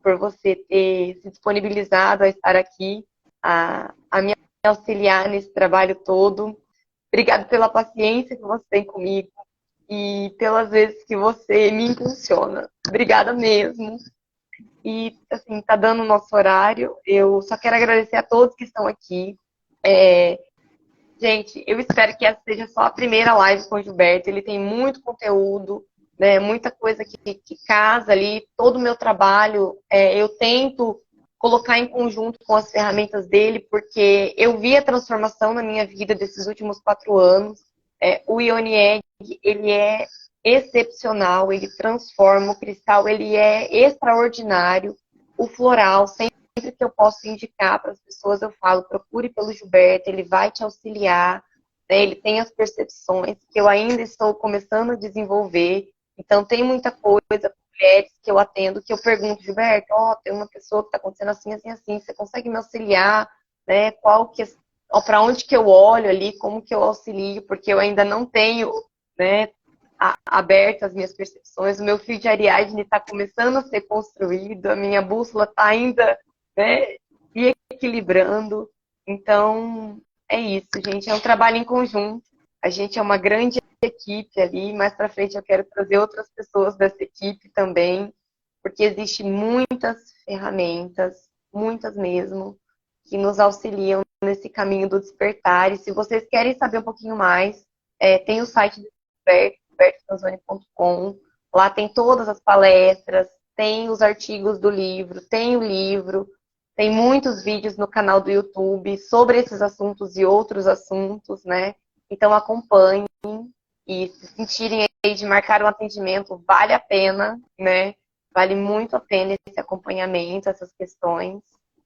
por você ter se disponibilizado a estar aqui, a me auxiliar nesse trabalho todo. Obrigada pela paciência que você tem comigo e pelas vezes que você me impulsiona. Obrigada mesmo. E, assim, tá dando o nosso horário. Eu só quero agradecer a todos que estão aqui. Gente, eu espero que essa seja só a primeira live com o Gilberto. Ele tem muito conteúdo, né? Muita coisa que casa ali. Todo o meu trabalho, eu tento colocar em conjunto com as ferramentas dele, porque eu vi a transformação na minha vida desses últimos 4 anos. O Ioni Egg, ele é excepcional, ele transforma. O cristal, ele é extraordinário. O floral, sempre que eu posso indicar para as pessoas, eu falo, procure pelo Gilberto, ele vai te auxiliar, né? Ele tem as percepções que eu ainda estou começando a desenvolver. Então, tem muita coisa com mulheres que eu atendo, que eu pergunto, Gilberto, tem uma pessoa que está acontecendo assim, assim, assim, você consegue me auxiliar, né? Para onde que eu olho ali, como que eu auxilio, porque eu ainda não tenho, né, aberto as minhas percepções, o meu fio de Ariadne está começando a ser construído, a minha bússola está ainda, né, se equilibrando. Então, é isso, gente, é um trabalho em conjunto, a gente é uma grande equipe ali, mais para frente eu quero trazer outras pessoas dessa equipe também, porque existem muitas ferramentas, muitas mesmo, que nos auxiliam nesse caminho do despertar. E se vocês querem saber um pouquinho mais, tem o site do Gilberto, gilbertocanzoni.com. Lá tem todas as palestras, tem os artigos do livro, tem o livro, tem muitos vídeos no canal do YouTube sobre esses assuntos e outros assuntos, né? Então acompanhem e se sentirem aí de marcar um atendimento, vale a pena, né? Vale muito a pena esse acompanhamento, essas questões,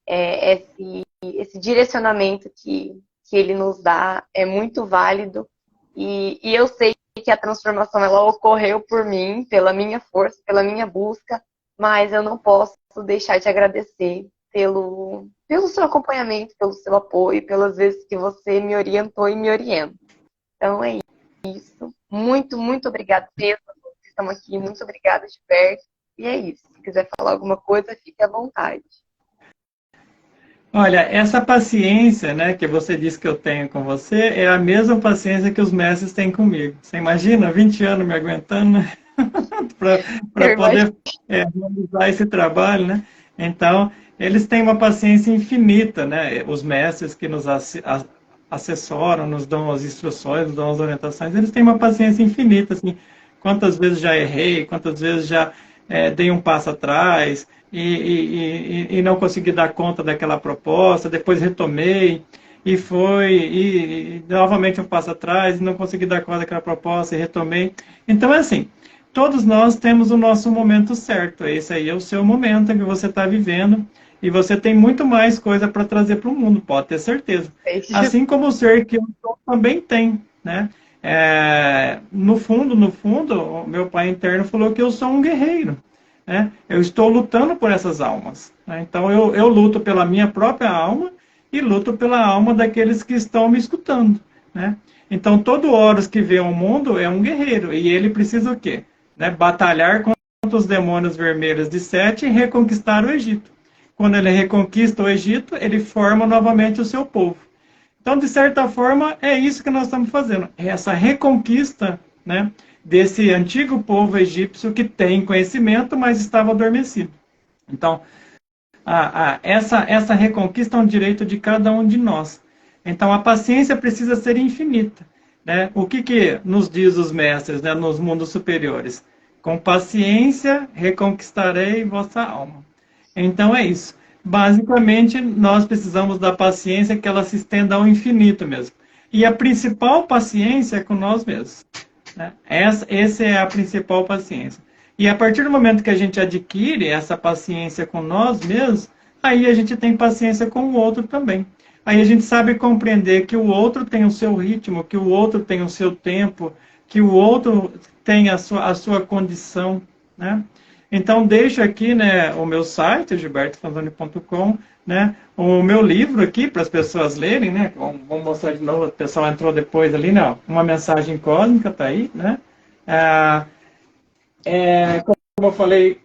esse direcionamento que ele nos dá é muito válido e eu sei que a transformação ela ocorreu por mim, pela minha força, pela minha busca, mas eu não posso deixar de agradecer pelo seu acompanhamento, pelo seu apoio, pelas vezes que você me orientou e me orienta. Então é isso. Muito, muito obrigada mesmo a todos que estão aqui. Muito obrigada, Gilberto. E é isso. Se quiser falar alguma coisa, fique à vontade. Olha, essa paciência, né, que você disse que eu tenho com você, é a mesma paciência que os mestres têm comigo. Você imagina, 20 anos me aguentando, né? para poder realizar esse trabalho, né? Então, eles têm uma paciência infinita, né? Os mestres que nos assessoram, nos dão as instruções, nos dão as orientações, eles têm uma paciência infinita, assim. Quantas vezes já errei, quantas vezes já dei um passo atrás e não consegui dar conta daquela proposta, depois retomei e novamente um passo atrás e não consegui dar conta daquela proposta e retomei. Então é assim, todos nós temos o nosso momento certo, esse aí é o seu momento que você está vivendo e você tem muito mais coisa para trazer para o mundo, pode ter certeza. Assim como o ser que eu sou também tem, né? No fundo, o meu pai interno falou que eu sou um guerreiro. Né? Eu estou lutando por essas almas. Né? Então, eu luto pela minha própria alma e luto pela alma daqueles que estão me escutando. Né? Então, todo Horus que vê o mundo é um guerreiro. E ele precisa o quê? Né? Batalhar contra os demônios vermelhos de Sete e reconquistar o Egito. Quando ele reconquista o Egito, ele forma novamente o seu povo. Então, de certa forma, é isso que nós estamos fazendo. Essa reconquista, né, desse antigo povo egípcio que tem conhecimento, mas estava adormecido. Então, essa reconquista é um direito de cada um de nós. Então, a paciência precisa ser infinita. Né? O que nos diz os mestres, né, nos mundos superiores? Com paciência reconquistarei vossa alma. Então, é isso. Basicamente, nós precisamos da paciência que ela se estenda ao infinito mesmo. E a principal paciência é com nós mesmos. Né? Essa é a principal paciência. E a partir do momento que a gente adquire essa paciência com nós mesmos, aí a gente tem paciência com o outro também. Aí a gente sabe compreender que o outro tem o seu ritmo, que o outro tem o seu tempo, que o outro tem a sua condição, né? Então, deixo aqui, né, o meu site, gilbertofanzoni.com, né, o meu livro aqui para as pessoas lerem, né? Vamos mostrar de novo, o pessoal entrou depois ali, né? Uma mensagem cósmica está aí, né? Como eu falei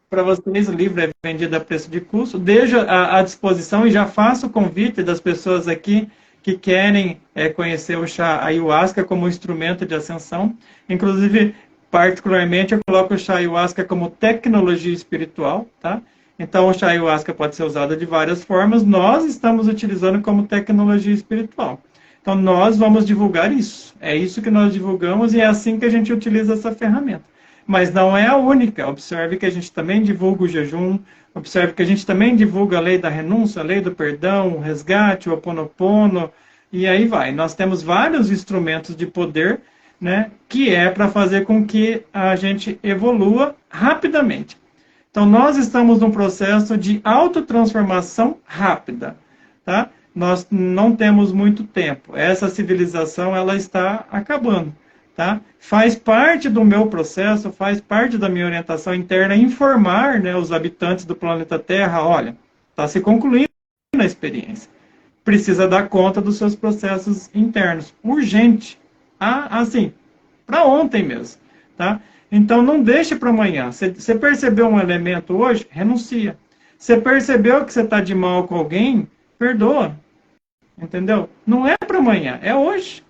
para vocês, o livro é vendido a preço de custo. Deixo à disposição e já faço o convite das pessoas aqui que querem conhecer o chá ayahuasca como instrumento de ascensão. Inclusive, particularmente, eu coloco o chá ayahuasca como tecnologia espiritual, tá? Então, o chá ayahuasca pode ser usado de várias formas. Nós estamos utilizando como tecnologia espiritual. Então, nós vamos divulgar isso. É isso que nós divulgamos e é assim que a gente utiliza essa ferramenta. Mas não é a única. Observe que a gente também divulga o jejum, observe que a gente também divulga a lei da renúncia, a lei do perdão, o resgate, o Ho Oponopono, e aí vai. Nós temos vários instrumentos de poder, né, que é para fazer com que a gente evolua rapidamente. Então, nós estamos num processo de autotransformação rápida, tá? Nós não temos muito tempo. Essa civilização, ela está acabando. Tá? Faz parte do meu processo, faz parte da minha orientação interna informar, né, os habitantes do planeta Terra, olha, está se concluindo a experiência. Precisa dar conta dos seus processos internos. Urgente. Assim, para ontem mesmo. Tá? Então, não deixe para amanhã. Você percebeu um elemento hoje? Renuncia. Você percebeu que você está de mal com alguém? Perdoa. Entendeu? Não é para amanhã, é hoje.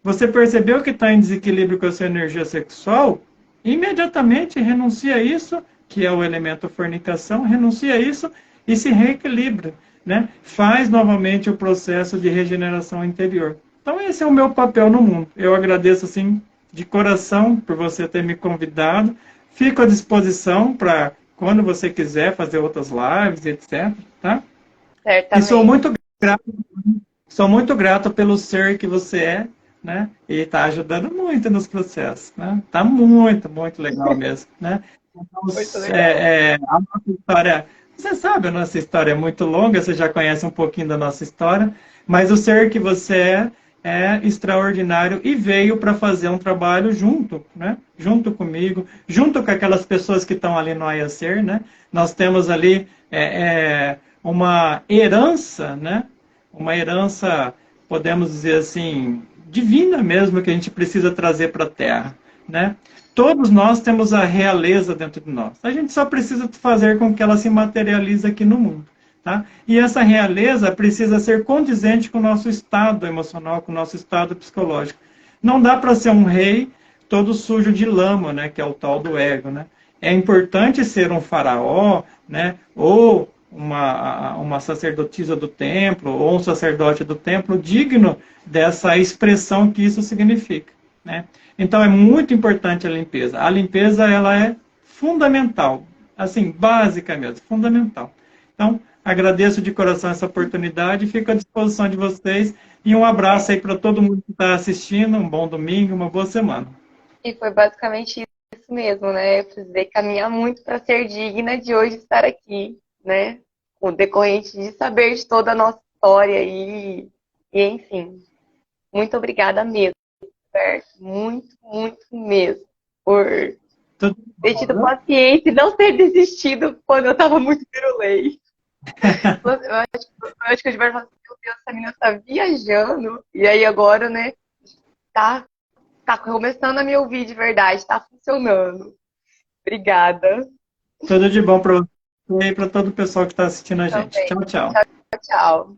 Você percebeu que está em desequilíbrio com a sua energia sexual? Imediatamente renuncia a isso, que é o elemento fornicação, renuncia a isso e se reequilibra, né? Faz novamente o processo de regeneração interior. Então esse é o meu papel no mundo. Eu agradeço assim de coração por você ter me convidado. Fico à disposição para quando você quiser fazer outras lives, etc. Tá? Certamente. E sou muito grato pelo ser que você é. Né? E está ajudando muito nos processos, né? Tá muito, muito legal mesmo, né? Então, a nossa história, você sabe, a nossa história é muito longa, você já conhece um pouquinho da nossa história, mas o ser que você é extraordinário e veio para fazer um trabalho junto, né? Junto comigo, junto com aquelas pessoas que estão ali no Ayacer, né? Nós temos ali uma herança, né? Uma herança, podemos dizer assim, divina mesmo, que a gente precisa trazer para a Terra, né? Todos nós temos a realeza dentro de nós. A gente só precisa fazer com que ela se materialize aqui no mundo, tá? E essa realeza precisa ser condizente com o nosso estado emocional, com o nosso estado psicológico. Não dá para ser um rei todo sujo de lama, né? Que é o tal do ego, né? É importante ser um faraó, né? Ou uma sacerdotisa do templo ou um sacerdote do templo digno dessa expressão que isso significa, né? Então é muito importante a limpeza. A limpeza ela é fundamental, assim, básica mesmo, fundamental. Então, agradeço de coração essa oportunidade, fico à disposição de vocês e um abraço aí para todo mundo que está assistindo, um bom domingo, uma boa semana. E foi basicamente isso mesmo, né? Eu precisei caminhar muito para ser digna de hoje estar aqui, né? O decorrente de saber de toda a nossa história e enfim. Muito obrigada mesmo, Roberto. Muito, muito mesmo. Por ter tido paciência e não ter desistido quando eu estava muito pirulei. Eu acho que o Gilberto falou assim, meu Deus, essa menina está viajando. E aí agora, né, tá começando a me ouvir de verdade, tá funcionando. Obrigada. Tudo de bom para você e para todo o pessoal que está assistindo a gente. Tchau, tchau. Tchau, tchau.